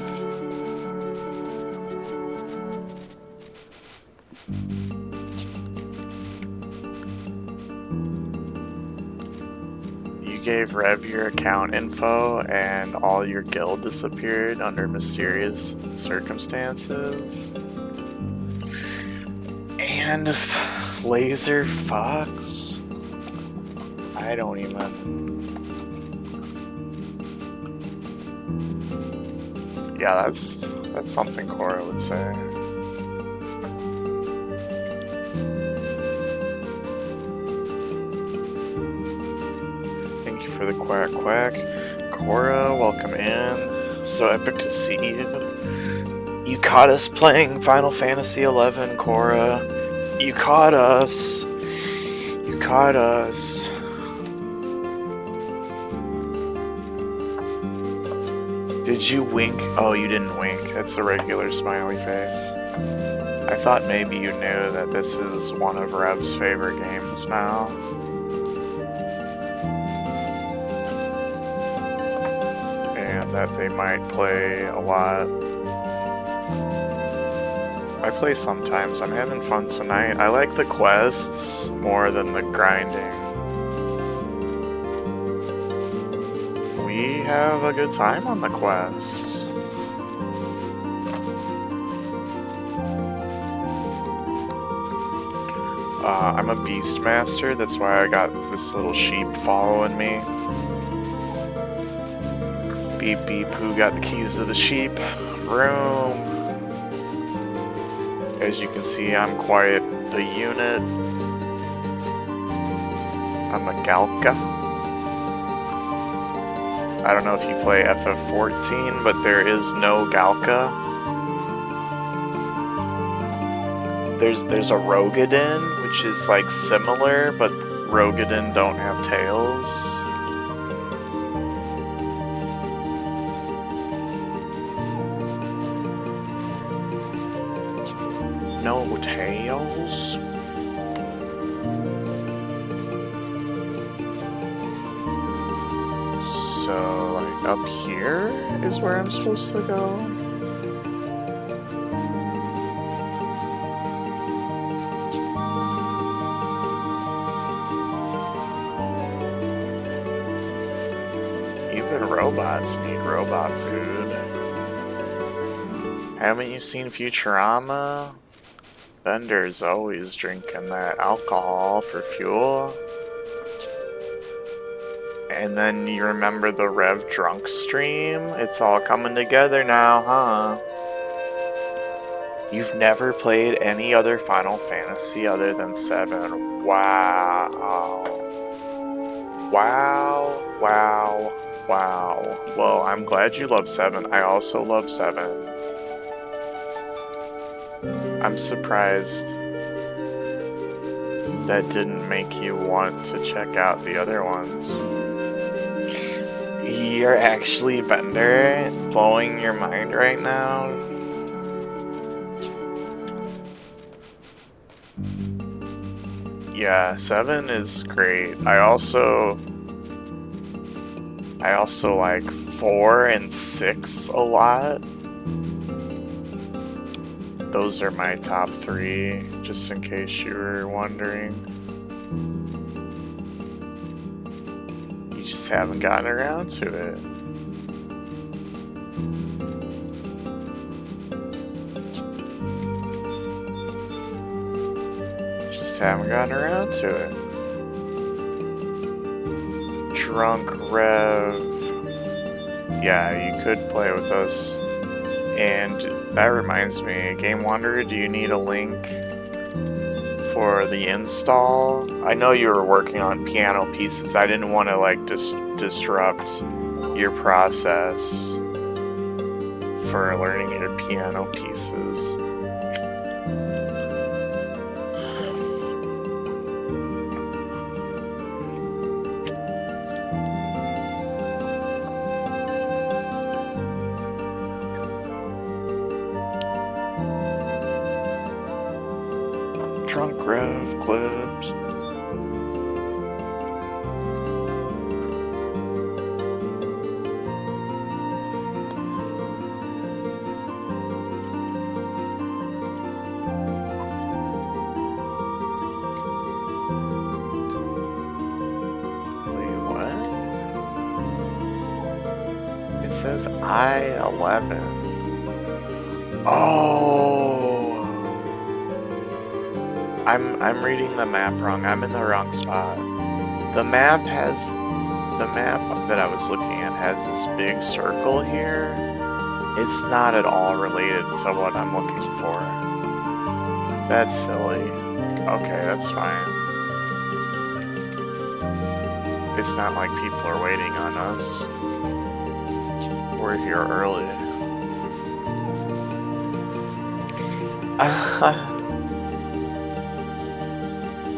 You gave Rev your account info and all your guild disappeared under mysterious circumstances. And Laser Fox? I don't even... Yeah, that's something Cora would say. Thank you for the quack quack. Cora, welcome in. So epic to see you. You caught us playing Final Fantasy XI, Cora. You caught us. You caught us. Did you wink? Oh, you didn't wink. That's a regular smiley face. I thought maybe you knew that this is one of Rev's favorite games now. And that they might play a lot. I play sometimes. I'm having fun tonight. I like the quests more than the grinding. We have a good time on the quests. I'm a beastmaster, that's why I got this little sheep following me. Beep beep, who got the keys to the sheep room? As you can see, I'm quite the unit. I'm a Galka. I don't know if you play FF14, but there is no Galka. There's a Rogadin, which is like similar, but Rogadin don't have tails. No tails? So, like, up here is where I'm supposed to go? Even robots need robot food. Haven't you seen Futurama? Bender's always drinking that alcohol for fuel. And then you remember the Rev drunk stream? It's all coming together now, huh? You've never played any other Final Fantasy other than 7. Wow. Wow, wow, wow. Well, I'm glad you love 7. I also love 7. I'm surprised that didn't make you want to check out the other ones. We are actually Bender, blowing your mind right now. Yeah, 7 is great. I also like 4 and 6 a lot. Those are my top 3, just in case you were wondering. You just haven't gotten around to it. Just haven't gotten around to it. Drunk Rev. Yeah, you could play with us. And that reminds me, Game Wanderer, do you need a link for the install? I know you were working on piano pieces. I didn't want to like disrupt your process for learning your piano pieces. Drunk Rev clips. Wait, what? It says I-11. Oh! I'm reading the map wrong. I'm in the wrong spot. The map that I was looking at has this big circle here. It's not at all related to what I'm looking for. That's silly. Okay, that's fine. It's not like people are waiting on us. We're here early.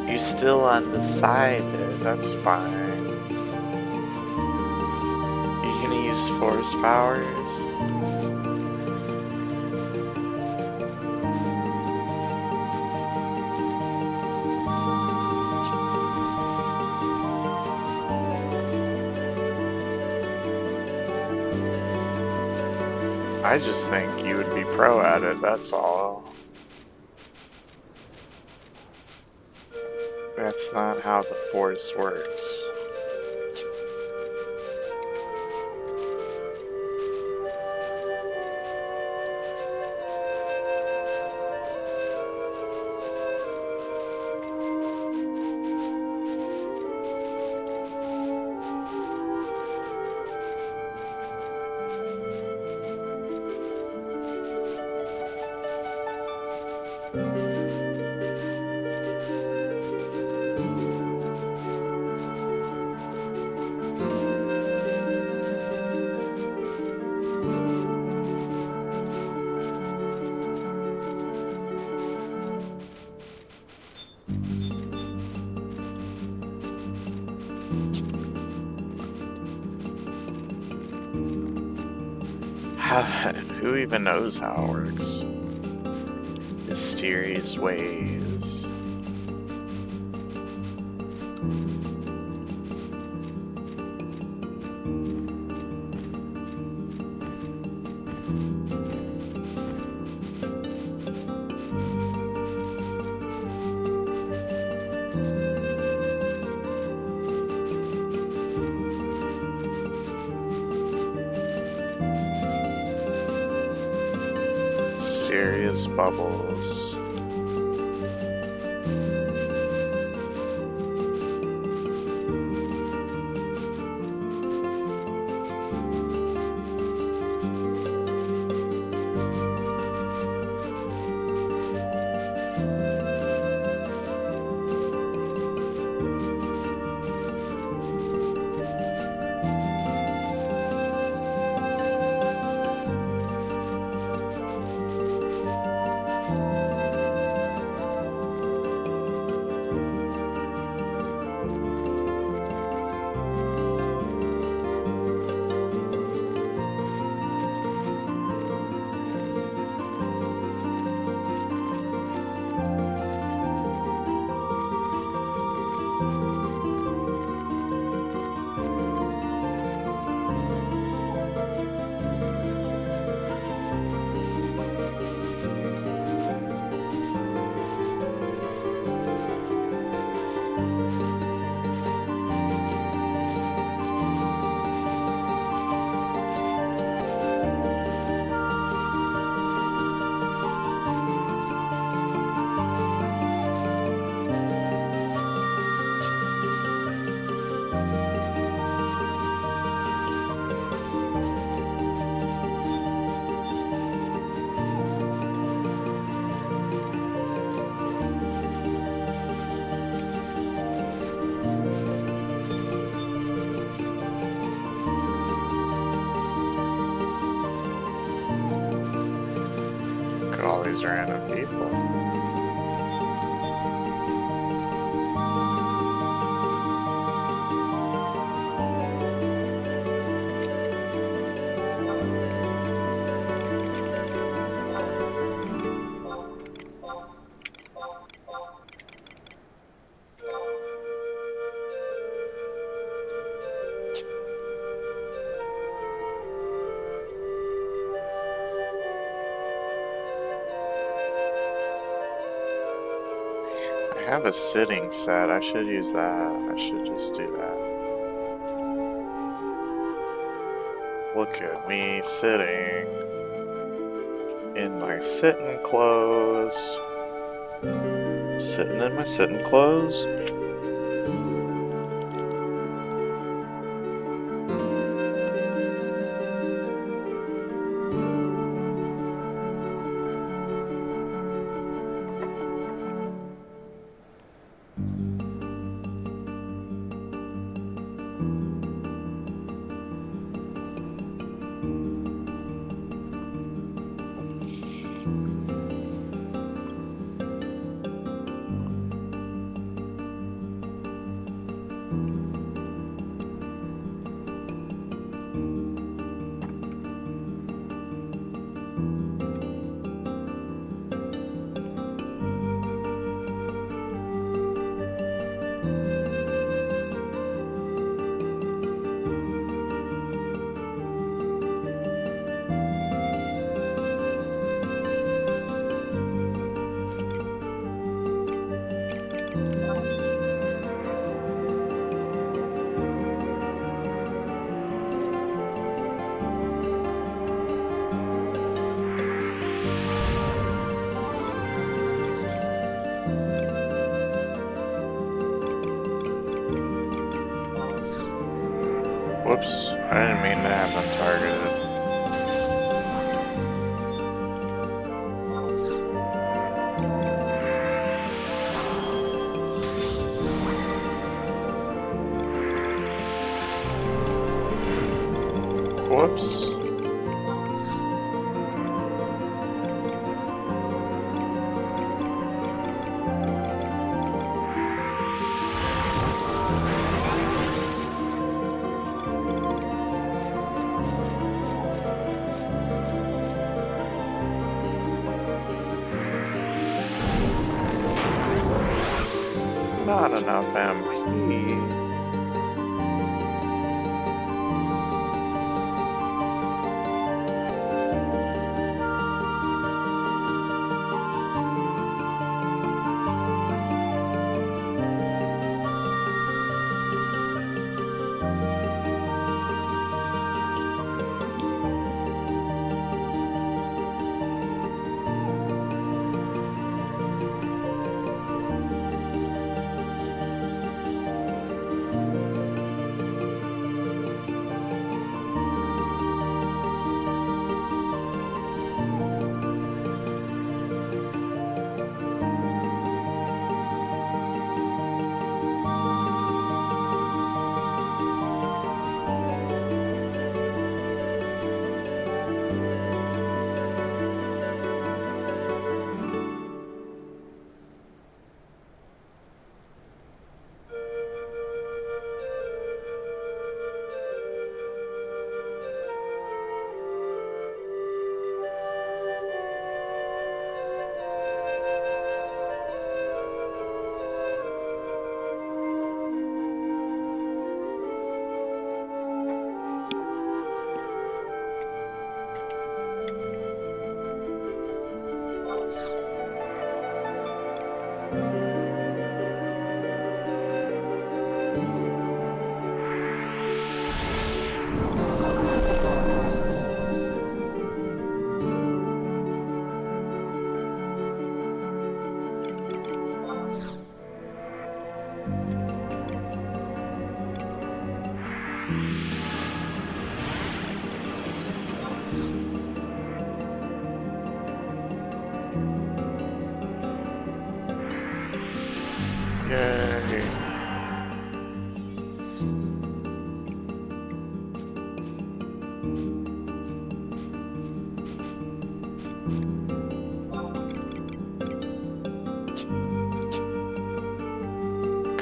You're still undecided, that's fine. You're gonna use force powers? I just think you would be pro at it, that's all. That's not how the force works. Who even knows how it works? Mysterious ways. Mysterious bubbles. all these random people. I have a sitting set. I should use that. I should just do that. Look at me sitting in my sitting clothes. Sitting in my sitting clothes. Whoops, I didn't mean to have them targeted. Whoops. Not enough MP.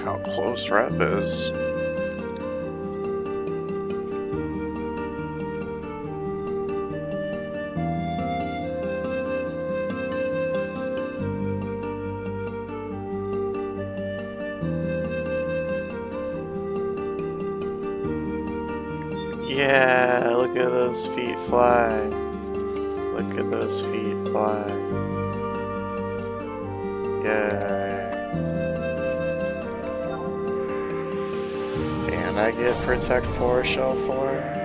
how close Rep is. Yeah, look at those feet fly. Look at those feet fly. Yay. And I get Protect 4, Shell 4.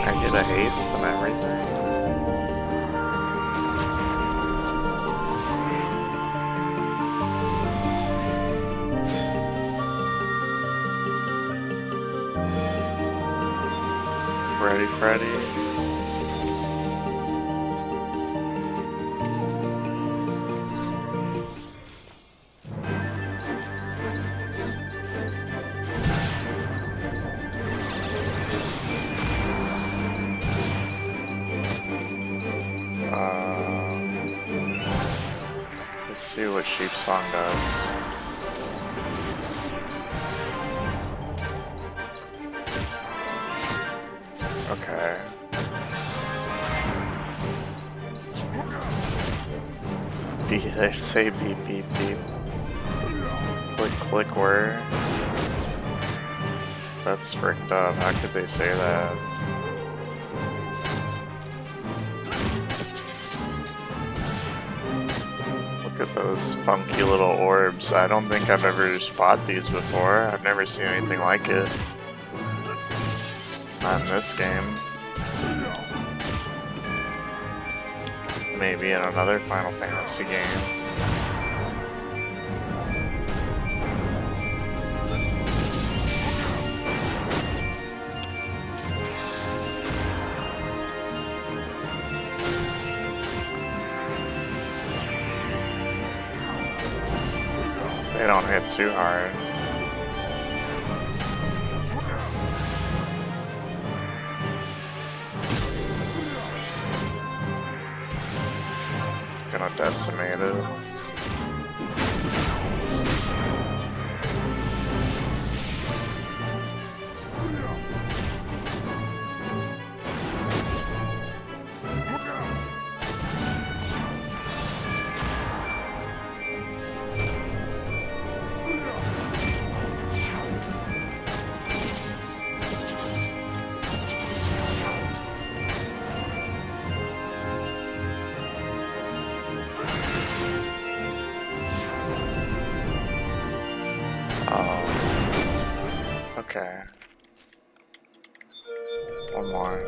I get a haste and everything. Ready, Freddy? Let's see what Sheep Song does. Okay. They say beep beep beep. Click click where? That's fricked up. How could they say that? Look at those funky little orbs. I don't think I've ever spotted these before. I've never seen anything like it. Not in this game. Maybe in another Final Fantasy game. They don't hit too hard. Gonna decimate it. Okay. One more.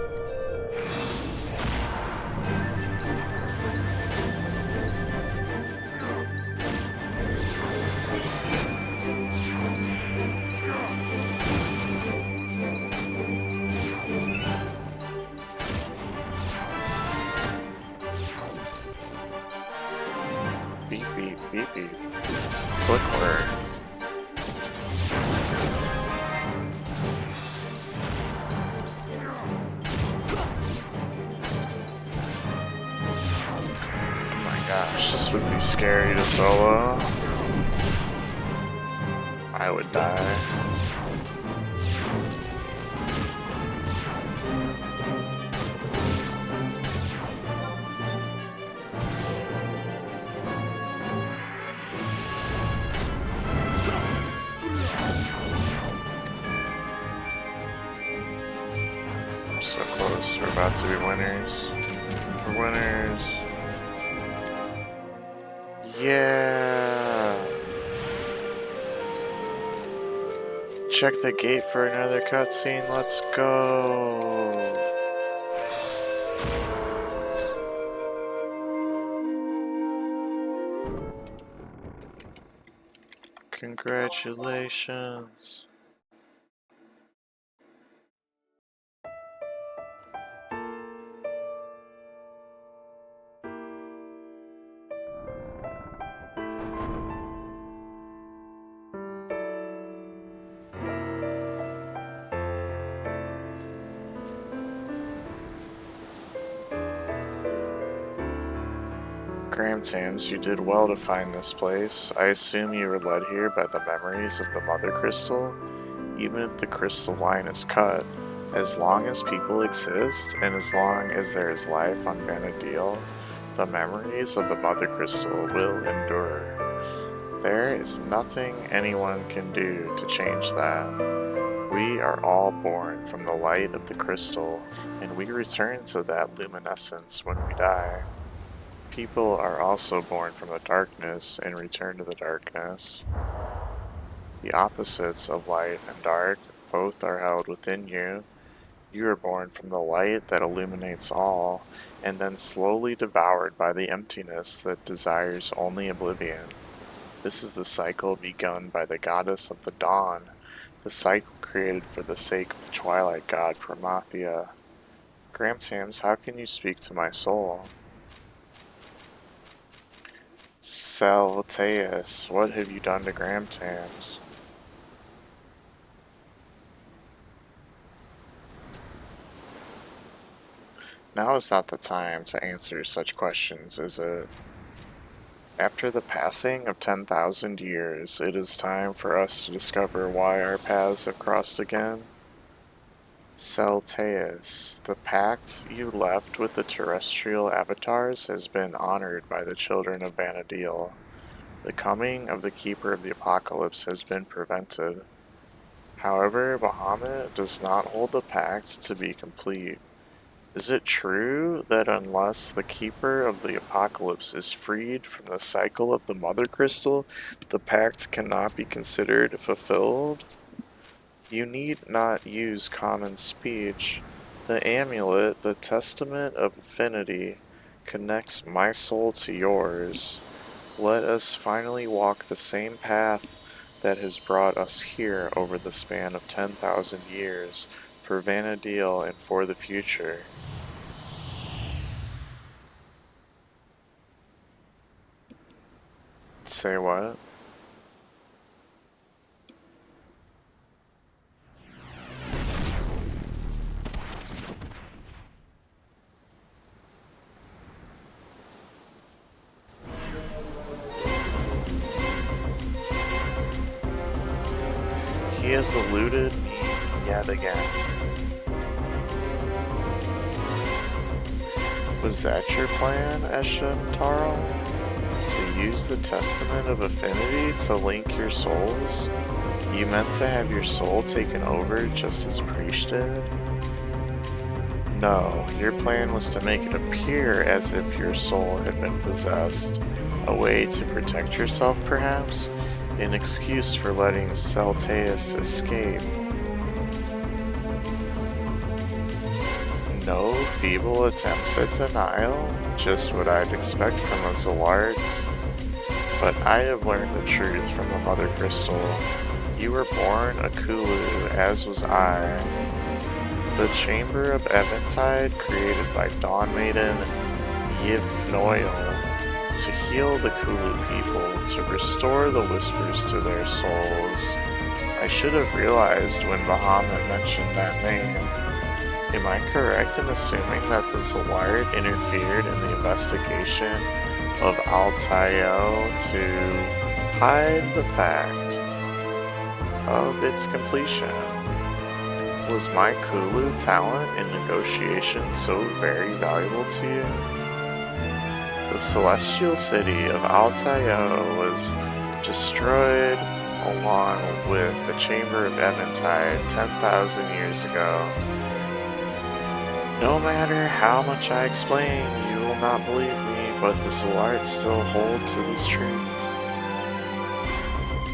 Beep beep beep beep. Click word. Gosh, this would be scary to solo. I would die. We're so close. We're about to be winners. We're winners. Yeah. check the gate for another cutscene. Let's go. Congratulations. Gramtams, you did well to find this place. I assume you were led here by the memories of the Mother Crystal. Even if the crystal line is cut, as long as people exist, and as long as there is life on Vanadil, the memories of the Mother Crystal will endure. There is nothing anyone can do to change that. We are all born from the light of the crystal, and we return to that luminescence when we die. People are also born from the darkness and return to the darkness. The opposites of light and dark, both are held within you. You are born from the light that illuminates all, and then slowly devoured by the emptiness that desires only oblivion. This is the cycle begun by the goddess of the dawn, the cycle created for the sake of the twilight god Promathia. Gramtams, how can you speak to my soul? Celteus, what have you done to Gramtams? Now is not the time to answer such questions, is it? After the passing of 10,000 years, it is time for us to discover why our paths have crossed again. Celteus, the pact you left with the terrestrial avatars has been honored by the children of Vanadil. The coming of the Keeper of the Apocalypse has been prevented. However, Bahamut does not hold the pact to be complete. Is it true that unless the Keeper of the Apocalypse is freed from the cycle of the Mother Crystal, the pact cannot be considered fulfilled? You need not use common speech. The amulet, the testament of affinity, connects my soul to yours. Let us finally walk the same path that has brought us here over the span of 10,000 years, for Vanadil and for the future. Say what? He has eluded me yet again. Was that your plan, Eshantaro? To use the Testament of Affinity to link your souls? You meant to have your soul taken over just as Preach did? No, your plan was to make it appear as if your soul had been possessed. A way to protect yourself, perhaps? An excuse for letting Celteus escape. No feeble attempts at denial, just what I'd expect from a Zalart. But I have learned the truth from the Mother Crystal. You were born a Kulu, as was I. The Chamber of Eventide, created by Dawn Maiden Yivnoil, to heal the Kulu people, to restore the whispers to their souls. I should have realized when Bahamut mentioned that name. Am I correct in assuming that the Zalart interfered in the investigation of Altaio to hide the fact of its completion? Was my Kulu talent in negotiation so very valuable to you? The celestial city of Altaio was destroyed along with the Chamber of Eventide 10,000 years ago. No matter how much I explain, you will not believe me, but the Zalart still hold to this truth.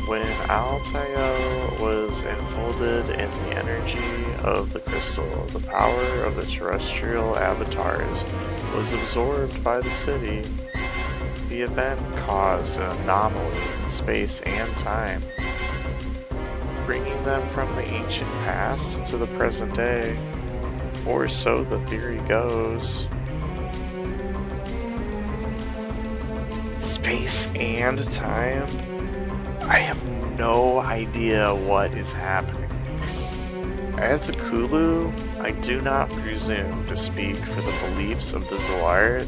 When Altair was enfolded in the energy of the crystal, the power of the terrestrial avatars was absorbed by the city. The event caused an anomaly in space and time, bringing them from the ancient past to the present day, or so the theory goes. Space and time? I have no idea what is happening. As a Kulu, I do not presume to speak for the beliefs of the Zalart,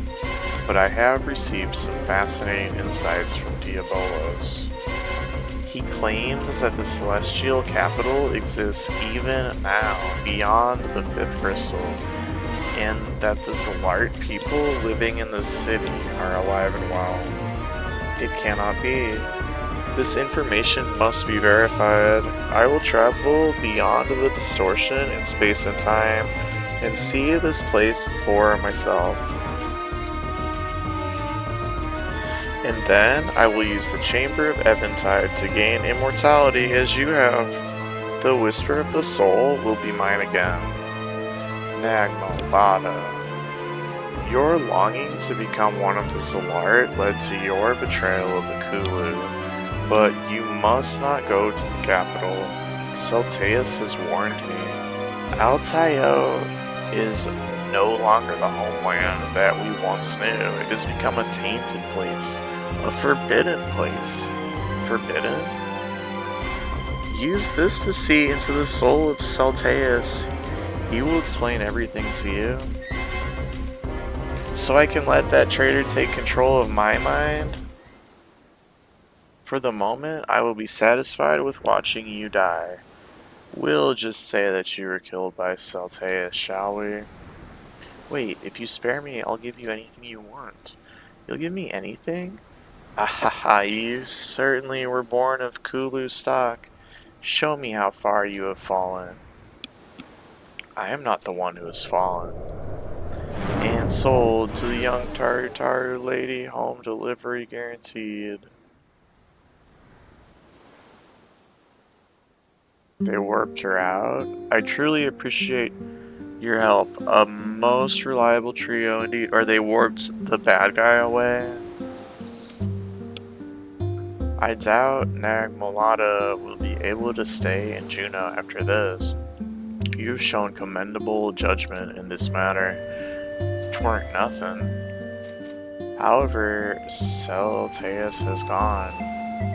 but I have received some fascinating insights from Diabolos. He claims that the celestial capital exists even now, beyond the fifth crystal, and that the Zalart people living in the city are alive and well. It cannot be. This information must be verified. I will travel beyond the distortion in space and time and see this place for myself. And then I will use the Chamber of Eventide to gain immortality as you have. The Whisper of the Soul will be mine again. Nagmalbada. Your longing to become one of the Zalart led to your betrayal of the Kulu, but you must not go to the capital. Celteus has warned me. Altair is no longer the homeland that we once knew. It has become a tainted place, a forbidden place. Forbidden? Use this to see into the soul of Celteus. He will explain everything to you. So I can let that traitor take control of my mind? For the moment, I will be satisfied with watching you die. We'll just say that you were killed by Celteus, shall we? Wait, if you spare me, I'll give you anything you want. You'll give me anything? Ahaha, you certainly were born of Kulu stock. Show me how far you have fallen. I am not the one who has fallen. And sold to the young Taru lady, home delivery guaranteed. They warped her out. I truly appreciate your help. A most reliable trio indeed. Or they warped the bad guy away. I doubt Nagmalada will be able to stay in Juno after this. You've shown commendable judgment in this matter. 'Tweren't nothing. However, Celteus has gone.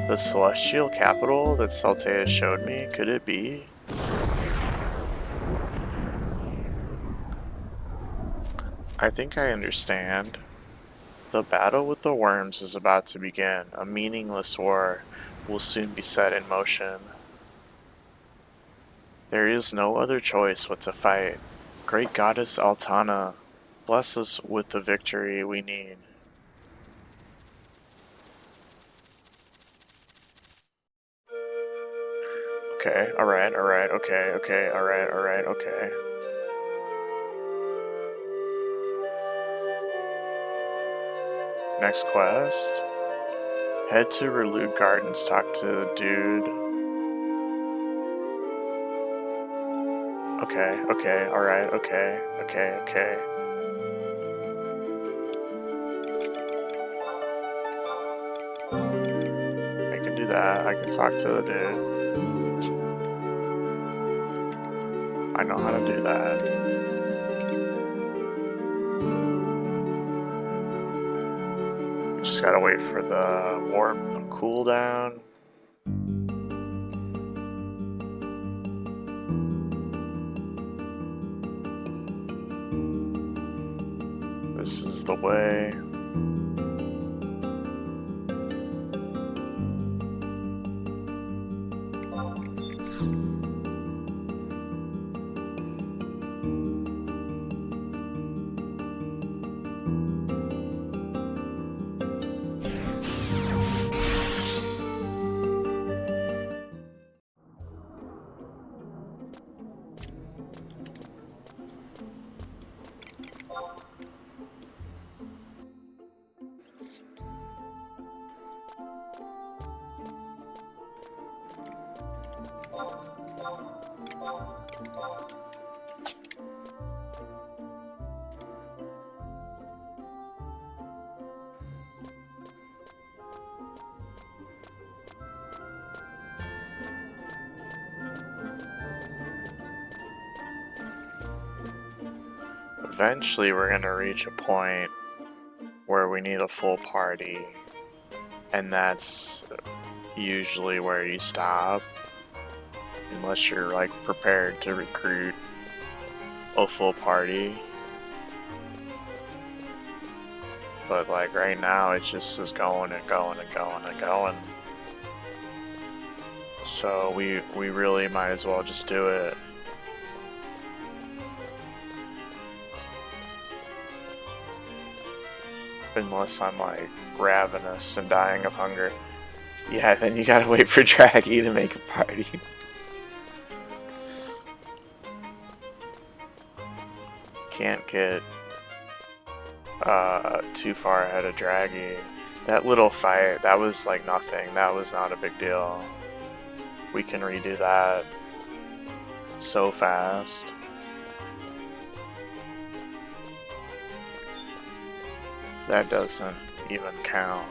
The celestial capital that Celteus showed me, could it be? I think I understand. The battle with the worms is about to begin. A meaningless war will soon be set in motion. There is no other choice but to fight. Great Goddess Altana, bless us with the victory we need. Okay, alright, okay. Next quest. Head to Relude Gardens, talk to the dude. Okay, alright, okay. I can do that, I can talk to the dude. I know how to do that. We just gotta wait for the warp cooldown. This is the way. Eventually we're gonna reach a point where we need a full party, and that's usually where you stop, unless you're like prepared to recruit a full party. But like right now it just is going and going and going and going. So we really might as well just do it. Unless I'm like ravenous and dying of hunger. Yeah, then you gotta wait for Draggy to make a party. Can't get too far ahead of Draggy. That little fight, that was like nothing. That was not a big deal. We can redo that so fast. That doesn't even count.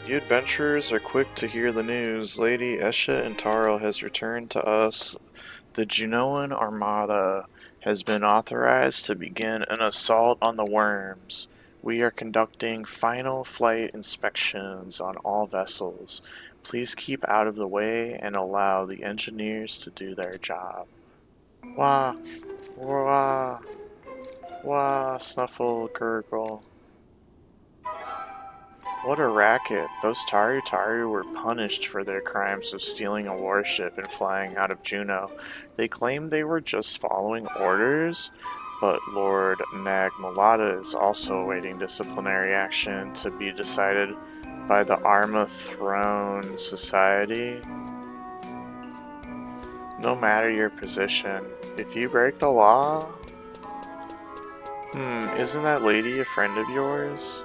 You adventurers are quick to hear the news. Lady Esha and Taro has returned to us. The Junoan Armada has been authorized to begin an assault on the worms. We are conducting final flight inspections on all vessels. Please keep out of the way and allow the engineers to do their job. Wah, wah, wah, snuffle, gurgle. What a racket. Those Taru Taru were punished for their crimes of stealing a warship and flying out of Juno. They claimed they were just following orders, but Lord Nagmalata is also awaiting disciplinary action to be decided by the Arma Throne Society. No matter your position, if you break the law... isn't that lady a friend of yours?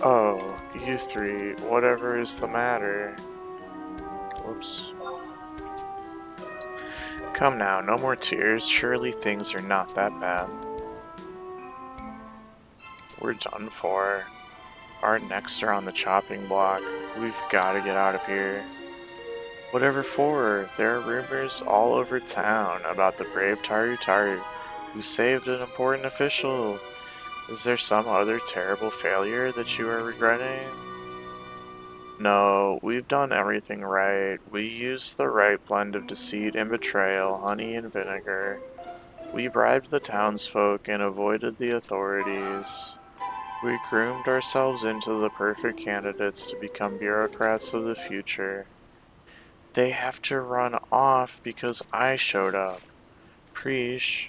Oh, you three, whatever is the matter? Whoops. Come now, no more tears. Surely things are not that bad. We're done for. Our necks are on the chopping block. We've got to get out of here. Whatever for? There are rumors all over town about the brave Taru Taru who saved an important official. Is there some other terrible failure that you are regretting? No, we've done everything right. We used the right blend of deceit and betrayal, honey and vinegar. We bribed the townsfolk and avoided the authorities. We groomed ourselves into the perfect candidates to become bureaucrats of the future. They have to run off because I showed up. Preesh.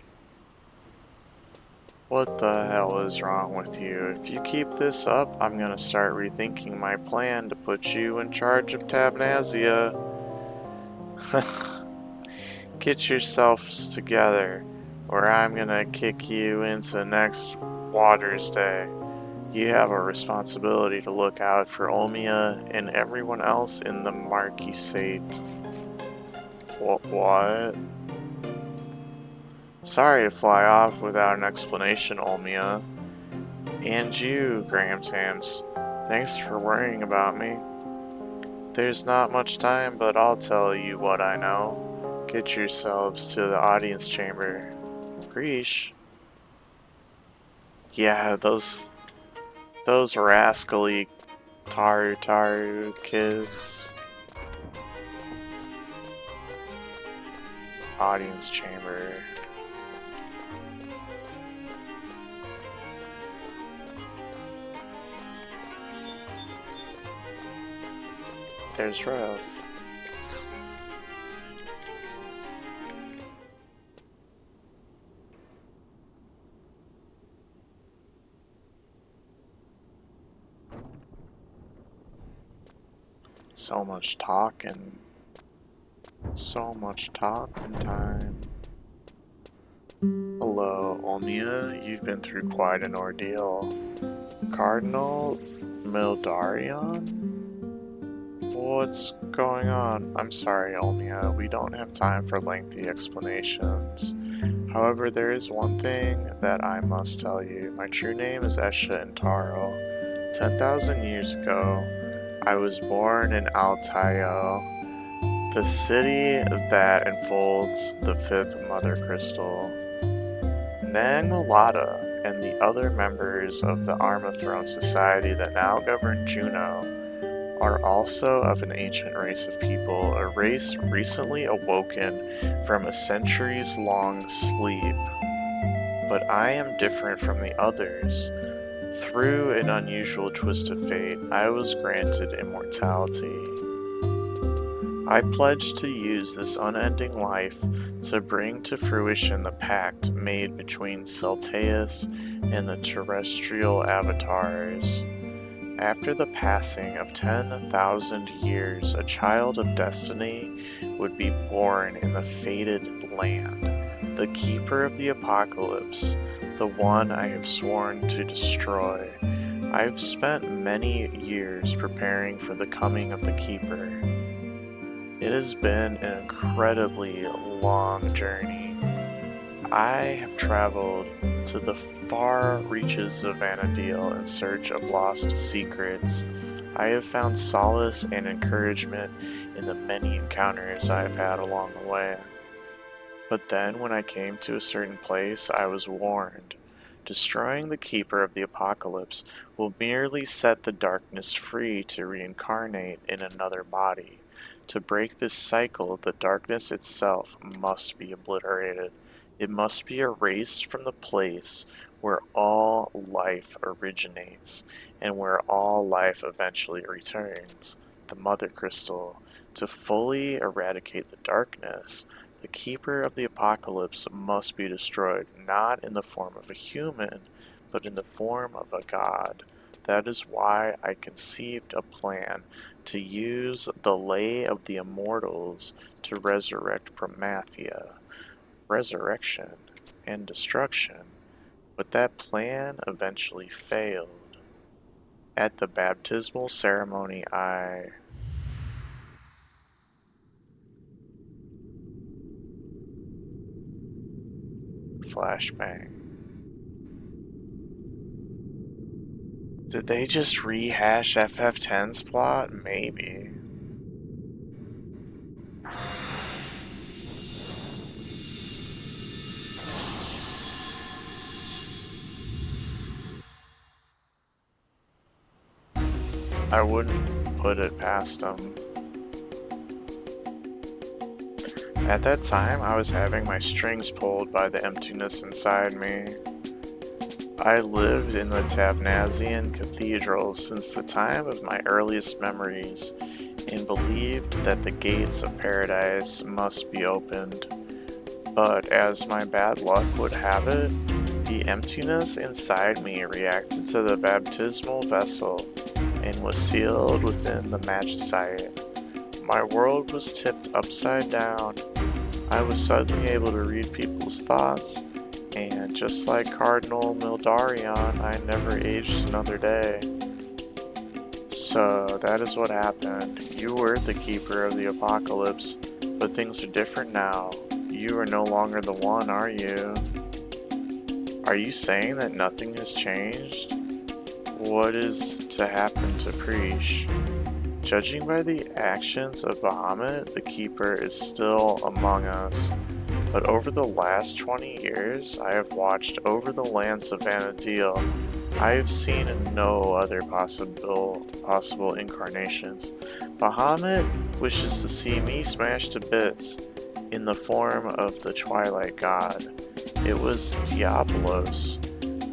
What the hell is wrong with you? If you keep this up, I'm gonna start rethinking my plan to put you in charge of Tabnazia. Get yourselves together, or I'm gonna kick you into next Water's Day. You have a responsibility to look out for Omia and everyone else in the Marquisate. What? Sorry to fly off without an explanation, Olmia. And you, Grahamshams. Thanks for worrying about me. There's not much time, but I'll tell you what I know. Get yourselves to the audience chamber. Greesh. Yeah, those rascally Taru Taru kids. Audience chamber. There's Rev. So much talking. So much talking time. Hello, Olmia. You've been through quite an ordeal. Cardinal Mildarion? What's going on? I'm sorry, Olmia. We don't have time for lengthy explanations. However, there is one thing that I must tell you. My true name is Esha Intaro. 10,000 years ago, I was born in Altayo, the city that enfolds the fifth mother crystal. Nangmalata and the other members of the Arma Throne Society that now govern Juno are also of an ancient race of people, a race recently awoken from a centuries-long sleep. But I am different from the others. Through an unusual twist of fate, I was granted immortality. I pledge to use this unending life to bring to fruition the pact made between Celtaeus and the terrestrial avatars. After the passing of 10,000 years, a child of destiny would be born in the fated land, the keeper of the apocalypse, the one I have sworn to destroy. I have spent many years preparing for the coming of the keeper. It has been an incredibly long journey. I have traveled to the far reaches of Vanadil in search of lost secrets. I have found solace and encouragement in the many encounters I have had along the way. But then when I came to a certain place, I was warned. Destroying the Keeper of the Apocalypse will merely set the darkness free to reincarnate in another body. To break this cycle, the darkness itself must be obliterated. It must be erased from the place where all life originates and where all life eventually returns, the Mother Crystal. To fully eradicate the darkness, the Keeper of the Apocalypse must be destroyed, not in the form of a human, but in the form of a god. That is why I conceived a plan to use the Lay of the Immortals to resurrect Promathia. Resurrection and destruction. But that plan eventually failed. At the baptismal ceremony, Flashbang. Did they just rehash FF10's plot? Maybe. I wouldn't put it past them. At that time, I was having my strings pulled by the emptiness inside me. I lived in the Tavnazian Cathedral since the time of my earliest memories and believed that the gates of paradise must be opened. But as my bad luck would have it, the emptiness inside me reacted to the baptismal vessel and was sealed within the magicite. My world was tipped upside down. I was suddenly able to read people's thoughts, and just like Cardinal Mildarion, I never aged another day. So that is what happened. You were the Keeper of the Apocalypse, but things are different now. You are no longer the one, are you? Are you saying that nothing has changed? What is to happen to Preesh? Judging by the actions of Bahamut, the Keeper is still among us. But over the last 20 years, I have watched over the lands of Vanadil. I have seen no other possible incarnations. Bahamut wishes to see me smashed to bits in the form of the Twilight God. It was Diabolos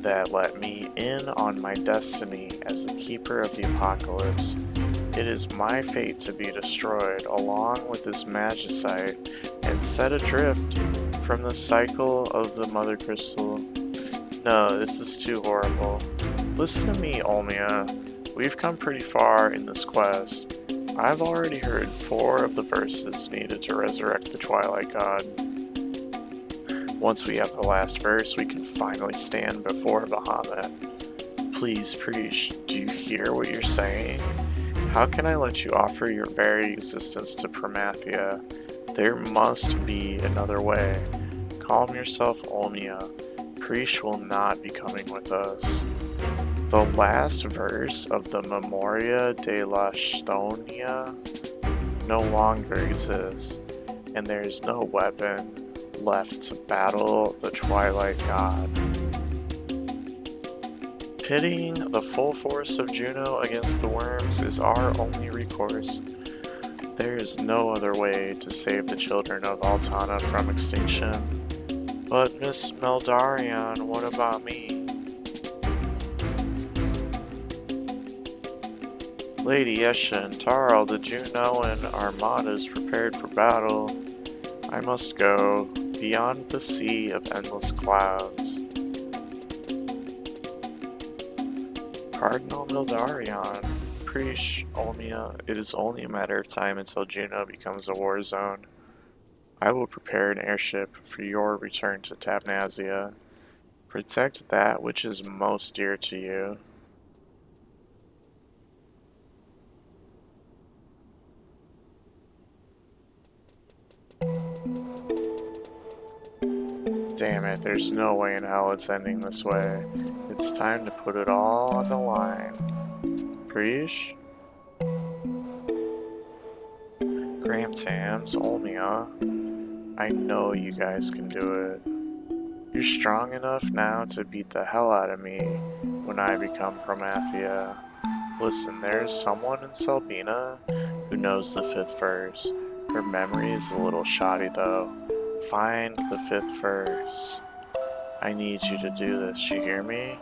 that let me in on my destiny as the Keeper of the Apocalypse. It is my fate to be destroyed along with this magicite and set adrift from the cycle of the Mother Crystal. No, this is too horrible. Listen to me, Olmia. We've come pretty far in this quest. I've already heard 4 of the verses needed to resurrect the Twilight God. Once we have the last verse, we can finally stand before Bahamut. Please, Preesh, do you hear what you're saying? How can I let you offer your very existence to Promathia? There must be another way. Calm yourself, Olmia. Preesh will not be coming with us. The last verse of the Memoria de la Stonia no longer exists, and there is no weapon left to battle the Twilight God. Pitting the full force of Juno against the worms is our only recourse. There is no other way to save the children of Altana from extinction. But Miss Meldarion, what about me? Lady Esha and Tarl, the Junoan armada is prepared for battle. I must go beyond the sea of endless clouds. Cardinal Meldarion, Preesh, Olmia, it is only a matter of time until Juno becomes a war zone. I will prepare an airship for your return to Tapnazia. Protect that which is most dear to you. Damn it, there's no way in hell it's ending this way. It's time to put it all on the line. Preesh? Gramtams, Olmia. I know you guys can do it. You're strong enough now to beat the hell out of me when I become Promathia. Listen, there's someone in Selbina who knows the 5th verse. Her memory is a little shoddy though. Find the 5th verse. I need you to do this, you hear me?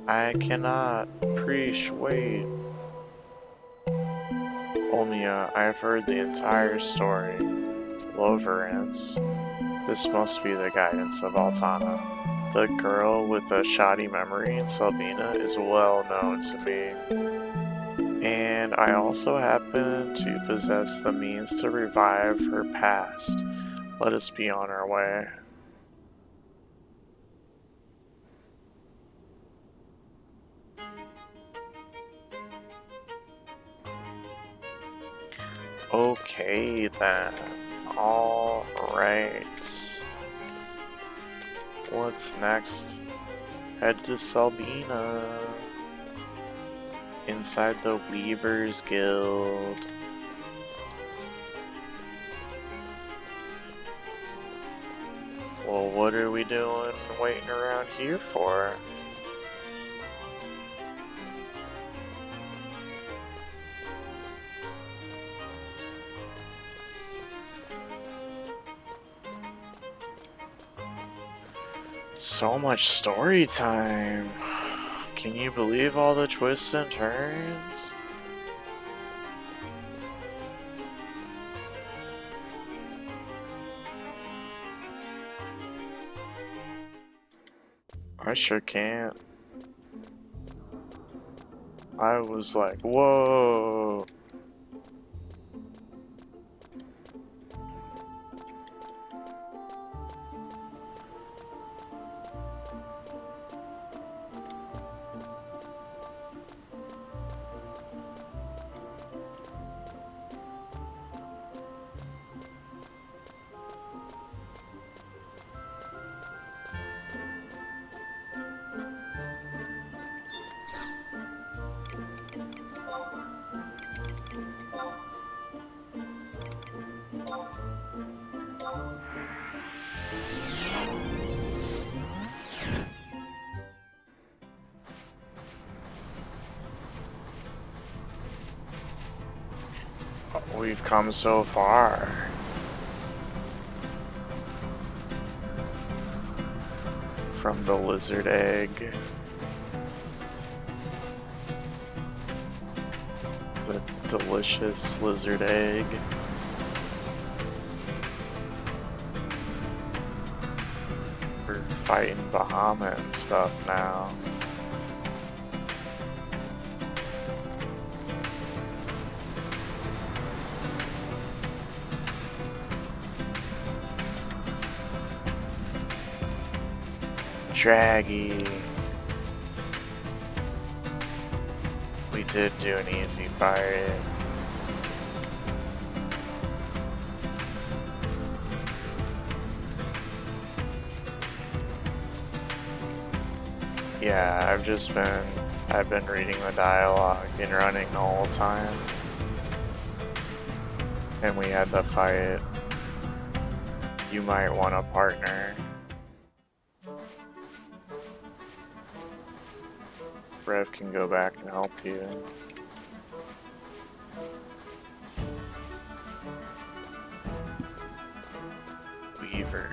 I cannot. Preesh, wait. Olmia, I have heard the entire story. Louverance. This must be the guidance of Altana. The girl with the shoddy memory in Selbina is well known to me. And I also happen to possess the means to revive her past. Let us be on our way. Okay then. Alright. What's next? Head to Selbina. Inside the Weavers Guild. Well, what are we doing waiting around here for? So much story time. Can you believe all the twists and turns? I sure can't. I was like, whoa. We've come so far. From the lizard egg. The delicious lizard egg. We're fighting Bahamut and stuff now. Draggy. We did do an easy fight. Yeah, I've been reading the dialogue and running the whole time. And we had the fight. You might want a partner. Rev can go back and help you. Weavers.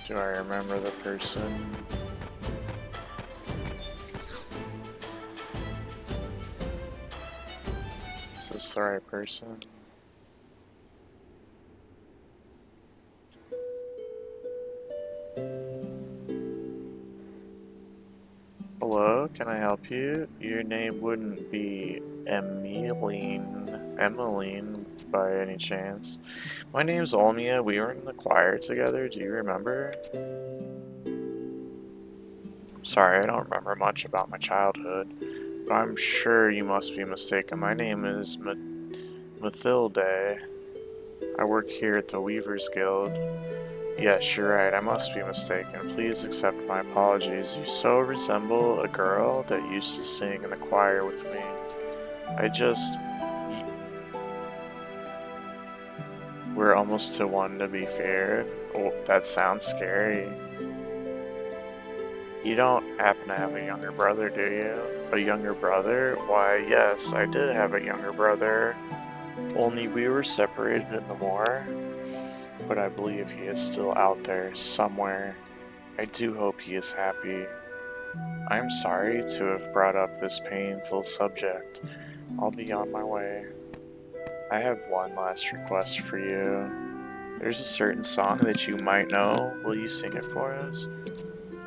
Do I remember the person? Is this the right person? Hello, can I help you? Your name wouldn't be Emmeline by any chance. My name's Olmia. We were in the choir together. Do you remember? I'm sorry, I don't remember much about my childhood, but I'm sure you must be mistaken. My name is Mathilde. I work here at the Weavers Guild. Yes, you're right. I must be mistaken. Please accept my apologies. You so resemble a girl that used to sing in the choir with me. We're almost to one, to be fair. Oh, that sounds scary. You don't happen to have a younger brother, do you? A younger brother? Why, yes, I did have a younger brother. Only we were separated in the war. But I believe he is still out there somewhere. I do hope he is happy. I am sorry to have brought up this painful subject. I'll be on my way. I have one last request for you. There's a certain song that you might know. Will you sing it for us?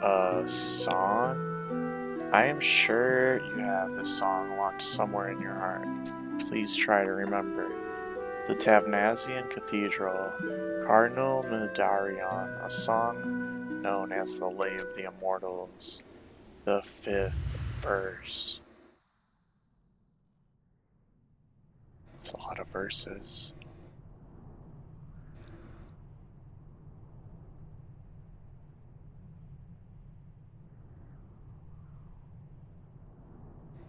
A song? I am sure you have this song locked somewhere in your heart. Please try to remember. The Tavnazian Cathedral, Cardinal Medarion, a song known as the Lay of the Immortals, the 5th verse. That's a lot of verses.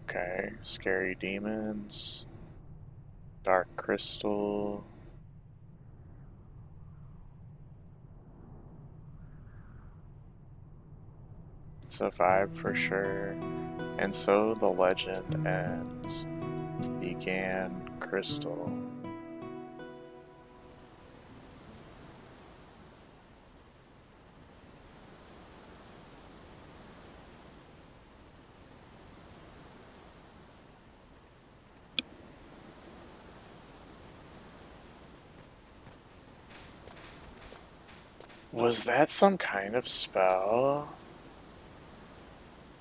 Okay, scary demons, dark crystal. It's a vibe for sure. And so the legend ends. Began Crystal. Was that some kind of spell?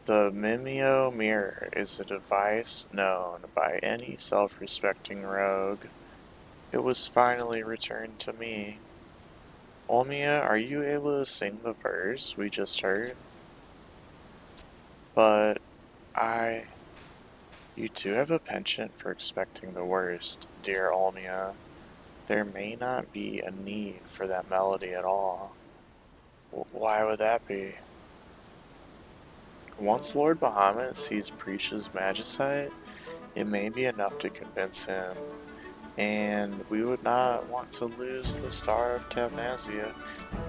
The Mimeo Mirror is a device known by any self-respecting rogue. It was finally returned to me. Olmia, are you able to sing the verse we just heard? But you do have a penchant for expecting the worst, dear Olmia. There may not be a need for that melody at all. Why would that be? Once Lord Bahamut sees Preach's magicite, it may be enough to convince him, and we would not want to lose the Star of Tavnazia.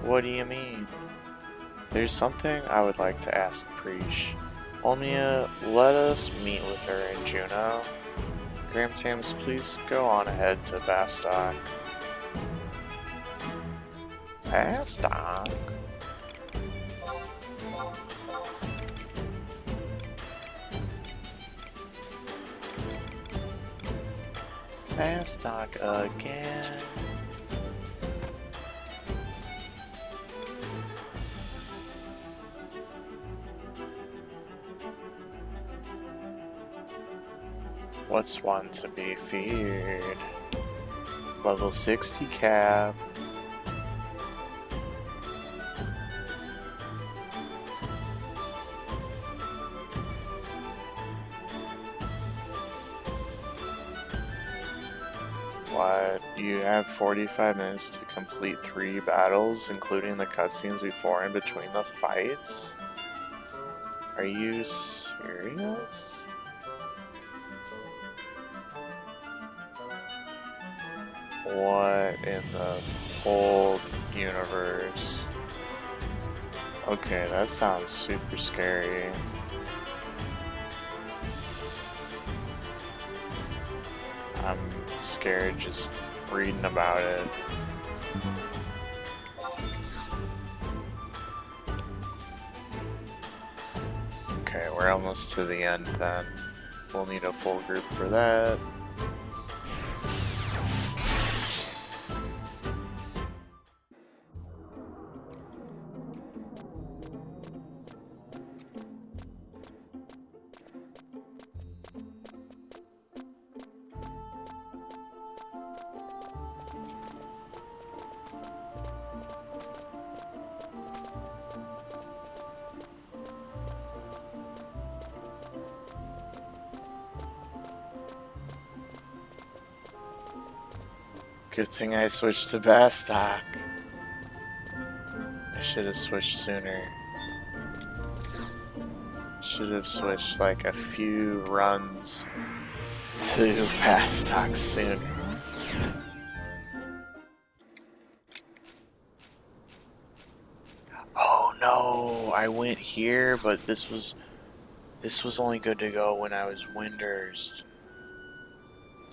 What do you mean? There's something I would like to ask Preach. Olmia, let us meet with her in Juneau. Gramtams, please go on ahead to Bastok. Bastok? Bastok again. What's one to be feared? Level 60 cap. What? You have 45 minutes to complete 3 battles, including the cutscenes before and between the fights? Are you serious? What in the whole universe? Okay, that sounds super scary. I'm scared just reading about it. Okay, we're almost to the end then. We'll need a full group for that. Good thing I switched to Bastock. I should have switched sooner. Should have switched like a few runs to Bastock sooner. Oh no, I went here, but this was only good to go when I was Windurst.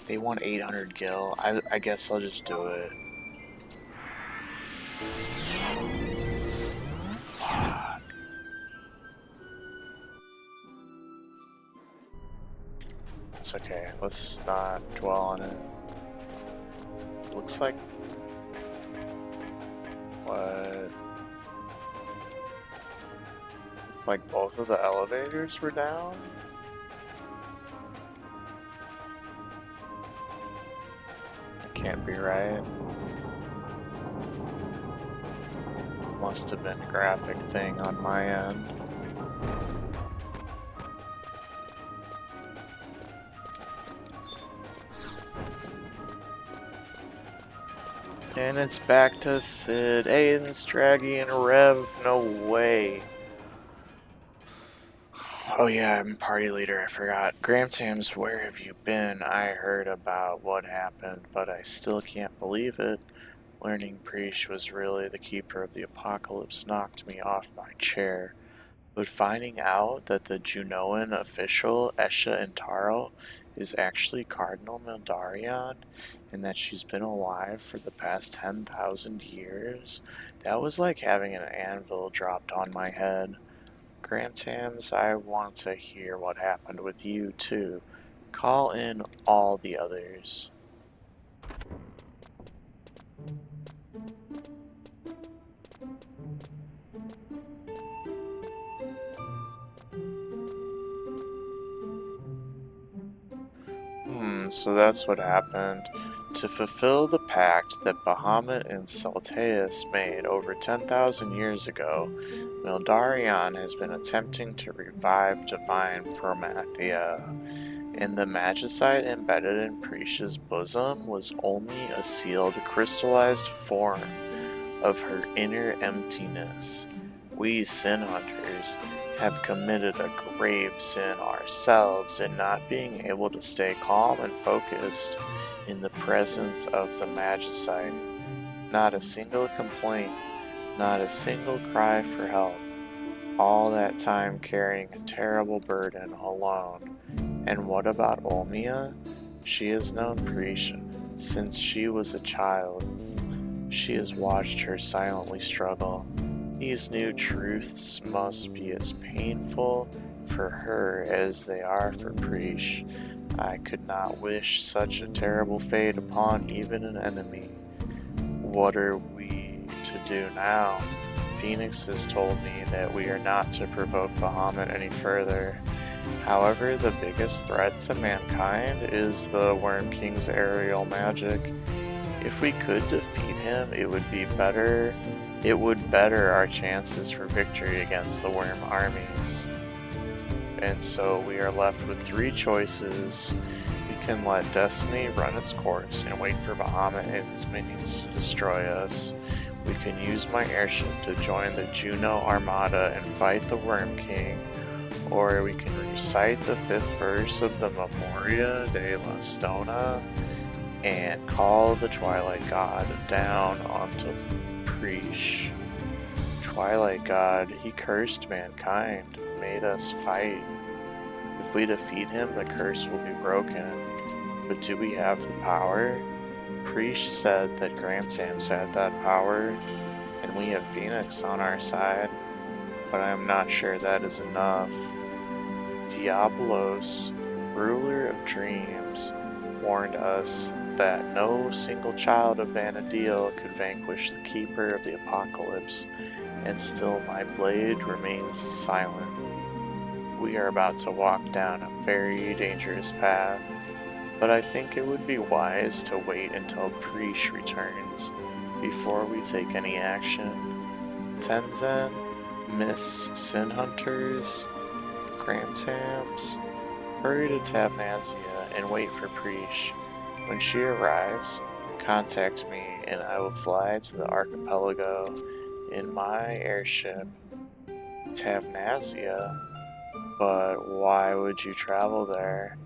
They want 800 gil. I guess I'll just do it. Fuck. It's okay. Let's not dwell on it. Looks like... What? It's like both of the elevators were down? Can't be right. Must have been a graphic thing on my end. And it's back to Sid, Aiden, Straggy, and Rev. No way. Oh yeah, I'm party leader, I forgot. Gramtams, where have you been? I heard about what happened, but I still can't believe it. Learning Preesh was really the keeper of the apocalypse knocked me off my chair. But finding out that the Junoan official, Esha Intaro, is actually Cardinal Mildarion, and that she's been alive for the past 10,000 years, that was like having an anvil dropped on my head. Gramtams, I want to hear what happened with you too. Call in all the others. So that's what happened. To fulfill the pact that Bahamut and Salteus made over 10,000 years ago, Mildarion has been attempting to revive divine Promathia, and the magicite embedded in Preesh's bosom was only a sealed, crystallized form of her inner emptiness. We sin hunters have committed a grave sin ourselves in not being able to stay calm and focused in the presence of the magicite. Not a single complaint, not a single cry for help. All that time carrying a terrible burden alone. And what about Olmia? She has known Preesh since she was a child. She has watched her silently struggle. These new truths must be as painful for her as they are for Preesh. I could not wish such a terrible fate upon even an enemy. What are we to do now? Phoenix has told me that we are not to provoke Bahamut any further, However, the biggest threat to mankind is the Worm King's aerial magic. If we could defeat him, it would better our chances for victory against the worm armies. And so we are left with three choices. We can let Destiny run its course and wait for Bahamut and his minions to destroy us. We can use my airship to join the Juno Armada and fight the Worm King. Or we can recite the 5th verse of the Memoria de la Stona and call the Twilight God down onto Preesh. Twilight God, he cursed mankind, made us fight. If we defeat him, the curse will be broken. But do we have the power? Preesh said that Gramtams had that power, and we have Phoenix on our side, but I am not sure that is enough. Diabolos, ruler of dreams, warned us that no single child of Vanadil could vanquish the Keeper of the Apocalypse, and still my blade remains silent. We are about to walk down a very dangerous path, but I think it would be wise to wait until Preesh returns before we take any action. Tenzin, Miss Sin Hunters, Gramtams, hurry to Tabnazia and wait for Preesh. When she arrives, contact me and I will fly to the archipelago in my airship. Tabnazia? But why would you travel there?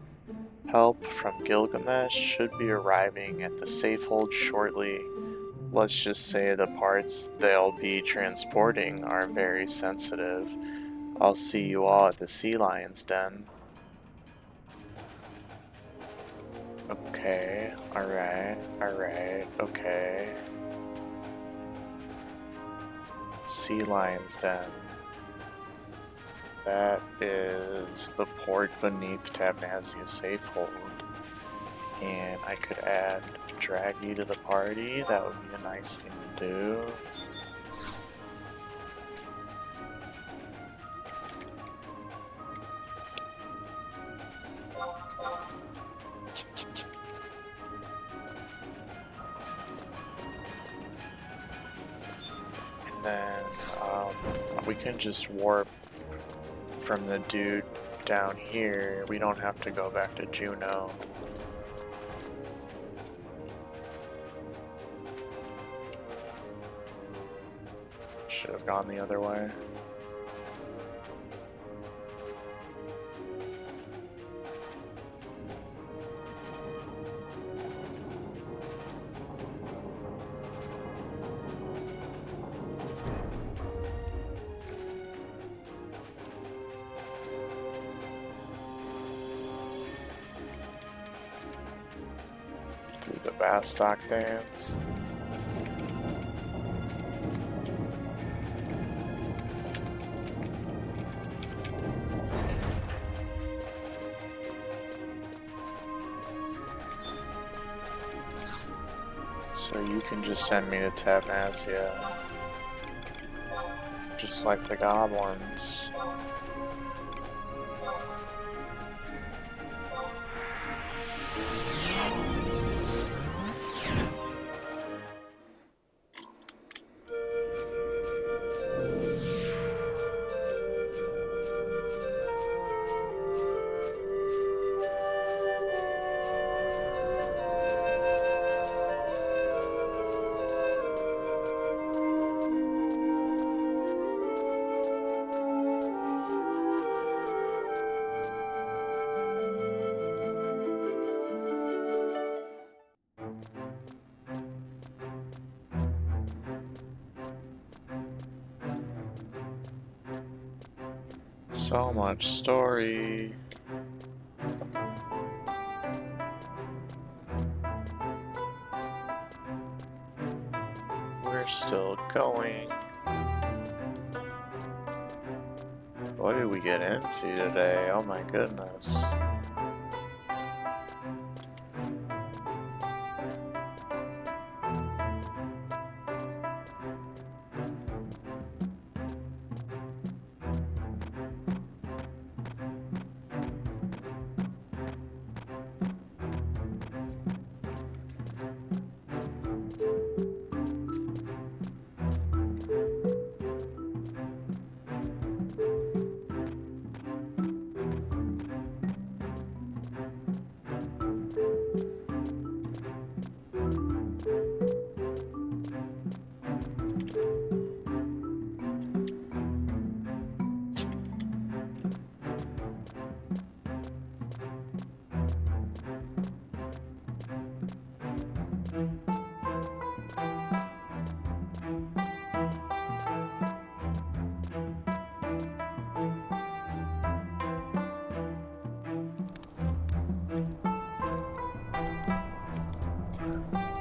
Help from Gilgamesh should be arriving at the Safehold shortly. Let's just say the parts they'll be transporting are very sensitive. I'll see you all at the Sea Lion's Den. Okay, alright, okay. Sea Lion's Den. That is the port beneath Tabnazia's Safehold. And I could add Draggy to the party, that would be a nice thing to do. And then we can just warp from the dude down here. We don't have to go back to Juno. Should have gone the other way. Do the Bastok dance. So you can just send me to Tabnazia, just like the goblins. So much story. We're still going. What did we get into today? Oh my goodness.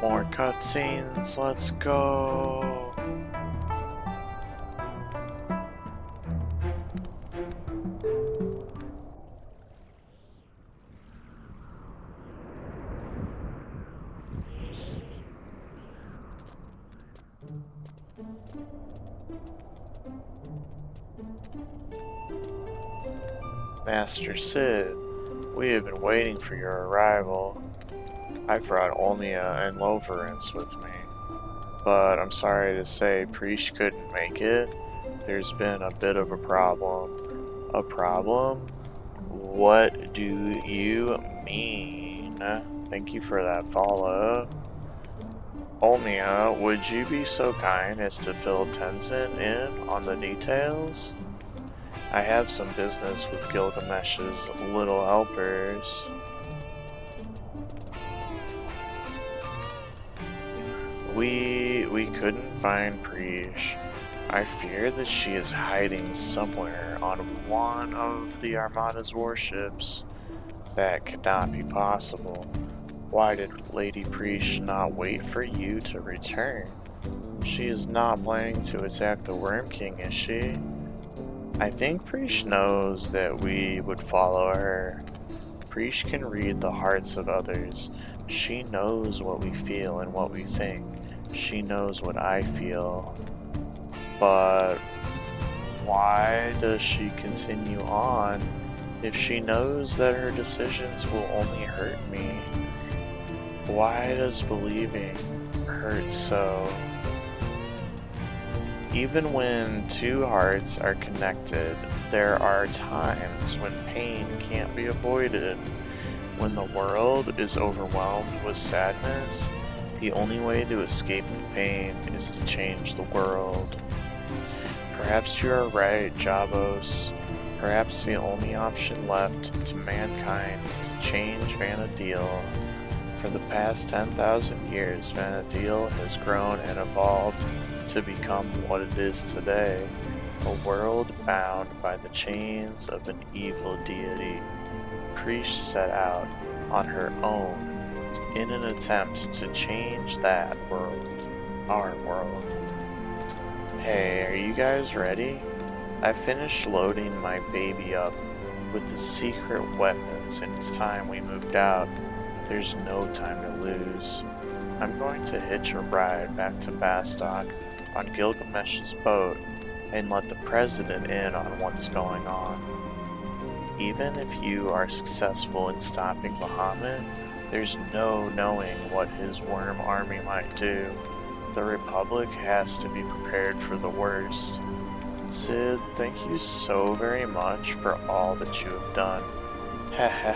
more cutscenes, let's go! Master Sid, we have been waiting for your arrival. I've brought Olmia and Louverance with me, but I'm sorry to say Preesh couldn't make it. There's been a bit of a problem. A problem? What do you mean? Thank you for that follow. Olmia, would you be so kind as to fill Tenzin in on the details? I have some business with Gilgamesh's little helpers. We couldn't find Preesh. I fear that she is hiding somewhere on one of the Armada's warships. That could not be possible. Why did Lady Preesh not wait for you to return? She is not planning to attack the Worm King, is she? I think Preesh knows that we would follow her. Preesh can read the hearts of others. She knows what we feel and what we think. She knows what I feel. But why does she continue on if she knows that her decisions will only hurt me? Why does believing hurt so? Even when two hearts are connected, there are times when pain can't be avoided. When the world is overwhelmed with sadness, the only way to escape the pain is to change the world. Perhaps you are right, Javos. Perhaps the only option left to mankind is to change Vana'diel. For the past 10,000 years, Vana'diel has grown and evolved to become what it is today, a world bound by the chains of an evil deity. Preesh set out on her own in an attempt to change that world, our world. Hey, are you guys ready? I finished loading my baby up with the secret weapons and it's time we moved out. There's no time to lose. I'm going to hitch a ride back to Bastok on Gilgamesh's boat and let the president in on what's going on. Even if you are successful in stopping Bahamut, there's no knowing what his worm army might do. The Republic has to be prepared for the worst. Sid, thank you so very much for all that you have done. Heh.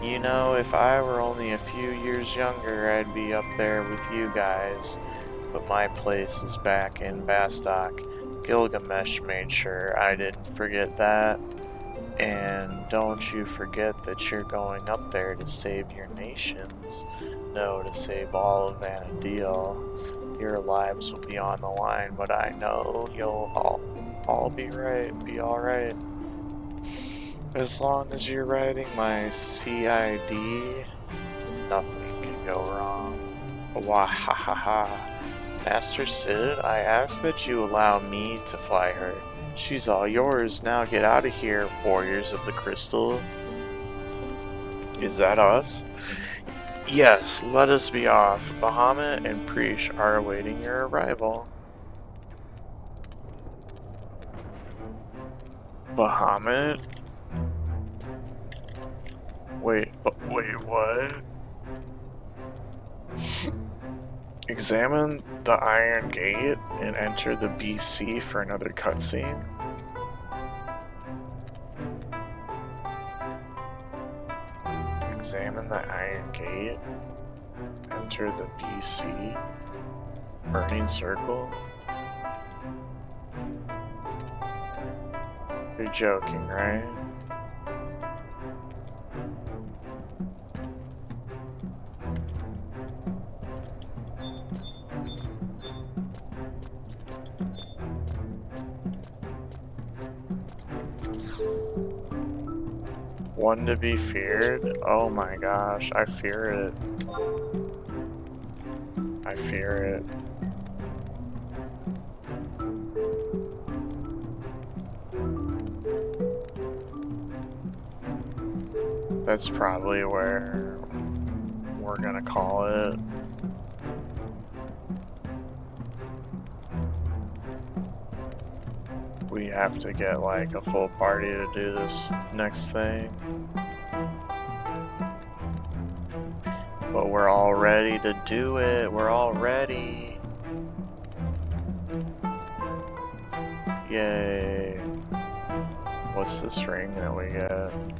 You know, if I were only a few years younger, I'd be up there with you guys. But my place is back in Bastok. Gilgamesh made sure I didn't forget that. And don't you forget that you're going up there to save your nations. No, to save all of Vana'diel. Your lives will be on the line, but I know you'll all be alright. As long as you're riding my CID, nothing can go wrong. Wahahaha. Master Sid, I ask that you allow me to fly her. She's all yours. Now get out of here, warriors of the crystal. Is that us? Yes, let us be off. Bahamut and Preesh are awaiting your arrival. Bahamut? Wait, what? Examine the Iron Gate and enter the BC for another cutscene. Examine the Iron Gate. Enter the BC. Burning Circle. You're joking, right? One to be feared? Oh my gosh, I fear it. I fear it. That's probably where we're gonna call it. We have to get like a full party to do this next thing. But we're all ready to do it. We're all ready. Yay. What's this ring that we get?